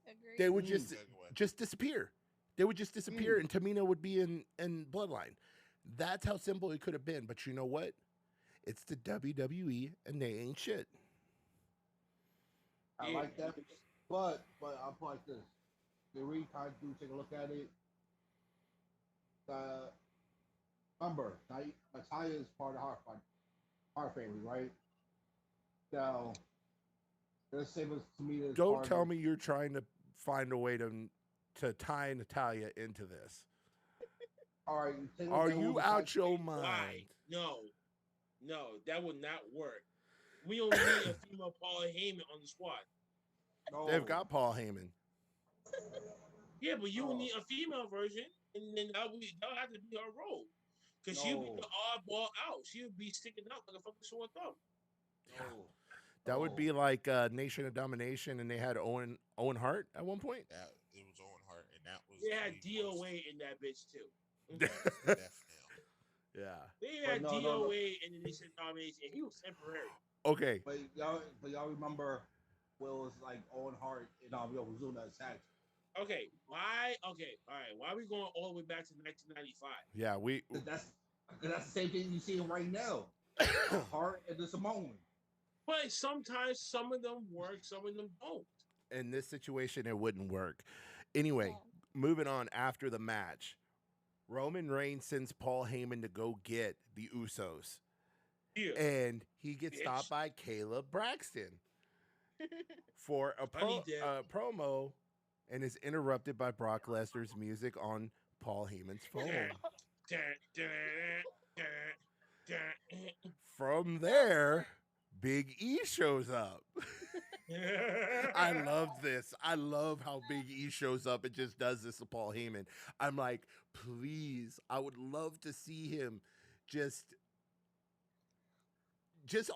Agreed. They would just disappear. They would just disappear, and Tamina would be in Bloodline. That's how simple it could have been. But you know what? It's the WWE, and they ain't shit. I like that, but I'll put it like this: the kind do take a look at it. Remember, Natalya is part of our family, right? So let's say to me. Don't tell me you're trying to find a way to tie Natalya into this. All right, are you out your mind? Why? No, that would not work. We don't need a female Paul Heyman on the squad. No. They've got Paul Heyman. Yeah, but you would need a female version, and then that'll have to be her role. Because she'll be the oddball out. She'll be sticking out like a fucking sore thumb. No. That would be like Nation of Domination, and they had Owen Hart at one point. That it was Owen Hart, and that was They had the worst. DOA in that bitch too. Death nail. Yeah. They But had no, DOA no, no. in the Nation Domination, and he was temporary. Okay. But y'all remember Will was like Owen Hart and Yokozuna attacked. Okay, why? Okay, all right. Why are we going all the way back to 1995? Yeah, That's the same thing you seeing right now. Hart and the Samoan. But sometimes some of them work, some of them don't. in this situation it wouldn't work. Anyway, moving on after the match, Roman Reigns sends Paul Heyman to go get the Usos. Yeah. And he gets stopped by Caleb Braxton for a promo and is interrupted by Brock Lesnar's music on Paul Heyman's phone. From there, Big E shows up. I love this. I love how Big E shows up and just does this to Paul Heyman. I'm like, please, I would love to see him just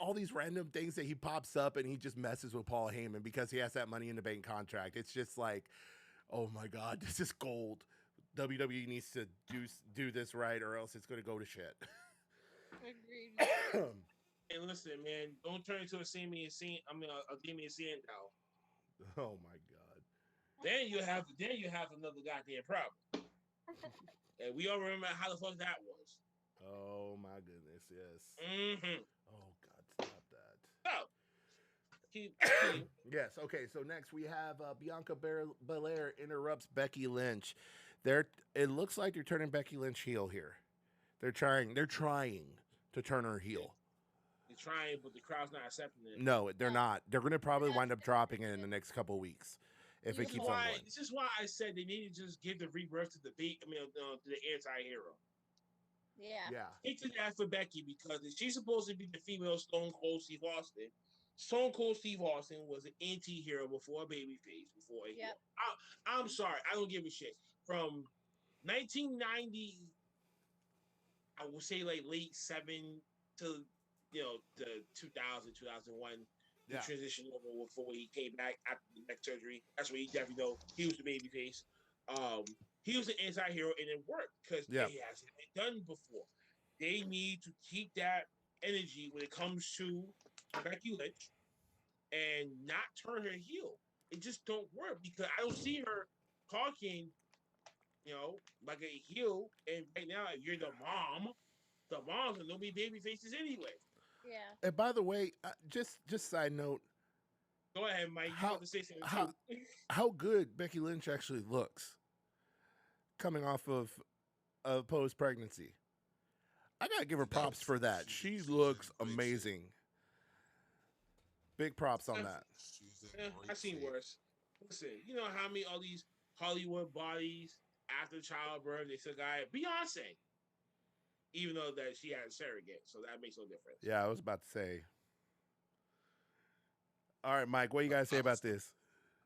all these random things that he pops up and he just messes with Paul Heyman because he has that Money in the Bank contract. It's just like, oh my God, this is gold. WWE needs to do this right or else it's going to go to shit. Agreed. And listen, man, don't turn into a Damian Sandow. Oh my God. Then you have another goddamn problem. And we all remember how the fuck that was. Oh my goodness, yes. Mm-hmm. Oh God, stop that. So, keep. Yes. Okay. So next we have Bianca Belair interrupts Becky Lynch. It looks like they're turning Becky Lynch heel here. They're trying to turn her heel. They're trying, but the crowd's not accepting it. No, they're not. They're going to probably wind up dropping it in the next couple of weeks if it keeps on going. This is why I said they need to just give the rebirth to the to the anti-hero. Yeah. Stick to that for Becky because if she's supposed to be the female Stone Cold Steve Austin, Stone Cold Steve Austin was an anti-hero before a babyface, before a heel. I'm sorry, I don't give a shit. From 1990, I would say like late 7 to the 2000, 2001, the transition over before he came back after the neck surgery. That's when he definitely he was the babyface. He was an anti-hero and it worked because he hasn't been done before. They need to keep that energy when it comes to Becky Lynch and not turn her heel. It just don't work because I don't see her talking, like a heel. And right now, if you're the moms are gonna be baby faces anyway. Yeah. And by the way, just side note. Go ahead, Mike. You want to say something too? How good Becky Lynch actually looks coming off of post pregnancy. I gotta give her props for that. She looks amazing. Big props on that. I've seen worse. Listen, you know how many all these Hollywood bodies after childbirth they still got Beyonce, even though that she had a surrogate, so that makes no difference. Yeah, I was about to say. All right, Mike, what do you guys say about this?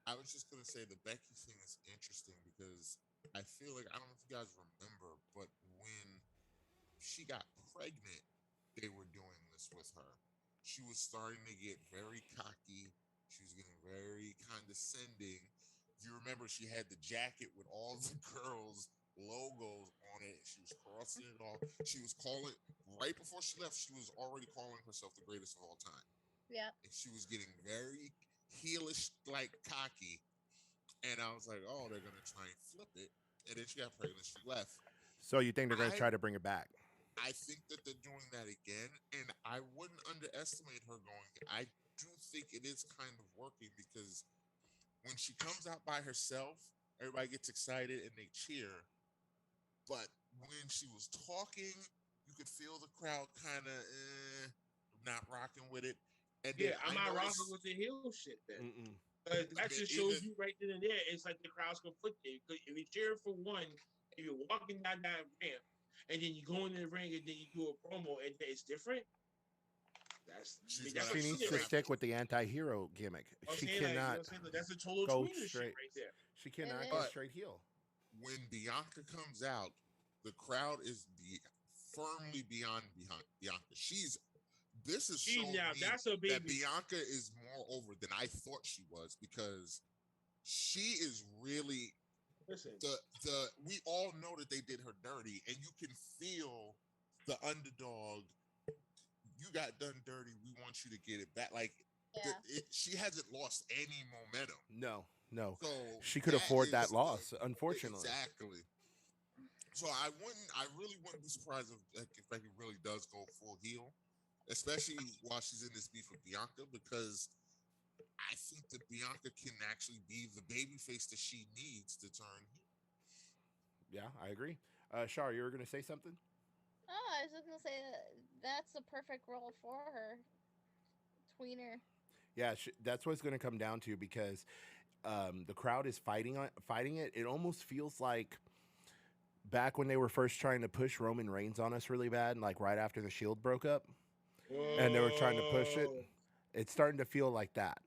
I was just gonna say the Becky thing is interesting because I feel like I don't know if you guys remember, but when she got pregnant, they were doing this with her. She was starting to get very cocky. She was getting very condescending. You remember she had the jacket with all the girls' logos on it. She was crossing it off. She was calling right before she left. She was already calling herself the greatest of all time. Yeah. And she was getting very heelish, like cocky. And I was like, oh, they're gonna try and flip it. And then she got pregnant. She left. So you think they're gonna try to bring it back? I think that they're doing that again, and I wouldn't underestimate her going. I do think it is kind of working because when she comes out by herself, everybody gets excited and they cheer. But when she was talking, you could feel the crowd kind of not rocking with it. And I'm not rocking with the heel shit then. That just shows you right then and there. It's like the crowd's conflicted. If you cheer for one, if you're walking down that ramp, and then you go in the ring and then you do a promo and it's different. She needs to stick with the anti-hero gimmick. She cannot that's a total go tweener straight. Right there. She cannot go straight heel. When Bianca comes out, the crowd is firmly beyond Bianca. She's this is She showing now me that's a that baby. Bianca is more over than I thought she was, because she is really Listen, the we all know that they did her dirty, and you can feel the underdog. You got done dirty. We want you to get it back. Like Yeah. she hasn't lost any momentum. No, no. So She could that afford is that the- loss, unfortunately. Exactly. So I really wouldn't be surprised if Becky really does go full heel, especially while she's in this beef with Bianca, because I think that Bianca can actually be the baby face that she needs to turn heel. Yeah, I agree. Shar, you were going to say something? Oh, I was just gonna say that's the perfect role for her. Tweener. Yeah, that's what it's going to come down to, because the crowd is fighting it. It almost feels like back when they were first trying to push Roman Reigns on us really bad, like right after the Shield broke up, and they were trying to push it. It's starting to feel like that.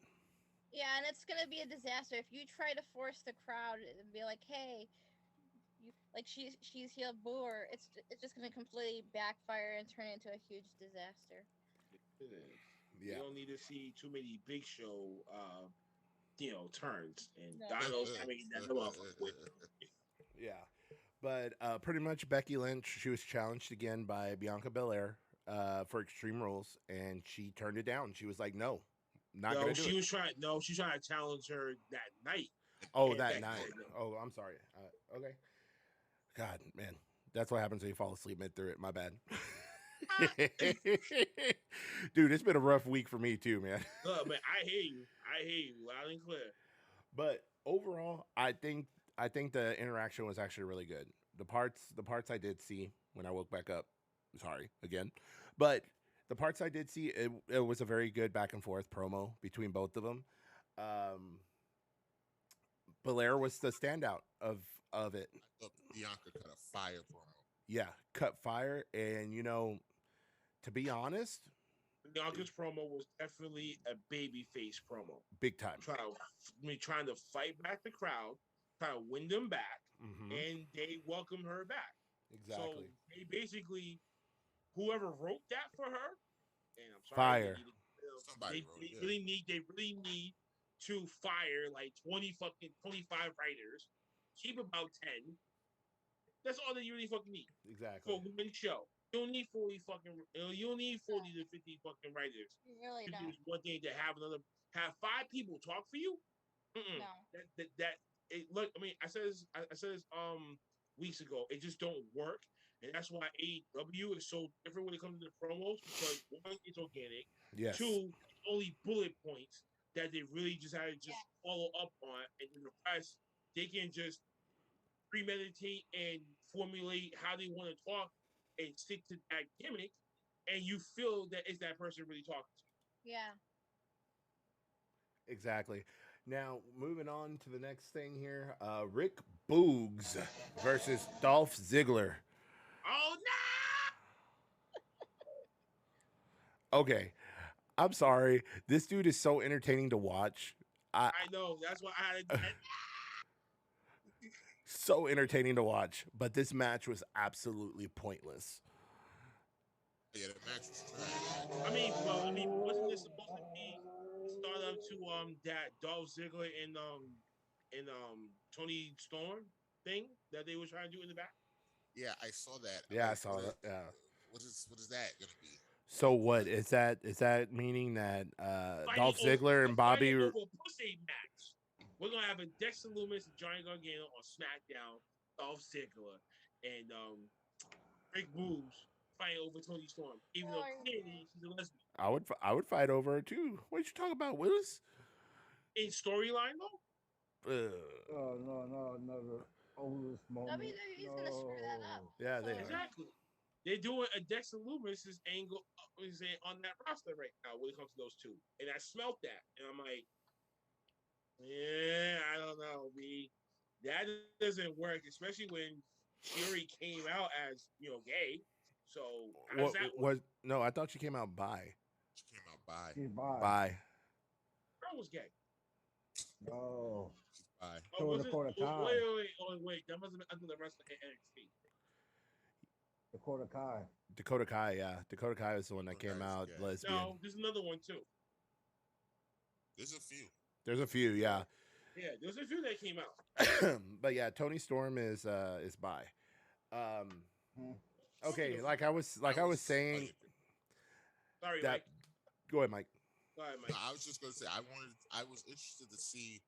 Yeah, and it's gonna be a disaster if you try to force the crowd and be like, "Hey, like she's heel, boo her." It's just gonna completely backfire and turn into a huge disaster. You don't need to see too many Big Show, turns and No. Donald's coming in that motherfucker with. Yeah, but pretty much Becky Lynch, she was challenged again by Bianca Belair for Extreme Rules, and she turned it down. She was like, "No, not No, gonna do she it." was trying. No, she's trying to challenge her that night. Oh, And that Becky night. said no. Oh, I'm sorry. Okay. God, man, that's what happens when you fall asleep mid through it. My bad. Dude, it's been a rough week for me too, man. Look, man, I hear you loud and clear. But overall, I think the interaction was actually really good. The parts I did see when I woke back up, sorry again, but the parts I did see, it was a very good back and forth promo between both of them. Belair was the standout of it. I thought Bianca cut a fire promo. Yeah, cut fire, and to be honest, Bianca's promo was definitely a babyface promo. big time. Trying to fight back the crowd, trying to win them back, Mhm. and they welcome her back. Exactly. So they basically, whoever wrote that for her, and I'm sorry, Fire. Somebody they wrote, really need to fire like 25 writers, keep about 10. That's all that you really fucking need Exactly. for one show. You don't need 40 to 50 fucking writers. You really to do don't. one thing to have 5 people talk for you. Mm-mm. No. Look, I mean, I said this weeks ago. It just don't work, and that's why AEW is so different when it comes to the promos, because one, it's organic. Yes. 2, only bullet points that they really just had to just follow up on, and in the rest they can just premeditate and formulate how they want to talk and stick to that gimmick, and you feel that it's that person really talking to you. Yeah. Exactly. Now, moving on to the next thing here, Rick Boogs versus Dolph Ziggler. Oh no! Okay, I'm sorry. This dude is so entertaining to watch. I know. That's why I had. So entertaining to watch, but this match was absolutely pointless. Yeah, the match was trash. I mean, wasn't this supposed to be start up to that Dolph Ziggler and Tony Storm thing that they were trying to do in the back? Yeah, I saw that. Yeah, I saw that. Yeah. What is that gonna be? So what is that? Is that meaning that Dolph Ziggler and Bobby? Over a pussy match. We're gonna have a Dexter Lumis and Johnny Gargano on SmackDown. Dolph Ziggler and Rick Boogs fighting over Tony Storm, even though clearly she's a lesbian. I would fight over her too. What you talking about, Willis? In storyline though. No. Over this moment. WWE's gonna screw that up. Yeah, they are. Exactly. They're doing a Dexter Lumis' angle on that roster right now when it comes to those two, and I smelt that, and I'm like, yeah, I don't know, B. That doesn't work, especially when Shuri came out as gay. So how does that work? No, I thought she came out bi. She came out bi. She's bi. Bi. Girl was gay. No. She's bi. So was it for the time. Wait. That must have been under the wrestling in NXT. Dakota Kai. Dakota Kai, yeah. Dakota Kai was the one that came out lesbian. No, there's another one too. There's a few. There's a few, yeah. Yeah, there's a few that came out. But yeah, Tony Storm is bi. Okay, like I was saying. Sorry, that. Mike. Go ahead, Mike. Go ahead, Mike. No, I was just gonna say I was interested to see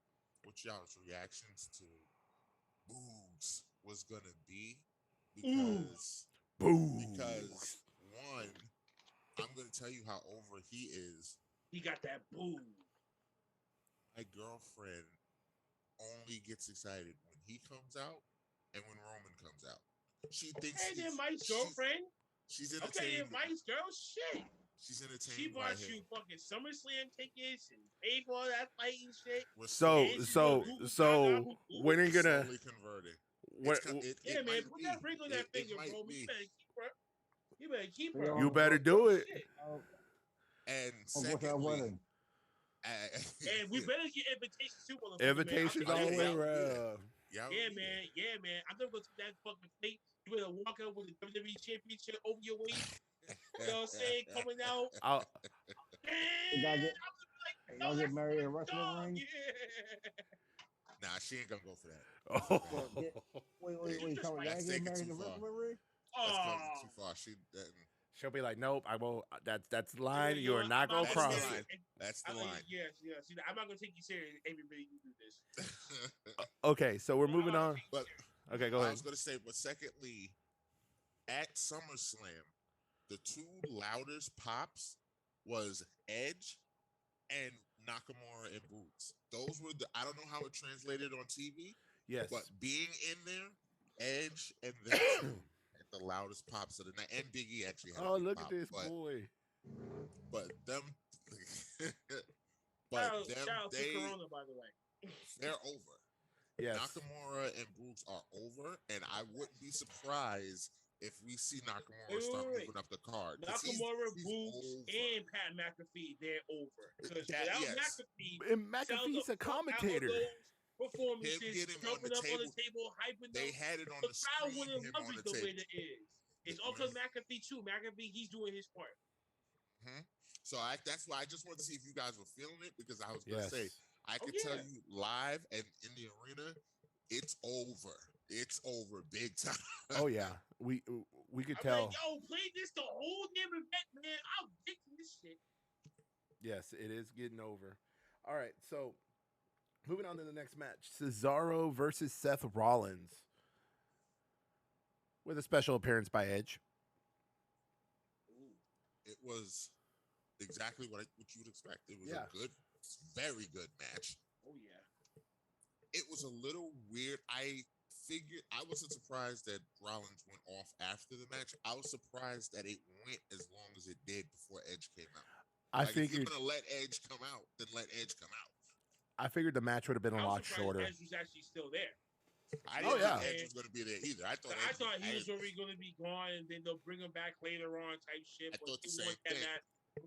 what y'all's reactions to Boogs was gonna be because one, I'm gonna tell you how over he is. He got that boo. My girlfriend only gets excited when he comes out and when Roman comes out. She thinks Hey, then Mike's girlfriend. She's okay, entertained. then Mike's girl, shit. She's entertained. She by bought him. you fucking SummerSlam tickets and paid for all that fighting shit. So when are you gonna? Slowly converted. Yeah, man, put that ring on that finger, bro. You better keep her. You better keep her. You better do it. And secondly, and we better get invitations too, motherfucker. Invitations all the way around. Yeah, man. I'm gonna go to that fucking plate. You better walk out with the WWE Championship over your waist. You know what I'm saying? Coming out. Y'all get married in a wrestling ring? Nah, she ain't gonna go for that. Wait. Y'all That's get taking married in too a far. wrestling ring? That's going too far. She'll be like, nope, I won't. That's the line. Yeah, You are not gonna cross it. That's the line. Yes. See, I'm not gonna take you serious. Everybody, you do this. Okay, so we're moving on. But okay, go I ahead. was gonna say, but secondly, at SummerSlam, the two loudest pops was Edge and Nakamura and Boots. Those were I don't know how it translated on TV. Yes. But being in there, Edge and them the loudest pops of the night. And Biggie actually had a big look pop, at this boy. But them Shout out to Corona, by the way. They're over. Yes. Nakamura and Boots are over, and I wouldn't be surprised if we see Nakamura start moving up the card. Nakamura, Boots, and Pat McAfee, they're over. Because without McAfee, and McAfee's a commentator. Performances, jumping up on the table, hyping they up. had it on the the crowd screen, wouldn't him love on it the the way table. that is. It's all because McAfee too. McAfee, he's doing his part. So that's why I just wanted to see if you guys were feeling it, because I was gonna say I could tell you live and in the arena, it's over. It's over big time. Oh yeah, we could I'm tell. like, yo, play this the whole damn event, man. I'm addicted to this shit. Yes, it is getting over. All right, so moving on to the next match: Cesaro versus Seth Rollins, with a special appearance by Edge. It was exactly what you would expect. It was Yeah. a good, very good match. Oh yeah. It was a little weird. I wasn't surprised that Rollins went off after the match. I was surprised that it went as long as it did before Edge came out. I If you're figured gonna let Edge come out, then let Edge come out. I figured the match would have been a lot shorter. Edge was actually still there. I didn't think Edge was gonna be there either. I thought he was already going to be gone, and then they'll bring him back later on, type shit. But thought the same thing.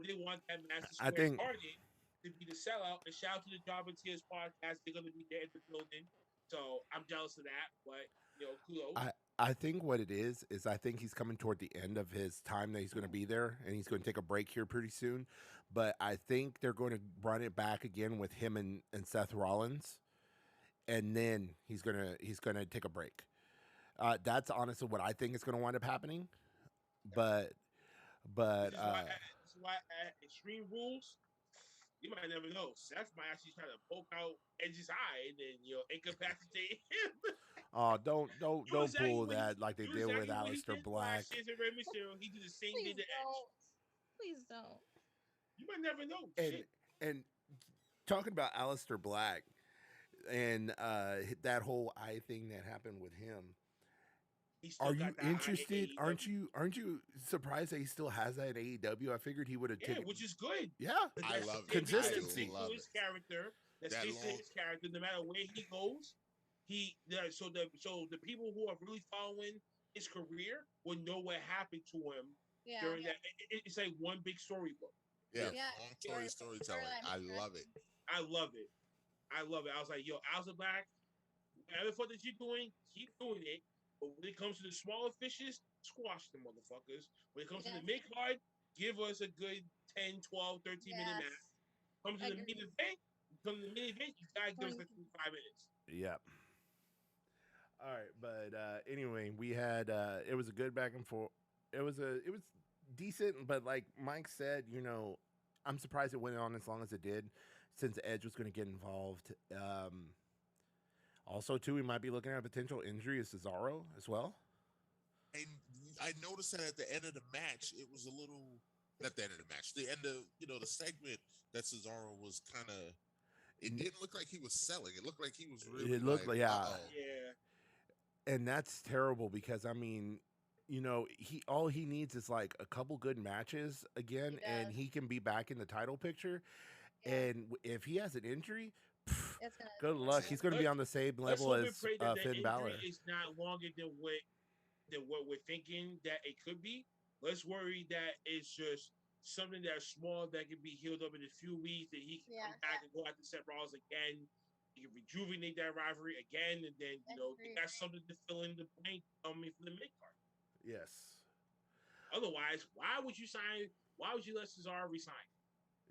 They want that match to I think- Target to be the sellout. And shout out to the Job and Tears podcast. They're going to be there in the building. So I'm jealous of that. But, kudos. I think what it is I think he's coming toward the end of his time that he's going to be there, and he's going to take a break here pretty soon. But I think they're going to run it back again with him and Seth Rollins, and then he's gonna take a break. That's honestly what I think is going to wind up happening. But This is why at Extreme Rules, you might never know. Seth might actually try to poke out Edge's eye and then incapacitate him. Oh, don't pull exactly that like they did with Aleister Black. He did the same thing to Edge. Please don't. You might never know. And talking about Aleister Black and that whole eye thing that happened with him. Are you interested? Aren't you surprised that he still has that in AEW? I figured he would have taken, which is good. Yeah, I love it. consistency. His character, that's his character. No matter where he goes, so the people who are really following his career will know what happened to him during that. It's like one big storybook. Yeah, long storytelling. I love it. I love it. I was like, yo, Aleister Black, whatever fuck that you're doing, keep doing it. But when it comes to the smaller fishes, squash the motherfuckers. When it comes to the Yes. mid card, give us a good 10, 12, 13 minute match. Yes. Comes to the main Agreed. event, you gotta give us like 5 minutes. Yep. All right, but anyway, we had it was a good back and forth. It was decent, but like Mike said, I'm surprised it went on as long as it did, since Edge was going to get involved. Also, too, we might be looking at a potential injury of Cesaro as well. And I noticed that at the end of the match, it was a little, not the end of the match, the end of, the segment that Cesaro was kind of, it didn't look like he was selling. It looked like he was really, It looked like, yeah. uh-oh. Yeah. And that's terrible because, I mean, all he needs is like a couple good matches again, and he can be back in the title picture. Yeah. And if he has an injury, It's gonna good luck. He's going to be on the same Let's level hope and as pray that Finn Balor. Is not longer than what we're thinking that it could be. Let's worry that it's just something that's small that can be healed up in a few weeks, that he can come back and go after Seth Rollins again. He can rejuvenate that rivalry again, and then they got something to fill in the blank for the mid card. Yes. Otherwise, why would you let Cesaro resign?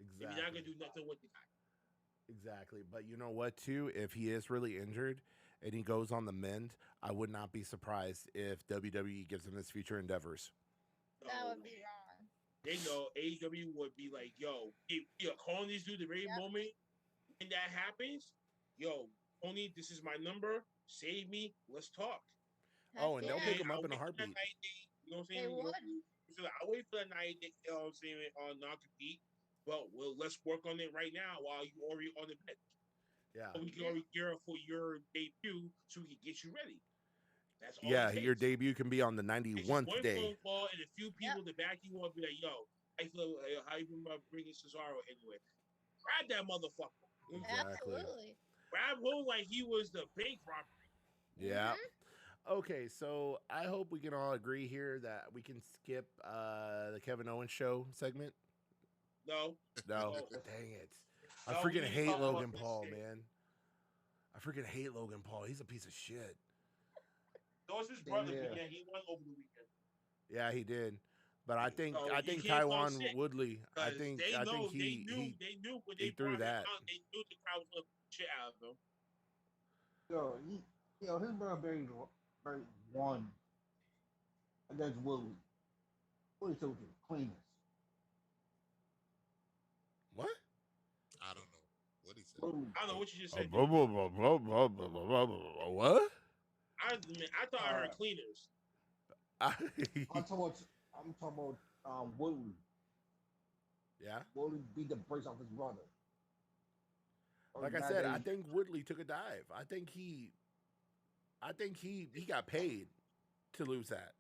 Exactly. If you're not gonna do nothing with the guy. Exactly. But you know what, too? If he is really injured and he goes on the mend, I would not be surprised if WWE gives him his future endeavors. That would be wrong. They know AEW would be like, yo, calling these dudes the very moment when that happens. Yo, Tony, this is my number. Save me. Let's talk. Oh, and they'll pick him up I'll in a wait for heartbeat. that 90 day, you know what I'm saying? They would. So I'll wait for that 90 day, non-compete. But let's work on it right now while you're already on the bench. Yeah. So we can already gear up for your debut so we can get you ready. That's all. Yeah, it takes. your debut can be on the It's just 91st one day. phone call and a few people to back you up. Be like, yo, I feel how you about bringing Cesaro anyway. Grab that motherfucker. Exactly. Absolutely. Grab him like he was the bank robbery. Yeah. Okay, so I hope we can all agree here that we can skip the Kevin Owens show segment. No. No. No. Dang it. I No, freaking we hate talk about Logan this Paul, shit. man. I freaking hate Logan Paul. He's a piece of shit. That was his brother, Yeah. but yeah, he won over the weekend. Yeah, he did. But I think So I you think can't talk Tyron shit, Woodley. I 'cause think they I know, think they knew when he they threw brought him that. out, they knew the crowd was going to shit out of him. His brother Barry won against Willie. Willie took the cleanest. What? I don't know what he said. Willie. I don't know what you just said. What? I thought I heard cleaners. I'm talking about Willie. Yeah. Willie beat the brakes off his brother. Like I said, I think Woodley took a dive. I think he got paid to lose that.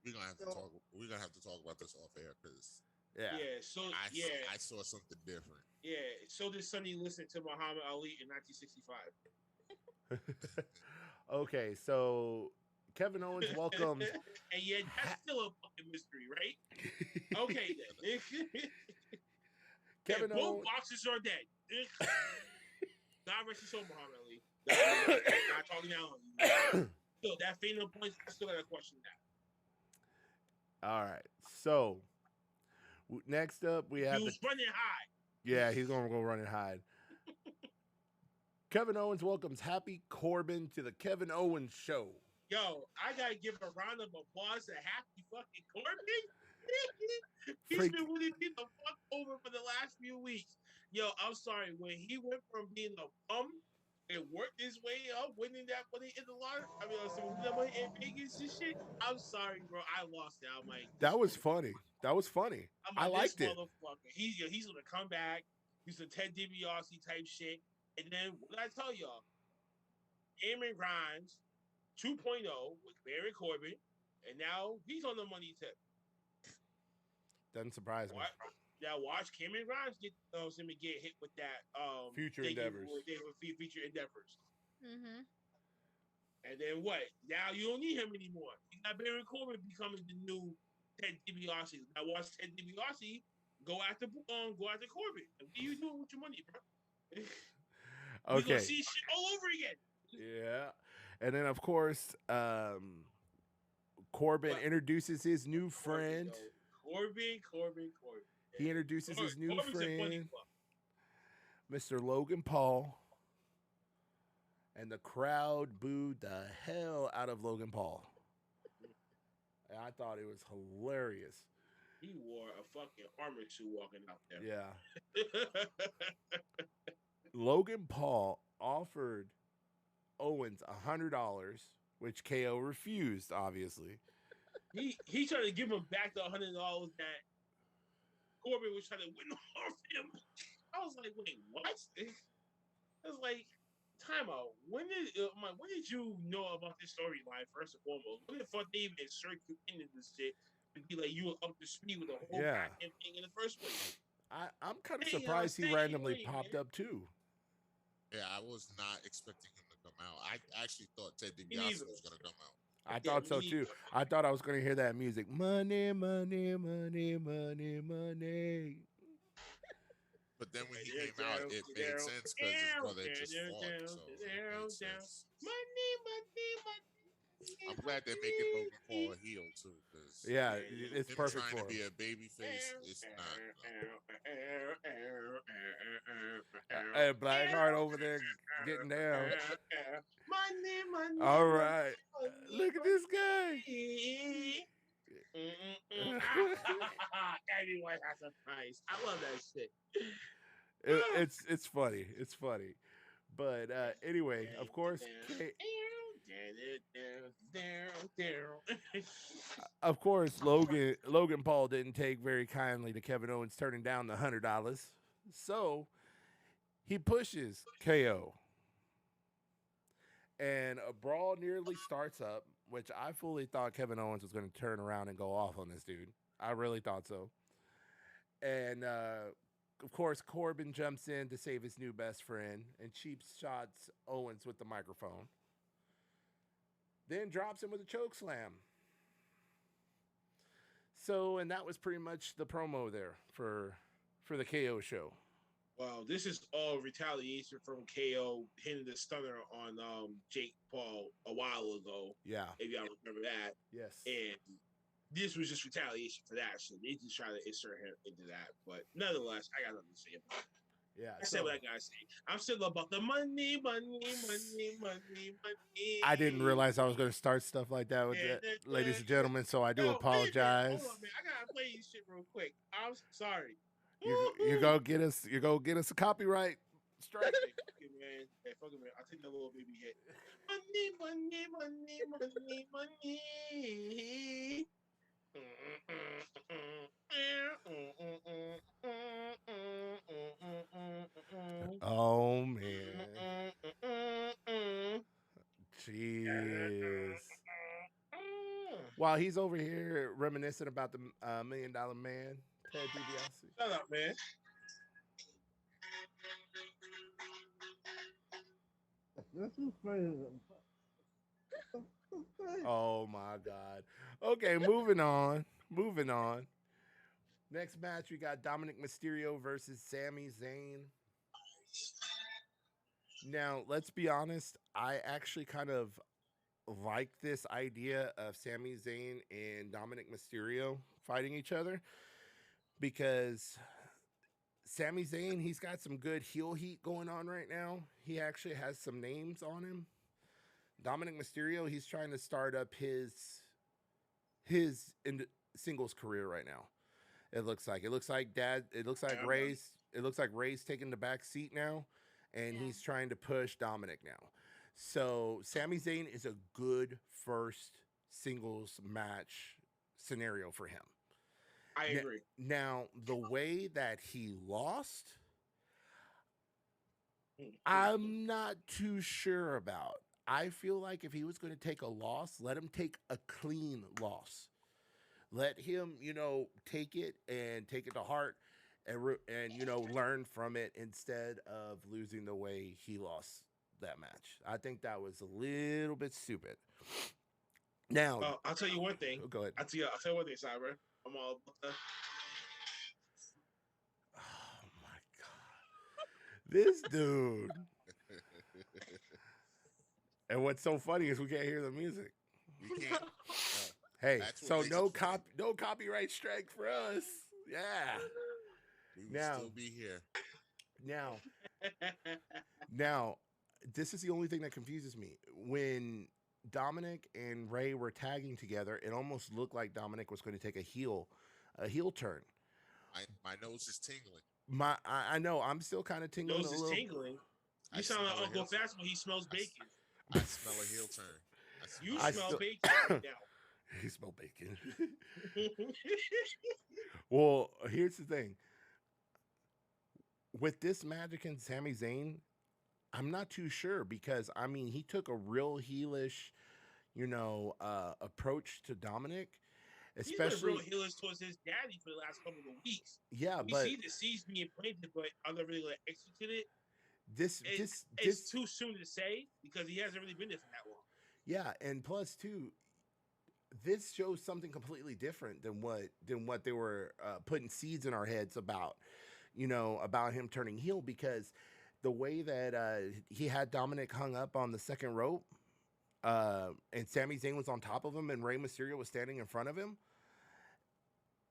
We're gonna have to talk. We're gonna have to talk about this off air because Yeah. So I saw something different. yeah. So did Sonny listen to Muhammad Ali in 1965. Okay, so Kevin Owens welcomed. And yet that's still a fucking mystery, right? Okay then. Kevin And both Owens. boxes are dead. God rest his soul, Muhammad Ali. Not talking now. So that fatal points, I still got a question now. All right, so next up we have He was running high. Yeah, he's gonna go run and hide. Kevin Owens welcomes Happy Corbin to the Kevin Owens Show. Yo, I gotta give a round of applause to Happy fucking Corbin. He's Freak. been winning me the fuck over for the last few weeks. Yo, I'm sorry. When he went from being a bum and worked his way up, winning that money in the lottery, that money in Vegas and shit. I'm sorry, bro. I lost it. I'm like, That was funny. That was funny. I liked this it. motherfucker. He's gonna come back. He's a Ted DiBiase type shit. And then what I tell y'all, Cameron Grimes 2.0 with Baron Corbin, and now he's on the money tip. Doesn't surprise me. Now watch Cameron Grimes get hit with that Future thing endeavors. with future endeavors. Mm-hmm. And then what? Now you don't need him anymore. You got Baron Corbin becoming the new Ted DiBiase. Now watch Ted DiBiase go after Corbin. What are you doing with your money, bro? We're Okay. gonna see shit all over again. Yeah. And then, of course, Corbin But- introduces his new friend. Corbin. He introduces his new Corbin's a money friend, fuck. Mr. Logan Paul. And the crowd booed the hell out of Logan Paul. And I thought it was hilarious. He wore a fucking armor suit walking out there. Yeah. Logan Paul offered Owens $100, which KO refused, obviously. he tried to give him back the $100 that Corbin was trying to win off him. I was like, wait, what? I was like, time out. When did you know about this storyline, first and foremost? When the fuck they even insert you into this shit to be like you were up to speed with the whole Yeah. goddamn thing in the first place? I'm kind of Hey, surprised he stay randomly away, popped man. up too. Yeah, I was not expecting him to come out. I actually thought Ted Me DiBiase neither. was going to come out. I Yeah, thought so me too. neither. I thought I was going to hear that music. Money, money, money, money, money. But then when he came out, it made sense because his brother had just fought. So it made sense. Money. I'm glad they're making Logan Paul a heel too. Cause Yeah, it's him perfect trying for to be him. a baby face, it's not. And Blackheart over there getting down. Money. All right. Look at this guy. Everyone has a price. I love that shit. It's funny. It's funny. But anyway, of course, of course, Logan Paul didn't take very kindly to Kevin Owens turning down the $100, so he pushes KO, and a brawl nearly starts up, which I fully thought Kevin Owens was going to turn around and go off on this dude. I really thought so, and of course, Corbin jumps in to save his new best friend and cheap shots Owens with the microphone. Then drops him with a choke slam. So, and that was pretty much the promo there for the KO show. Well, this is all retaliation from KO hitting the stunner on Jake Paul a while ago. Yeah. If y'all remember that. Yes. And this was just retaliation for that. So they just try to insert him into that. But nonetheless, I got nothing to say about it. Yeah. I said what I gotta say. I'm still about the money. I didn't realize I was going to start stuff like that with that, ladies and gentlemen, so I do apologize. Hold on, man. I gotta play this shit real quick. I'm sorry. You go get us a copyright strike. Fuck it, man. Hey, fuck it, man. I'll take that little baby hit. Money. Oh man. Jeez. While he's over here reminiscing about the $1 Million Man, Ted DiBiase. Shut up, man. Oh my God. Okay, moving on. Next match, we got Dominic Mysterio versus Sami Zayn. Now, let's be honest. I actually kind of like this idea of Sami Zayn and Dominic Mysterio fighting each other because Sami Zayn, he's got some good heel heat going on right now. He actually has some names on him. Dominic Mysterio, he's trying to start up his singles career right now. It looks like Ray's taking the back seat now, and he's trying to push Dominic now. So Sami Zayn is a good first singles match scenario for him. I agree. Now, the way that he lost, I'm not too sure about. I feel like if he was going to take a loss, let him take a clean loss. Let him, take it to heart and learn from it instead of losing the way he lost that match. I think that was a little bit stupid. Now, I'll tell you one thing. Go ahead. I'll tell you one thing, Cyber. I'm all about that. Oh my God. This dude. And what's so funny is we can't hear the music. We can't. Hey, That's what so makes no it funny. no copyright strike for us. Yeah. We would Now- still be here. Now, this is the only thing that confuses me. When Dominic and Ray were tagging together, it almost looked like Dominic was going to take a heel turn. My nose is tingling. I know I'm still kind of tingling Nose a is little. tingling. I You sound like smell a Uncle heel turn. Fast when he smells bacon. I smell a heel turn. You I smell still- bacon right now. He smelled bacon. Well, here's the thing. With this Magic and Sami Zayn, I'm not too sure because I mean he took a real heelish, approach to Dominic, especially He's been real heelish towards his daddy for the last couple of weeks. yeah. We But see the seeds being planted, but are they really going to execute it? this It's too soon to say because he hasn't really been there for that long. yeah, and plus too, this shows something completely different than what they were putting seeds in our heads about, about him turning heel because the way that he had Dominic hung up on the second rope, and Sami Zayn was on top of him, and Rey Mysterio was standing in front of him.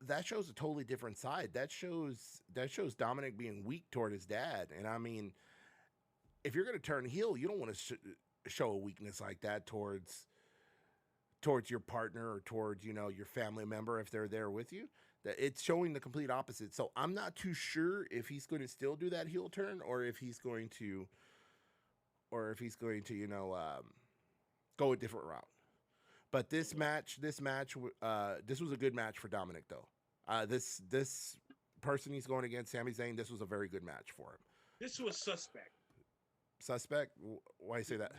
That shows a totally different side. That shows Dominic being weak toward his dad. And I mean, if you're going to turn heel, you don't want to show a weakness like that towards your partner or towards your family member if they're there with you. That it's showing the complete opposite. So I'm not too sure if he's going to still do that heel turn or if he's going to go a different route. But this match, this was a good match for Dominic though. This person he's going against, Sami Zayn, this was a very good match for him. This was suspect. Suspect? Why you say that?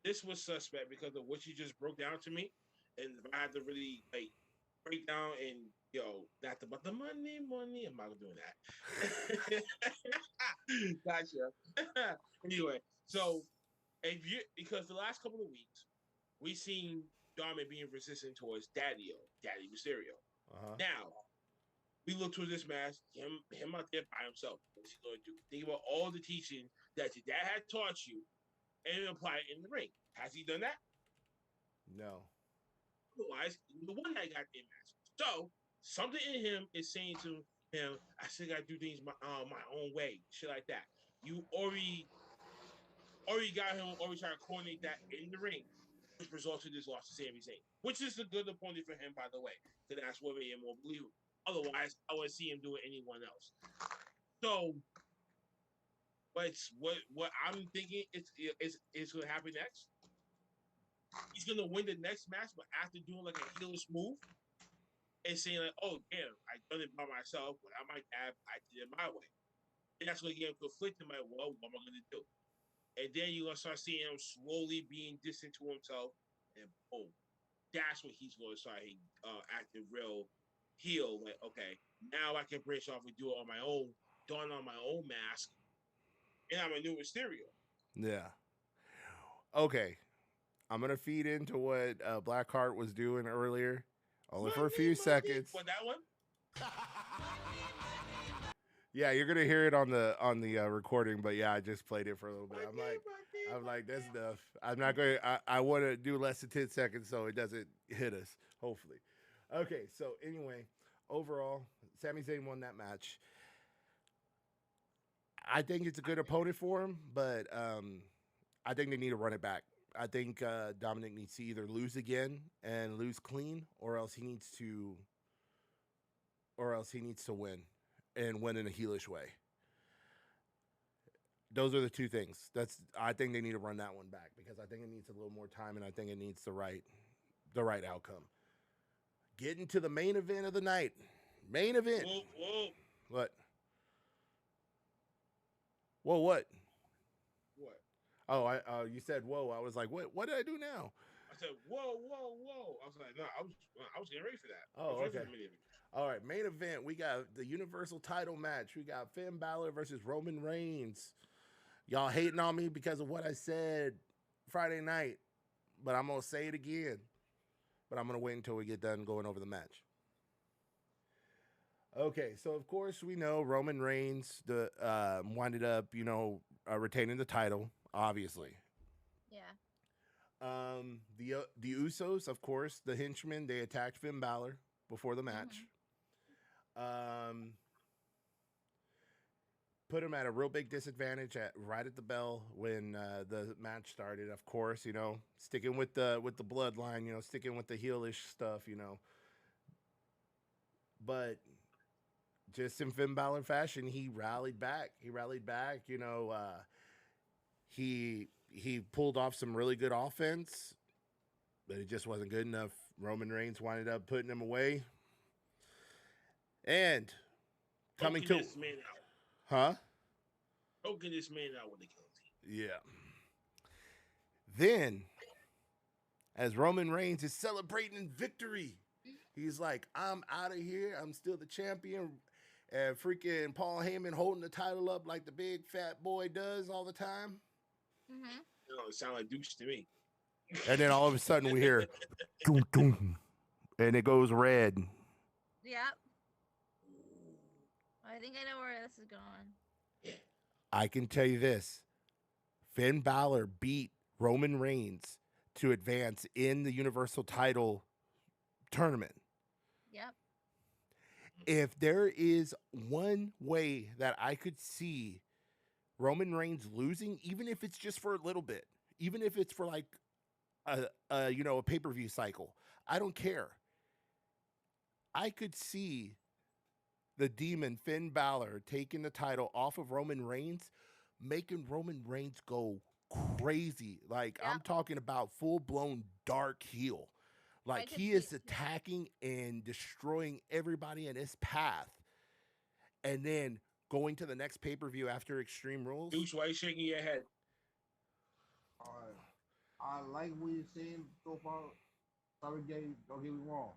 This was suspect because of what you just broke down to me, and if I had to really break down and not about the money, I'm not doing that. Gotcha. Anyway, so because the last couple of weeks we seen Dominic being resistant towards Daddy Mysterio. Now we look towards this match, him out there by himself. What's he going to do? Think about all the teaching that your dad had taught you and apply it in the ring. Has he done that? No. Otherwise, the one that got in match. So something in him is saying to him, I still gotta do things my own way, shit like that. You already got him trying to coordinate that in the ring, which resulted in this loss to Sami Zayn, which is a good opponent for him, by the way. So that's what made him more believable. Otherwise, I wouldn't see him doing anyone else. So, but what I'm thinking is going to happen next. He's going to win the next match, but after doing like a heelish move and saying like, "Oh damn, I done it by myself, but I did it my way." And that's going to get him conflicted. Like, well, what am I going to do? And then you're going to start seeing him slowly being distant to himself, and boom, that's when he's going to start acting real heel. Like, okay, now I can branch off and do it on my own, don on my own mask, and I'm a new Mysterio. Yeah. Okay. I'm going to feed into what Blackheart was doing earlier, only for a few seconds. What, that one? Yeah, you're gonna hear it on the recording, but yeah, I just played it for a little bit. I'm like, that's enough. I'm not going. I want to do less than 10 seconds so it doesn't hit us. Hopefully. Okay. So anyway, overall, Sami Zayn won that match. I think it's a good opponent for him, but I think they need to run it back. I think Dominic needs to either lose again and lose clean, or else he needs to win and win in a heelish way. Those are the two things. I think they need to run that one back because I think it needs a little more time and I think it needs the right outcome. Getting to the main event of the night. Main event. Whoa. What? Whoa, what? What? Oh, you said whoa. I was like, what did I do now? I said, whoa. I was like, no, I was getting ready for that. Oh, okay. All right, main event. We got the Universal title match. We got Finn Balor versus Roman Reigns. Y'all hating on me because of what I said Friday night, but I'm going to say it again. But I'm going to wait until we get done going over the match. Okay, so of course we know Roman Reigns winded up, retaining the title, obviously. Yeah. The Usos, of course, the henchmen, they attacked Finn Balor before the match. Put him at a real big disadvantage right at the bell when the match started. Of course, sticking with the bloodline, sticking with the heelish stuff, But just in Finn Balor fashion, he rallied back. He pulled off some really good offense, but it just wasn't good enough. Roman Reigns winded up putting him away. And coming to this man out. Choking this man out with the guillotine. Yeah. Then, as Roman Reigns is celebrating victory, he's like, I'm out of here. I'm still the champion. And freaking Paul Heyman holding the title up like the big fat boy does all the time. It sounds like douche to me. And then all of a sudden we hear, doom, doom, and it goes red. Yep. I think I know where this is going. I can tell you this. Finn Balor beat Roman Reigns to advance in the Universal title tournament. Yep. If there is one way that I could see Roman Reigns losing, even if it's just for a little bit, even if it's for like a pay-per-view cycle, I don't care. I could see the demon Finn Balor taking the title off of Roman Reigns, making Roman Reigns go crazy. Like, I'm talking about full-blown dark heel. Like, he is attacking and destroying everybody in his path. And then going to the next pay-per-view after Extreme Rules. Douche, why are you shaking your head? I like what you're saying so far. Sorry, Jay, don't get me wrong.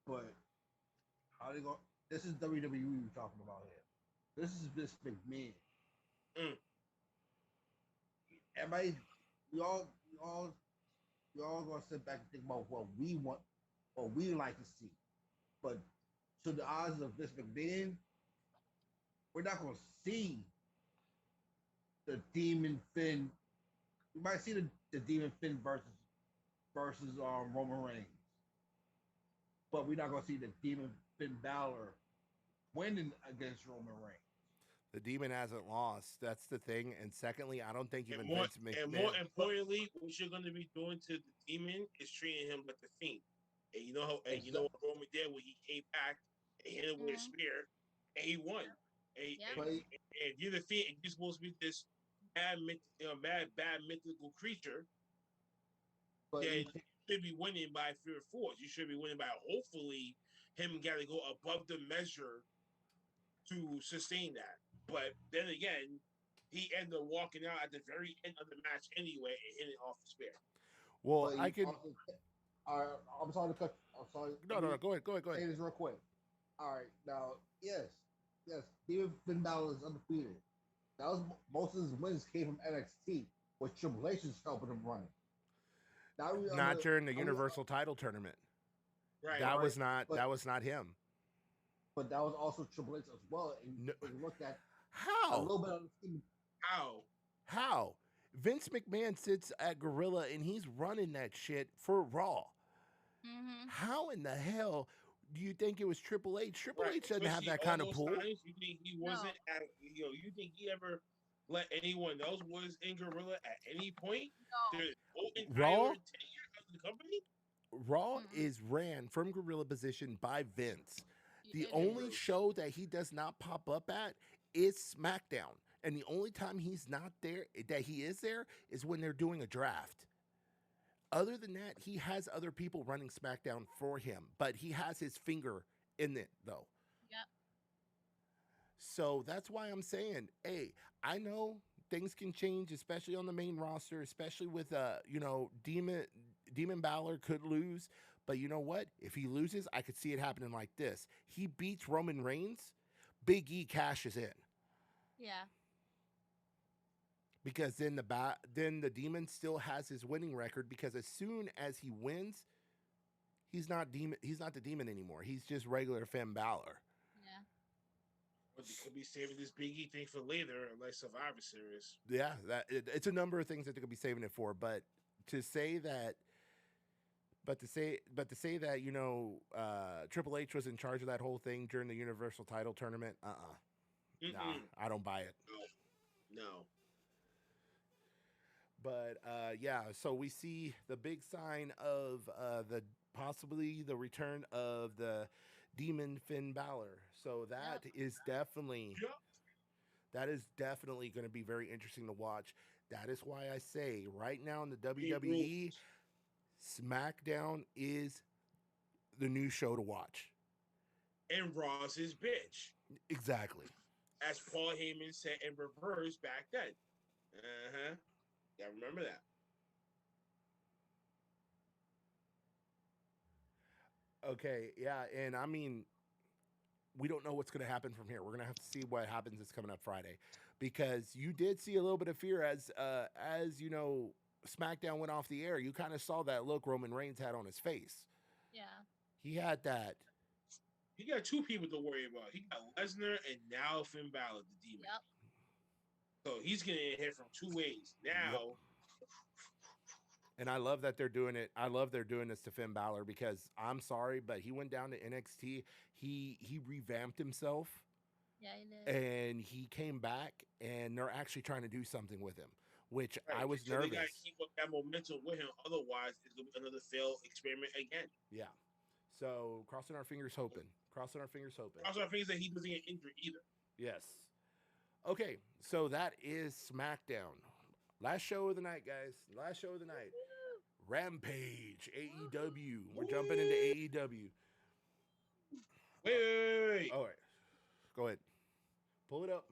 But how they go? This is WWE we're talking about here. This is Vince McMahon. Everybody, we all gonna sit back and think about what we want, what we like to see. But to the eyes of Vince McMahon, we're not gonna see the Demon Finn. We might see the Demon Finn versus Roman Reigns, but we're not gonna see the Demon Finn Balor winning against Roman Reigns. The Demon hasn't lost. That's the thing. And secondly, I don't think even Vince McMahon. And more importantly, what you're going to be doing to the Demon is treating him like the Fiend. And you know how? And you know what Roman did when he came back and hit him with a spear, and he won. And you're the Fiend, and you're supposed to be this bad mythical creature. But then you should be winning by pure force. You should be winning by hopefully him got to go above the measure to sustain that. But then again, he ended up walking out at the very end of the match anyway and hitting off the spear. Well, I can. I'm sorry to cut. I'm sorry. No. Go ahead. Say this real quick. All right. Now, yes. Demon Finn Balor is undefeated. That was most of his wins came from NXT, with Triple H is helping him run it. Not during the Universal title tournament. Right. That was not him. But that was also Triple H as well. And you look at how a little bit on the team. How Vince McMahon sits at Gorilla and he's running that shit for Raw. How in the hell do you think it was Triple H? Triple H doesn't have that kind of pull. You think he wasn't at? You think he ever let anyone else was in Gorilla at any point? No. The Raw 10 years of the company. Raw is ran from Gorilla position by Vince. The only show that he does not pop up at is SmackDown. And the only time he's not there, that he is there, is when they're doing a draft. Other than that, he has other people running SmackDown for him, but he has his finger in it, though. Yep. So that's why I'm saying, hey, I know things can change, especially on the main roster, especially with, Demon Balor could lose. But you know what? If he loses, I could see it happening like this. He beats Roman Reigns, Big E cashes in. Yeah. Because then the Demon still has his winning record, because as soon as he wins, he's not the Demon anymore. He's just regular Finn Balor. Yeah. But they could be saving this Big E thing for later, like Survivor Series. Yeah, it's a number of things that they could be saving it for, but to say that, but to say that Triple H was in charge of that whole thing during the Universal Title tournament. Nah, I don't buy it. No. But yeah, so we see the big sign of possibly the return of the Demon Finn Balor. So that is definitely going to be very interesting to watch. That is why I say right now in the WWE, SmackDown is the new show to watch. And Raw's his bitch. Exactly. As Paul Heyman said in reverse back then. Yeah, remember that. Okay, yeah, and I mean, we don't know what's going to happen from here. We're going to have to see what happens this coming up Friday, because you did see a little bit of fear as SmackDown went off the air. You kind of saw that look Roman Reigns had on his face. Yeah. He had that. He got two people to worry about. He got Lesnar and now Finn Balor, the Demon. Yep. So he's getting hit from two ways now. Yep. And I love that they're doing it. I love they're doing this to Finn Balor, because I'm sorry, but he went down to NXT. He revamped himself. Yeah, he did. And he came back, and they're actually trying to do something with him, which Right. I was So nervous. They got to keep up that momentum with him. Otherwise, it's going to be another failed experiment again. Yeah. So crossing our fingers, hoping. Crossing our fingers, hoping. Also, I think that he doesn't get injured either. Yes. Okay, so that is SmackDown. Last show of the night, guys. Last show of the night. Rampage, AEW. We're jumping into AEW. Wait. All right. Go ahead. Pull it up.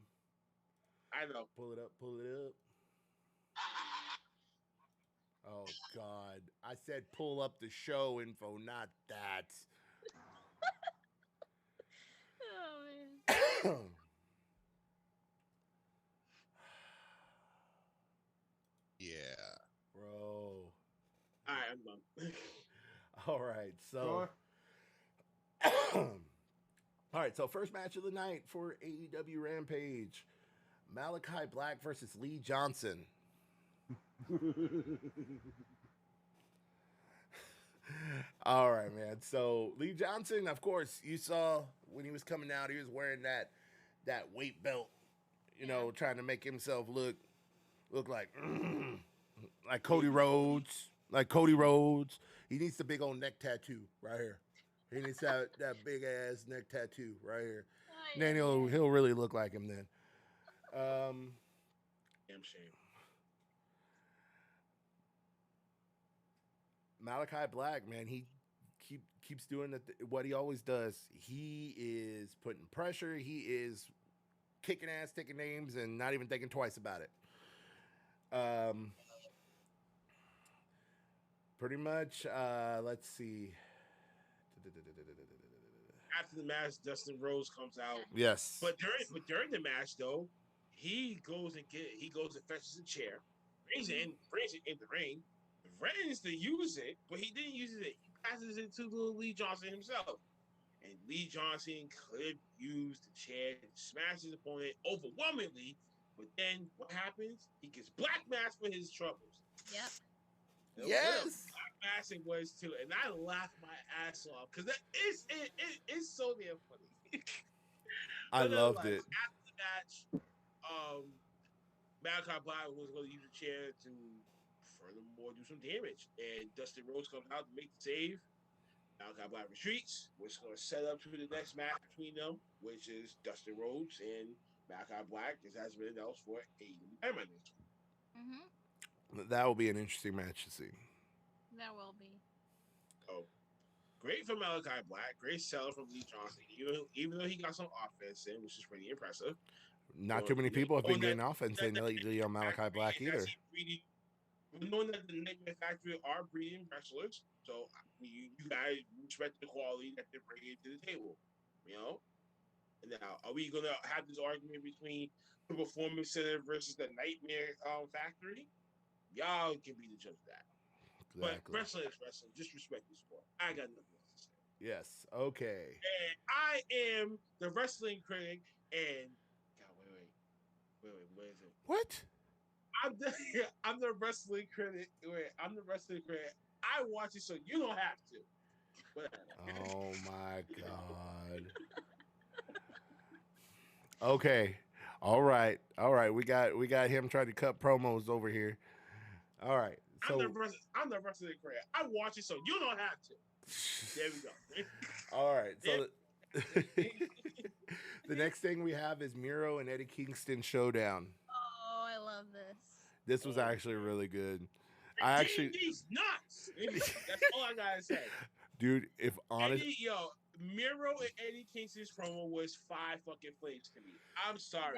I know. Pull it up. Pull it up. Oh, God. I said pull up the show info, not that. Oh, man. Yeah. Bro. All right, I'm done. All right, so. All right, so first match of the night for AEW Rampage. Malachi Black versus Lee Johnson. All right, man. So Lee Johnson, of course, you saw when he was coming out, he was wearing that weight belt, trying to make himself look like Cody Rhodes. Like Cody Rhodes. He needs the big old neck tattoo right here. He needs that big ass neck tattoo right here. Oh, Then he'll really look like him then. Damn shame. Malachi Black, man, he keeps doing what he always does. He is putting pressure. He is kicking ass, taking names, and not even thinking twice about it. Pretty much, let's see. After the match, Dustin Rhodes comes out. Yes. But during the match, though, he goes and fetches a chair, brings it in the ring, threatens to use it, but he didn't use it. He passes it to little Lee Johnson himself. And Lee Johnson could use the chair to smash his opponent overwhelmingly. But then what happens? He gets black mass for his troubles. Yep. Yes. Black mass it was too, and I laughed my ass off because it's so damn funny. I loved it. After the match, Malachi Black was going to use the chair to furthermore do some damage, and Dustin Rhodes comes out to make the save. Malachi Black retreats, which is going to set up to the next match between them, which is Dustin Rhodes and Malachi Black, as has been announced for AEW Dynamite next week. Mm-hmm. That will be an interesting match to see. That will be. Oh, great for Malachi Black. Great seller from Lee Johnson. Even though he got some offense in, which is pretty impressive. Not too many people have been getting offense in lately on Malachi Black either. Knowing that the Nightmare Factory are breeding wrestlers, so you guys respect the quality that they're bringing to the table, And now, are we gonna have this argument between the Performance Center versus the Nightmare Factory? Y'all can be the judge of that. Exactly. But wrestling is wrestling. Just respect the sport. I got nothing else to say. Yes. Okay. And I am the wrestling critic, and God, wait, what is it? What? I'm the wrestling critic. Wait, I'm the wrestling critic. I watch it so you don't have to. Whatever. Oh my god. Okay. All right. We got him trying to cut promos over here. All right. So I'm the wrestling critic. I watch it so you don't have to. There we go. all right. So the next thing we have is Miro and Eddie Kingston showdown. Oh, I love this. This was actually really good. I actually these nuts. That's all I gotta say. Dude, if honest, Miro and Eddie Kingston's promo was 5 fucking flames to me. I'm sorry.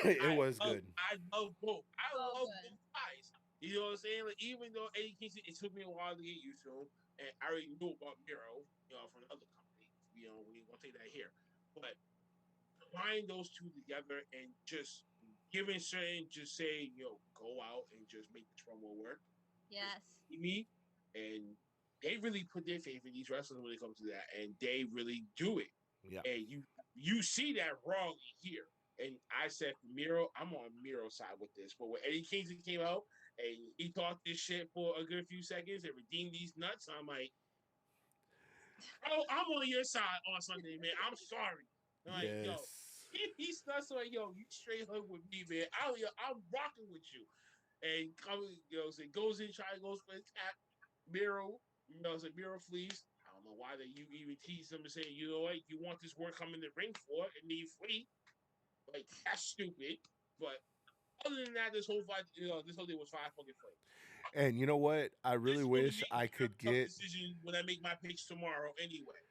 it was good. I love both. I love both guys. You know what I'm saying? Like, even though Eddie Kingston, it took me a while to get used to him, and I already knew about Miro, from another company. We ain't gonna take that here. But combine those two together and just giving certain, just say, go out and just make this promo work. Yes. Me and they really put their faith in these wrestlers when it comes to that, and they really do it. Yeah. And you see that wrong here. And I said, Miro, I'm on Miro's side with this. But when Eddie Kingston came out and he talked this shit for a good few seconds and redeemed these nuts, I'm like, oh, I'm on your side on Sunday, man. I'm sorry. Like, yes. He's nuts. Like, you straight hook with me, man. I'm rocking with you. And goes in, goes for the tap. Miro, Miro flees. I don't know why you even tease them and say, you know what, you want this work coming in the ring for, and then you flee. Like, that's stupid. But other than that, this whole fight, this whole thing was 5 fucking flames. And you know what? I really wish I could get decision when I make my picks tomorrow anyway.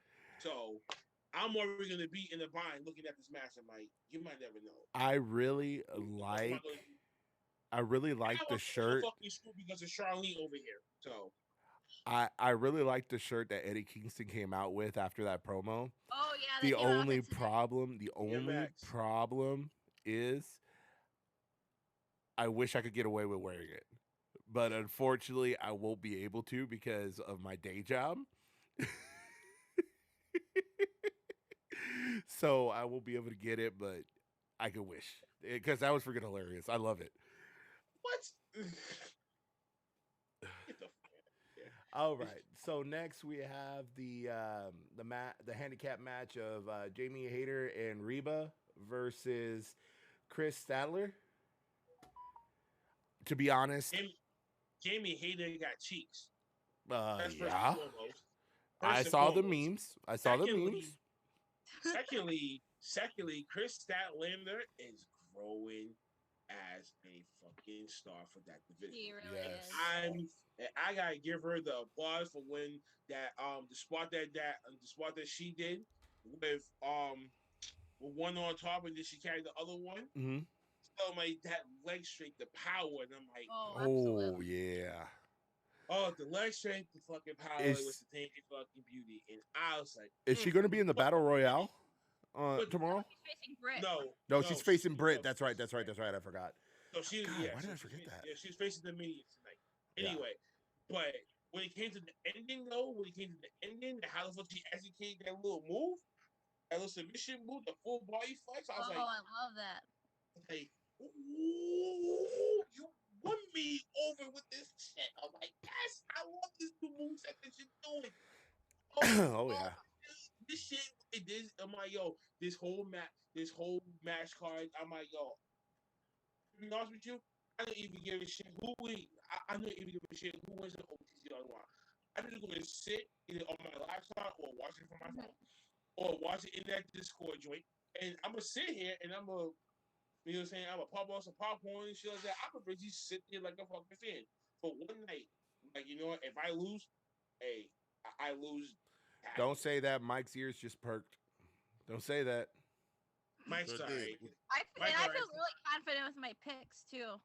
So I'm already gonna be in the bind looking at this match. I'm like, you might never know. I really like the shirt because of Charlene over here. So I really like the shirt that Eddie Kingston came out with after that promo. Oh yeah. The only problem is I wish I could get away with wearing it. But unfortunately, I won't be able to because of my day job. So I won't be able to get it, but I could wish. Because that was freaking hilarious. I love it. What? All right. So next we have the handicap match of Jamie Hayter and Reba versus Chris Statler. To be honest, Jamie Hayter got cheeks. Yeah. I saw the memes. Secondly, Chris Statlander is growing as a fucking star for that division. He really is. I gotta give her the applause for when that the spot that she did with one on top and then she carried the other one. Mm-hmm. So like that leg strength, the power, and I'm like, oh yeah. Oh, the leg strength, the fucking power was the thing, fucking beauty, and I was like, is she going to be in the Battle Royale tomorrow? She's facing Britt. No, she's facing Britt. That's right. I forgot. So she, why did I forget that? Yeah, she's facing the Minions tonight. Anyway, but when it came to the ending, how the fuck she executed that little move, that little submission move, the full body flex, I was like, I love that. Like, ooh, you won me over with this shit. I'm like, yes, I love this new moveset that you're doing. Oh yeah. This shit, I'm like, this whole match card, I'm like, to be honest with you, I don't even give a shit who wins. I don't even give a shit who wins the OTC on one. I'm just gonna sit either on my laptop or watch it from my phone. Or watch it in that Discord joint. And I'm gonna sit here and I'm gonna, you know what I'm saying? I'm gonna pop on some popcorn and shit like that. I'm gonna just sit there like a fucking fan for one night. Like, if I lose, hey, I lose. Don't say that. Mike's ears just perked. Don't say that. Mike's sorry. I feel really confident with my picks too.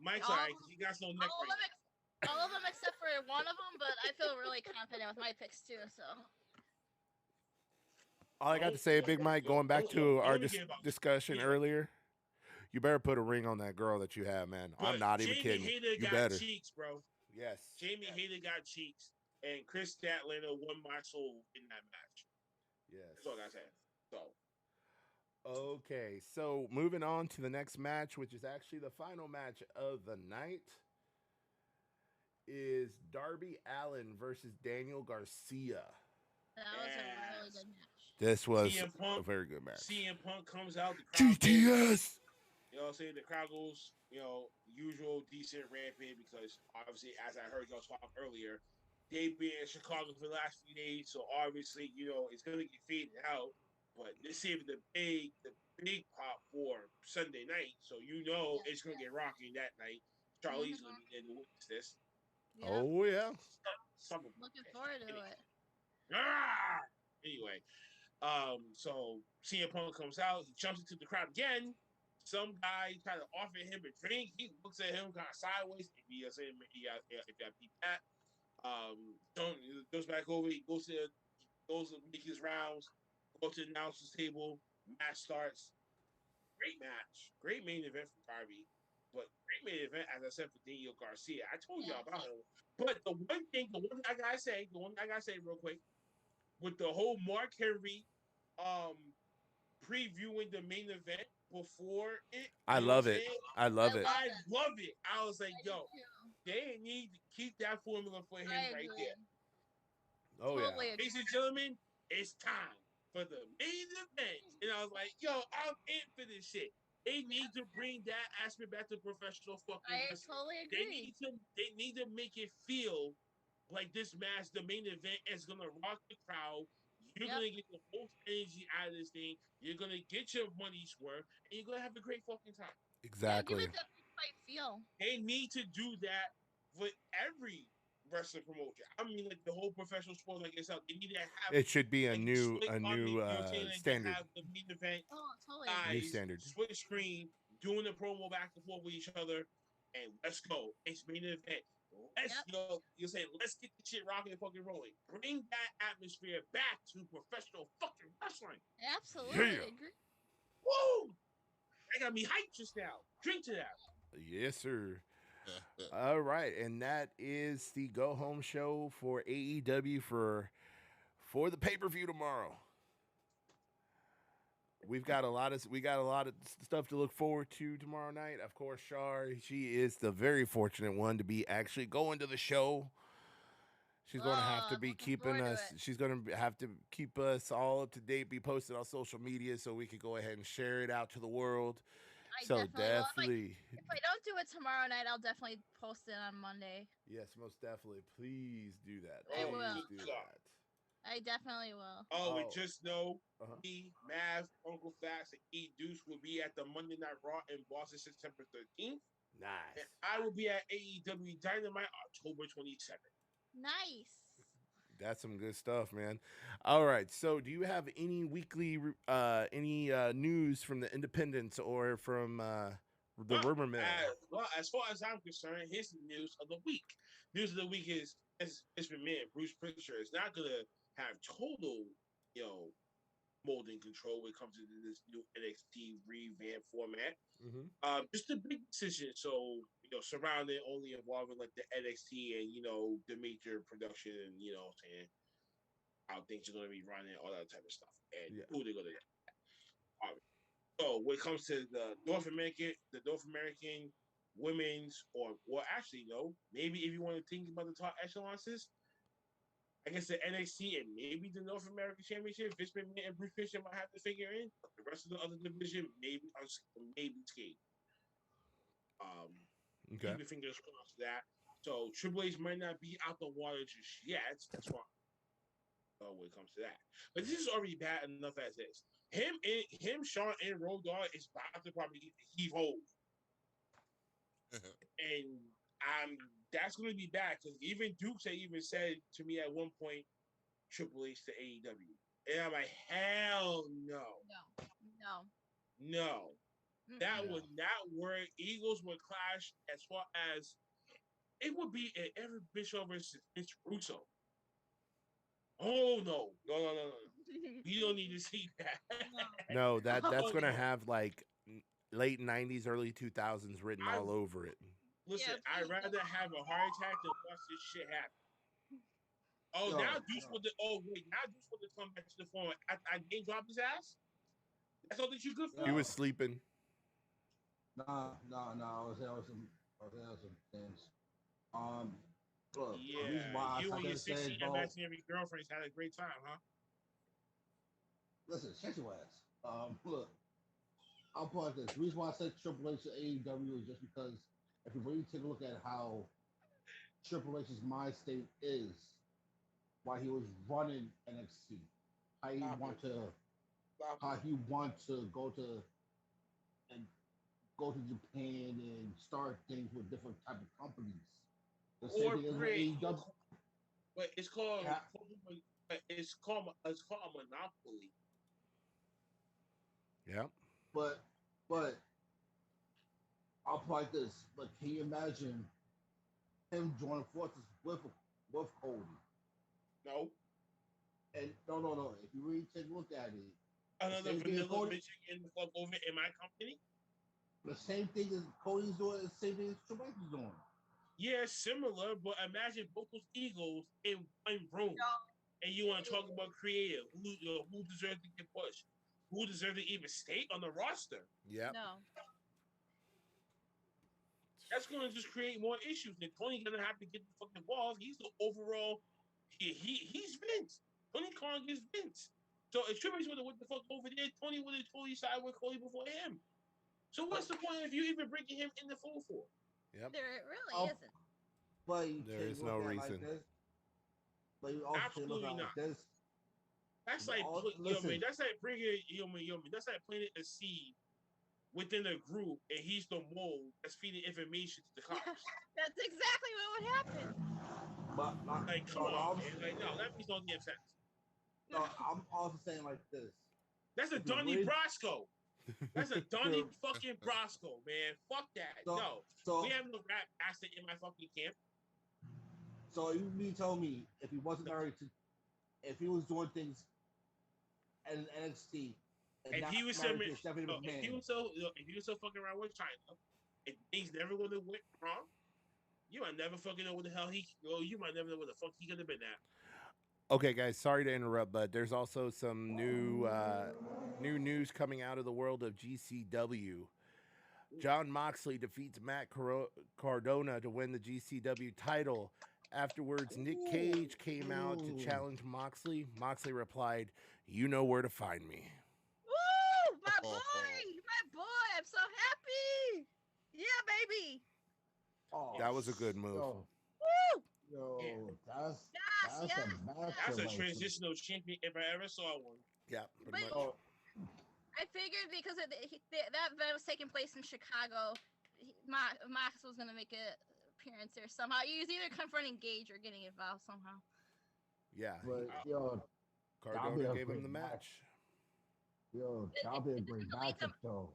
Mike's alright because he got no neck break. All of them except for one of them, but I feel really confident with my picks too. So. All I got to say, Big Mike, going back to our discussion earlier, you better put a ring on that girl that you have, man. I'm not even kidding. You better. Cheeks, bro. Yes. Jamie Hayter got cheeks, and Chris Statlander won my soul in that match. Yes. That's all I gotta say. So. Okay, so moving on to the next match, which is actually the final match of the night, is Darby Allin versus Daniel Garcia. That was a really good match. This was CM a Punk, very good match. CM Punk comes out. The crowd goes, GTS. you know, saying the crowd goes, you know, usual decent rampant because obviously, as I heard y'all talk earlier, they've been in Chicago for the last few days, so obviously, you know, it's gonna get faded out. But this saving the big pop for Sunday night, so you know it's gonna get rocking that night. Charlie's gonna be there to witness this. Yep. Oh yeah. Looking forward to it. Ah! Anyway, so CM Punk comes out, he jumps into the crowd again. Some guy try to offer him a drink. He looks at him kind of sideways. If you beat that, don't goes back over. He goes to make his rounds. Goes to the announcer's table. Match starts. Great match. Great main event for Darby. But great main event, as I said, for Daniel Garcia. I told you about him. But the one thing I gotta say real quick, with the whole Mark Henry previewing the main event before it. I love it. I love it. I love it. I was like, yo, they need to keep that formula for him right there. Oh Totally yeah. agree. Ladies and gentlemen, it's time for the main event. And I was like, yo, I'm in for this shit. They need to bring that aspect back to professional fucking wrestling. Totally agree. They need to make it feel like this match, the main event, is gonna rock the crowd. You're gonna get the most energy out of this thing. You're gonna get your money's worth, and you're gonna have a great fucking time. Exactly. Yeah, give it that fight feel. They need to do that with every wrestling promotion. I mean, like the whole professional sport, like itself. They need to have. It should be a like, new split comedy, standard. Have the main event Totally. New guys standard. split screen, doing the promo back and forth with each other, and let's go. It's main event. Let's you're saying let's get the shit rocking and fucking rolling. Bring that atmosphere back to professional fucking wrestling. Absolutely agree. Woo! That got me hyped just now. Drink to that. Yes, sir. All right, and that is the go home show for AEW for the pay-per-view tomorrow. We got a lot of stuff to look forward to tomorrow night. Of course, Shar, she is the very fortunate one to be actually going to the show. She's going to have to be keeping us. She's going to have to keep us all up to date, be posted on social media so we can go ahead and share it out to the world. Definitely. If I don't do it tomorrow night, I'll definitely post it on Monday. Yes, most definitely. Please do that. I will. Do that. I definitely will. We just know me, Mav, Uncle Fax, and E Deuce will be at the Monday Night Raw in Boston September 13th. Nice. And I will be at AEW Dynamite October 27th. Nice. That's some good stuff, man. All right. So, do you have any weekly news from the Independents or from the Rumor Mill? As far as I'm concerned, here's the news of the week. News of the week is it's been me. Bruce Prichard is not gonna have total, molding control when it comes to this new NXT revamp format. Just a big decision. So, surrounding only involving like the NXT and, the major production and, saying how things are going to be running, all that type of stuff. And who they're going to get. So when it comes to the North American women's, or actually, maybe if you want to think about the top echelons, I guess the NXT and maybe the North American Championship, Vince McMahon and Bruce Prichard might have to figure in. But the rest of the other division, maybe skate. Keep your fingers crossed for that. So Triple H might not be out the water just yet. That's why. When it comes to that, but this is already bad enough as is. Him, Sean, and Road Dogg is about to probably heave hold, and that's going to be bad because even Dukes had even said to me at one point, Triple H to AEW. And I'm like, hell no. No. That would not work. Eagles would clash as far as it would be an Eric Bischoff versus Vince Russo. Oh, no. We don't need to see that. No, that's going to have like late 90s, early 2000s written all over it. Listen, I'd rather have a heart attack than watch this shit happen. Now Deuce want to come back to the format. I game drop his ass. That's all that you good for. He was sleeping. Nah. I was there with some things. Look, the reason Yeah, why you I and your said 60 bro. imaginary girlfriends had a great time, huh? Listen, shut your ass. Look, I'll put it this. The reason why I said Triple H to AEW is just because if you really take a look at how Triple H's mind state is while he was running NXT, how he Stop want it. to Stop how it. he want to go to Japan and start things with different type of companies. The same Or thing as with create, AEW. but it's called Yeah. it's called a monopoly. Yeah. But I'll put it like this. But can you imagine him joining forces with Cody? No, And no. If you really take a look at it, another same thing as vanilla Cody, bitch in the fuck over in my company. the same thing as Cody's doing, the same thing as Triple H is doing. Yeah, similar, but imagine both those egos in one room, and you want to talk about creative. Who deserves to get pushed? Who deserves to even stay on the roster? Yeah. No. That's going to just create more issues. And Tony's gonna have to get the fucking balls. He's the overall. He's Vince. Tony Khan is Vince. So if Triple H would have went the fuck over there, Tony would have totally sided with Cody before him. So what's the point if you even bringing him in the fold for? Yep. There really Oh, isn't. But you There take is a look no at it reason. like this. But you also take a look Absolutely at it not. like this. That's like Listen. That's like bringing that's like planting a seed within a group, and he's the mold that's feeding information to the cops. That's exactly what would happen. But Like, come on, man. Like, no, that makes no damn sense. No, I'm also saying like this. That's a If you Donnie really- Brasco. That's a Donnie fucking Brasco, man. Fuck that. So we have no rap bastard in my fucking camp. So you mean tell me if he wasn't married to, if he was doing things in NXT, and If not he was married so, to Stephanie if he McMahon, was so fucking around with China, and things never would have went wrong, you might never fucking know what the hell you might never know what the fuck he could have been at. Okay, guys, sorry to interrupt, but there's also some new news coming out of the world of GCW. John Moxley defeats Matt Cardona to win the GCW title. Afterwards, Nick Cage came out to challenge Moxley. Moxley replied, "You know where to find me." Woo! My boy! My boy! I'm so happy! Yeah, baby! oh, That was a good move. Woo! That's Yes, a match. That's a right there. transitional champion if I ever saw one. Yeah, pretty But- much. I figured because that event was taking place in Chicago, Max was going to make an appearance there somehow. He was either confronting Gage or getting involved somehow. Yeah, But Cardona a gave him great the match. That'll be a great matchup though.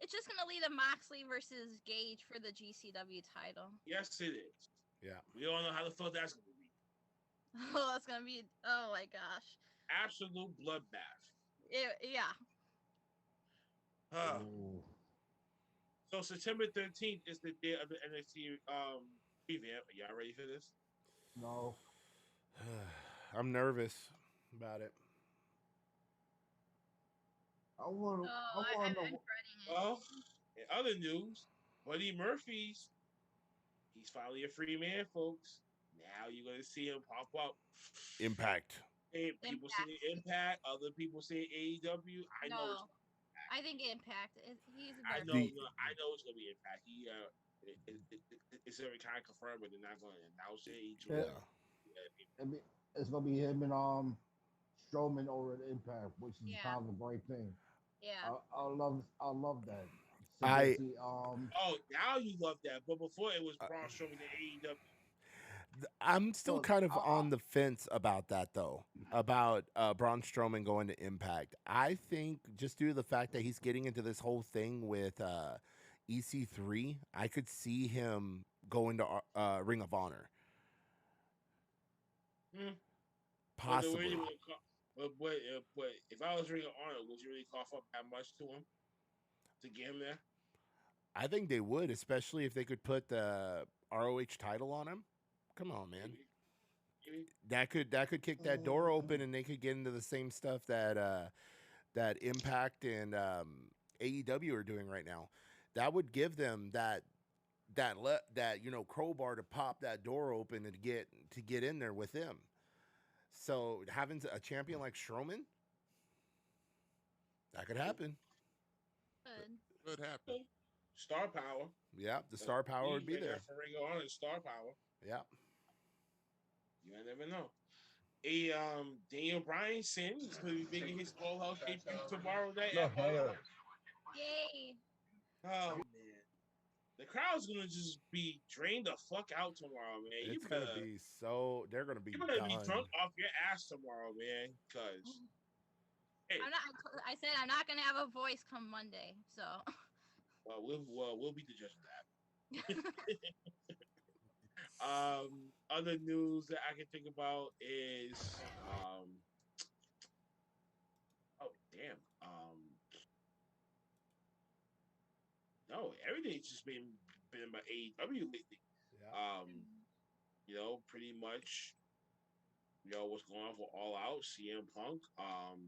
It's just gonna lead to Moxley versus Gage for the GCW title. Yes, it is. Yeah. We all know how the fuck that's gonna be. Oh, that's gonna be. Oh my gosh. Absolute bloodbath. Yeah. So September 13th is the day of the NXT revamp. Are y'all ready for this? No. I'm nervous about it. I want to. Oh, I want I'm to know. dreading it. Well, in other news, Buddy Murphy's he's finally a free man, folks. Now you're gonna see him pop up. Impact. Hey, people say Impact, other people say AEW. I know. I think Impact. He's a I better. know. I know it's gonna be Impact. It's already kind of confirmed, but they're not gonna announce it. I mean, it's gonna be him and Strowman over at Impact, which is kind of a great thing. Yeah. I love that. Oh, now you love that, but before it was Braun Strowman and AEW. I'm still kind of on the fence about that, though, about Braun Strowman going to Impact. I think just due to the fact that he's getting into this whole thing with EC3, I could see him going to Ring of Honor. Possibly. But if I was Ring of Honor, would you really cough up that much to him to get him there? I think they would, especially if they could put the ROH title on him. Come on, man. Maybe. That could kick that door open, and they could get into the same stuff that that Impact and AEW are doing right now. That would give them that crowbar to pop that door open and to get in there with them. So having a champion like Strowman, that could happen. Could happen. Star power. Yeah, the star power would be there. For Ring of Honor, star power. Yeah. You never know. Daniel Bryan is going to be making his All House debut tomorrow night. Yay! Oh man, the crowd's gonna just be drained the fuck out tomorrow, man. It's gonna be so. They're gonna be. You're gonna be drunk off your ass tomorrow, man. Cause hey, I said I'm not gonna have a voice come Monday, so. We'll be the judge of that. Other news that I can think about is oh damn. No, everything's just been about AEW lately. Yeah. Pretty much, what's going on for All Out, CM Punk.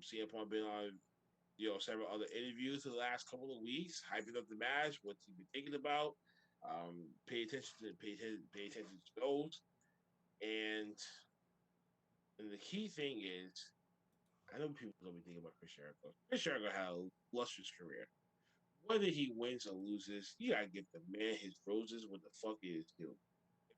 CM Punk been on, several other interviews for the last couple of weeks, hyping up the match, what's he been thinking about. Pay attention to those. And the key thing is, I know people are gonna be thinking about Chris Jericho. Chris Jericho had a lustrous career. Whether he wins or loses, you gotta give the man his roses when the fuck he is due.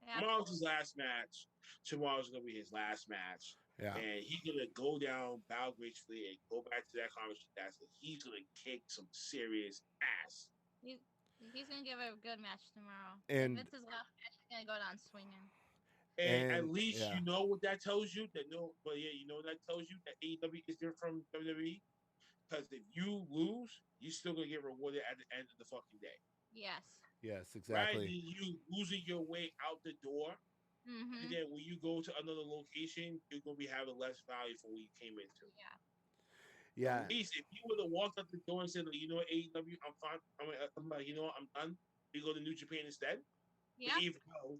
Tomorrow's his last match. Tomorrow's gonna be his last match. Yeah. And he's gonna go down, bow gracefully, and go back to that conversation. He's gonna kick some serious ass. He's gonna give a good match tomorrow. And if it's his last match, he's gonna go down swinging. And at least you know what that tells you. You know what that tells you that AEW is different from WWE. Because if you lose, you're still gonna get rewarded at the end of the fucking day. Yes. Yes, exactly. Right? You losing your way out the door, Mm-hmm. and then when you go to another location, you're gonna be having less value from what you came into. Yeah. Yeah. At least if you would have walked out the door and said, AEW, I'm fine. I'm like, I'm done. You go to New Japan instead. Yeah. Even though,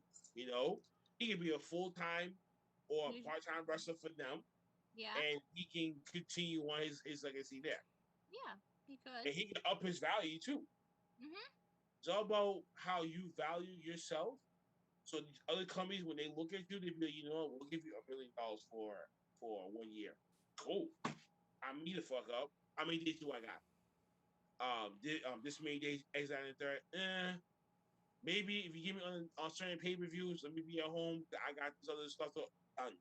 he can be a full-time or a part-time wrestler for them. Yeah. And he can continue on his legacy there. Yeah, he could. And he can up his value too. Mm-hmm. It's all about how you value yourself. So these other companies, when they look at you, they be like, we'll give you $1 million for 1 year. Cool. I'm me the fuck up. How many days do I got? This many days, exit and third. Maybe if you give me on certain pay-per-views, let me be at home. I got this other stuff done.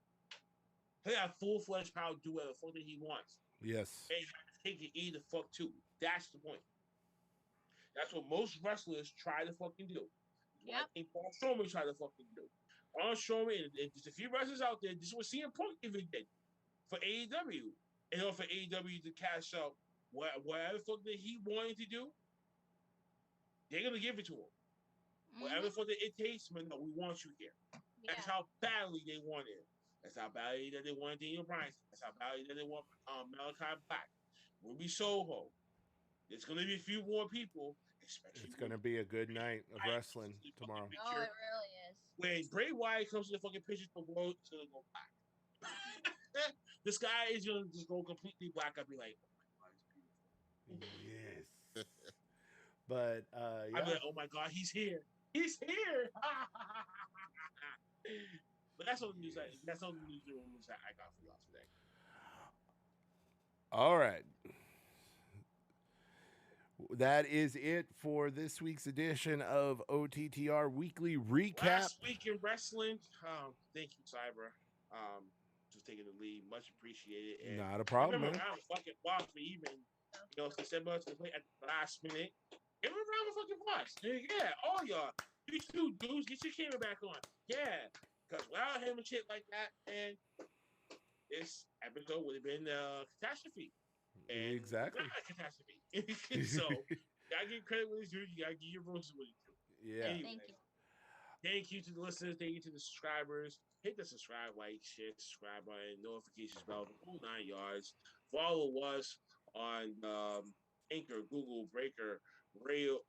He got full-fledged power to do whatever the fuck that he wants. Yes. And take it the fuck too. That's the point. That's what most wrestlers try to fucking do. Yeah. I think Paul Strowman tried to fucking do. Paul Strowman, and there's a few wrestlers out there, this is what CM Punk even did for AEW. In order for AEW to cash out whatever the fuck that he wanted to do, they're going to give it to him. Mm-hmm. Whatever the fuck that it takes, man, no, we want you here. Yeah. That's how badly they want it. That's how badly that they want Daniel Bryan. That's how badly that they want Malachi Black. Ruby Soho. There's going to be a few more people. It's going to be a good night of wrestling tomorrow. Oh, it really is. When Bray Wyatt comes to the fucking picture, the world is going to go black. The sky is going to just go completely black. I'll be like, oh my God, it's beautiful. Yes. But, yeah. I'll be like, oh my God, he's here. He's here. But that's all the news. That's all the news that I got for y'all today. All right. That is it for this week's edition of OTTR Weekly Recap. Last week in wrestling. Thank you, Cyber. For taking the lead. Much appreciated. And not a problem, man. Round of fucking applause for even, September to play at the last minute. Give me a round of fucking applause. Yeah, all y'all. You two dudes, get your camera back on. Yeah. Because without him and shit like that, man, this episode would have been a catastrophe. And exactly. Not a catastrophe. So, you gotta give credit with it's due. You gotta give your roses with it too. Yeah. Anyway, Thank you. Thank you to the listeners. Thank you to the subscribers. Hit the subscribe, like, share, subscribe button, notifications bell, the whole 9 yards. Follow us on Anchor, Google, Breaker, Radio,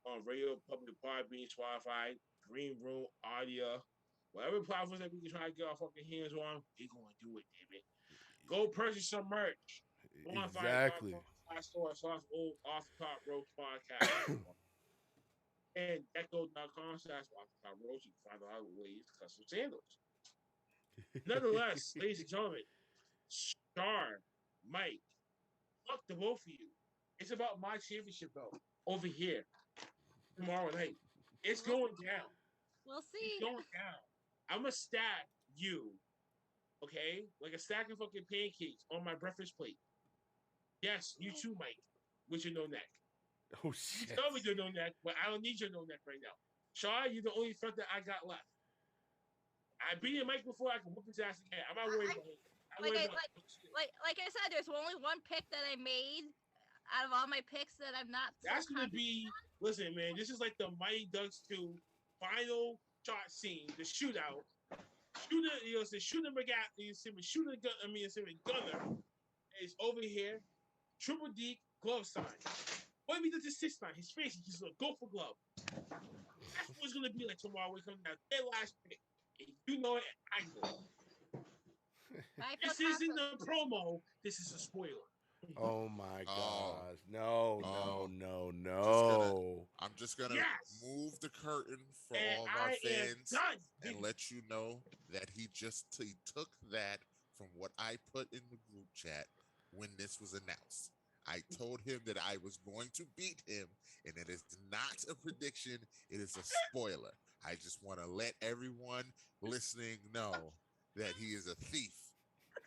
Public, Podbean, Spotify, Green Room, Audio, whatever platforms that we can try to get our fucking hands on, we're going to do it, damn it. Go purchase some merch. Exactly. I saw old Off the Top Rope podcast. And Echo.com/Off the Top Rope. You can find out ways to custom sandals. Nonetheless, ladies and gentlemen, Star, Mike, fuck the both of you. It's about my championship belt over here tomorrow night. It's going down. We'll see. It's going down. I'm gonna stack you, okay, like a stack of fucking pancakes on my breakfast plate. Yes, you too, Mike, with your no neck. Oh You shit. tell me your no neck, but I don't need your no neck right now. Shaw, you're the only front that I got left. I beat Mike before I can whoop his ass again. I'm not worried about it. Like I said, there's only one pick that I made out of all my picks that I'm not. That's gonna be. Listen, man. This is like the Mighty Ducks 2 final shot scene, the shootout. Shooter McGat, Shooter Gun. Gunner is over here. Triple D glove sign. What if he does his 6-9? His face is just a go for glove. That's what it's gonna be like tomorrow. When it comes down to their last pick. If you know it, I know it. This isn't a promo. This is a spoiler. Oh my gosh. No. I'm just gonna Yes. move the curtain for And all of our I am fans done. and let you know that he took that from what I put in the group chat when this was announced. I told him that I was going to beat him, and it is not a prediction, it is a spoiler. I just want to let everyone listening know that he is a thief.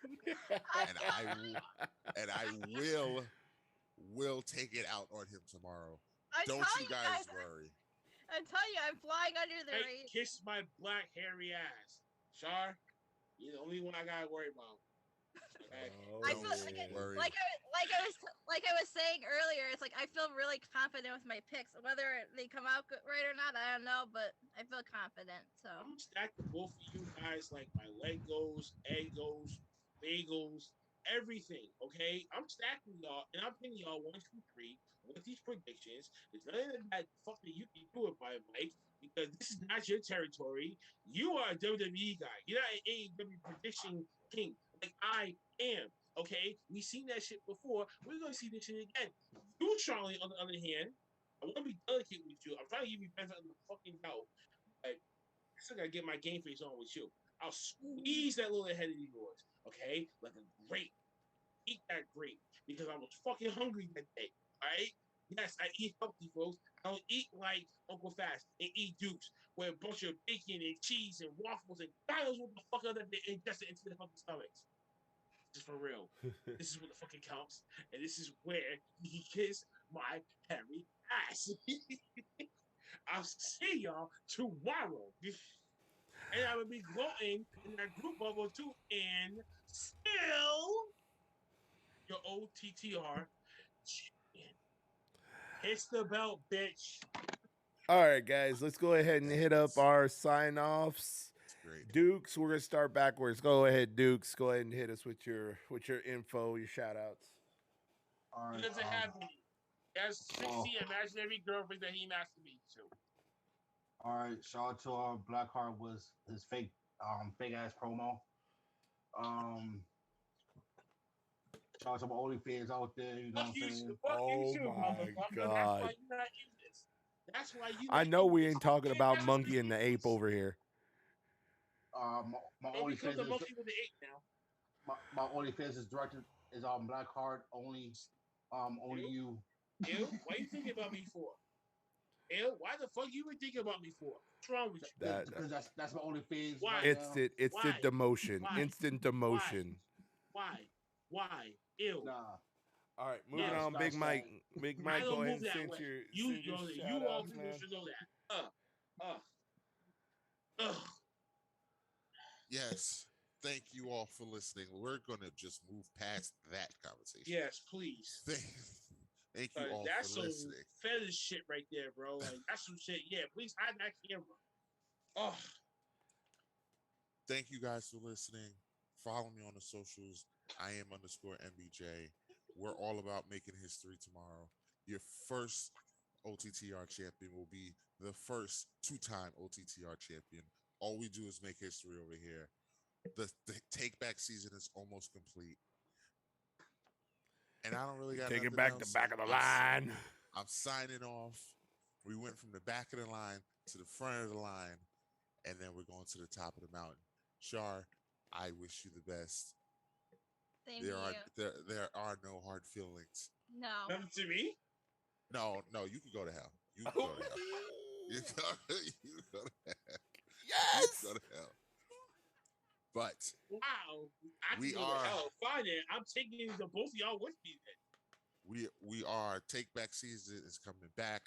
and I will take it out on him tomorrow. Don't you guys worry. I'm telling you, I'm flying under the Hey, radar. kiss my black hairy ass. Shar, you're the only one I gotta worry about. Okay? I feel like I was saying earlier. It's like I feel really confident with my picks. Whether they come out right or not, I don't know, but I feel confident. So I'm gonna stack both of you guys like my Legos, Eggos, bagels, everything. Okay, I'm stacking y'all, and I'm picking y'all 1, 2, 3 with these predictions. There's nothing that fuck that you can do it by Mike because this is not your territory. You are a WWE guy. You're not an AEW prediction king like I am. Okay, we've seen that shit before. We're gonna see this shit again. You, Charlie, on the other hand, I want to be delicate with you. I'm trying to give you benefit of the fucking doubt. But I still gotta get my game face on with you. I'll squeeze that little head of yours, okay? Like a grape. Eat that grape because I was fucking hungry that day. Alright? Yes, I eat healthy, folks. I don't eat like Uncle Fast and eat Dukes with a bunch of bacon and cheese and waffles and God knows what the fuck other they ingested into the fucking stomachs. Just for real. This is what the fucking counts, and this is where he kiss my hairy ass. I'll see y'all tomorrow. And I will be gloating in that group bubble too. And still, your OTTR champion. It's the belt, bitch. All right, guys, let's go ahead and hit up our sign offs. Great. Dukes, we're gonna start backwards. Go ahead, Dukes. Go ahead and hit us with your info, your shout outs. All He right. doesn't have me. He has 60 imaginary girlfriends that he masturbates to. All right. Shout out to Blackheart was his fake ass promo. Shout out to my OnlyFans out there. You know what I'm saying? Oh my god! That's why you. I know we ain't talking about Monkey and the Ape over here. My Don't become OnlyFans the is monkey with the ape now. my OnlyFans is directed is Blackheart only. Only you. Ew, why you thinking about me for? Ew, why the fuck you were thinking about me for? What's wrong with you? Because that's my OnlyFans. Why? It's the demotion. Why? Instant demotion. Why? Ew. Nah. All right, moving on. Big Mike. Big Mike, go ahead and send your you all shout-outs, people man. should know that. Yes. Thank you all for listening. We're gonna just move past that conversation. Yes, please. Thank you all that's for some listening. fetish shit right there, bro. Like that's some shit. Yeah, please hide that camera. Oh. Thank you guys for listening. Follow me on the socials. I am _MBJ. We're all about making history tomorrow. Your first OTTR champion will be the first 2-time OTTR champion. All we do is make history over here. The take back season is almost complete. And I don't really got Take it nothing back else. to back of the line. I'm signing off. We went from the back of the line to the front of the line, and then we're going to the top of the mountain. Shar, I wish you the best. Same to you. There are no hard feelings. No. Nothing to me. No, you can go to hell. You can go to hell. You can go to hell. Yes. You can go to hell. But Wow. I We can go are- to hell. Fine then. I'm taking the both of y'all with me then. we are Take Back season is coming back.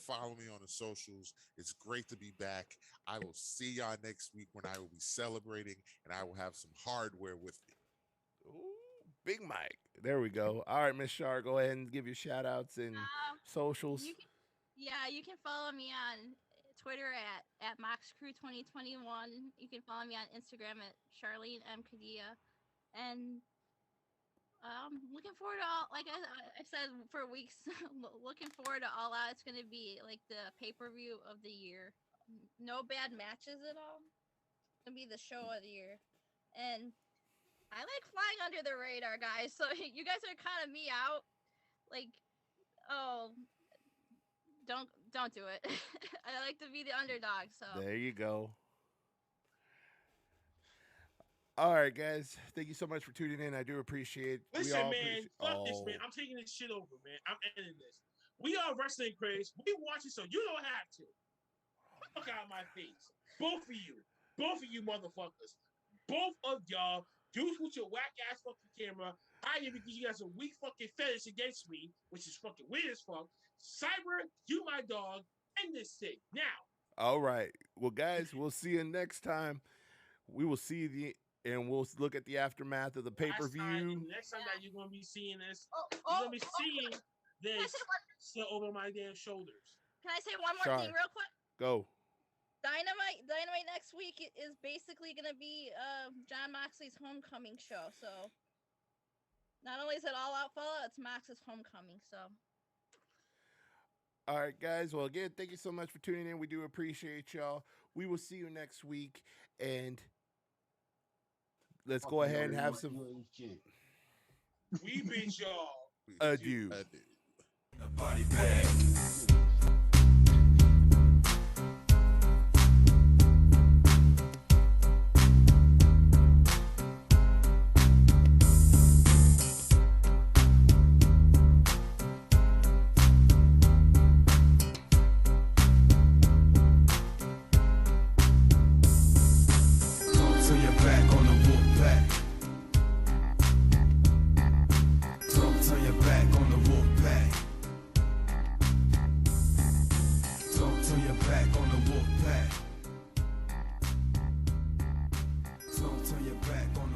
Follow me on the socials. It's great to be back. I will see y'all next week when I will be celebrating, and I will have some hardware with me. Ooh, Big Mike. There we go. All right, Miss Shar, go ahead and give your shout outs and socials. You can follow me on Twitter at MoxCrew2021. You can follow me on Instagram at Charlene M. Cadilla. And looking forward to all, like I said for weeks, looking forward to All Out. It's going to be like the pay-per-view of the year. No bad matches at all. It's going to be the show of the year. And I like flying under the radar, guys. So you guys are kind of me out. Like, oh, don't do it. I like to be the underdog. So There you go. All right, guys. Thank you so much for tuning in. I do appreciate. Listen, man, fuck this, man. I'm taking this shit over, man. I'm ending this. We are wrestling craze. We watch it, so you don't have to. Fuck out of my face. Both of you motherfuckers. Both of y'all, use with your whack ass fucking camera. I am because you got some weak fucking fetish against me, which is fucking weird as fuck. Cyber, you my dog. End this thing now. All right. Well, guys, we'll see you next time. We will see and we'll look at the aftermath of the pay-per-view. Next time that you're gonna be seeing this, you're gonna be seeing this still over my damn shoulders. Can I say one more Sorry. thing real quick? Go. Dynamite next week is basically gonna be John Moxley's homecoming show. So not only is it All Out Fallout, it's Mox's homecoming. So All right, guys. Well, again, thank you so much for tuning in. We do appreciate y'all. We will see you next week, and let's go ahead and have some. We beat y'all. Adieu. Body bag. Turn your back on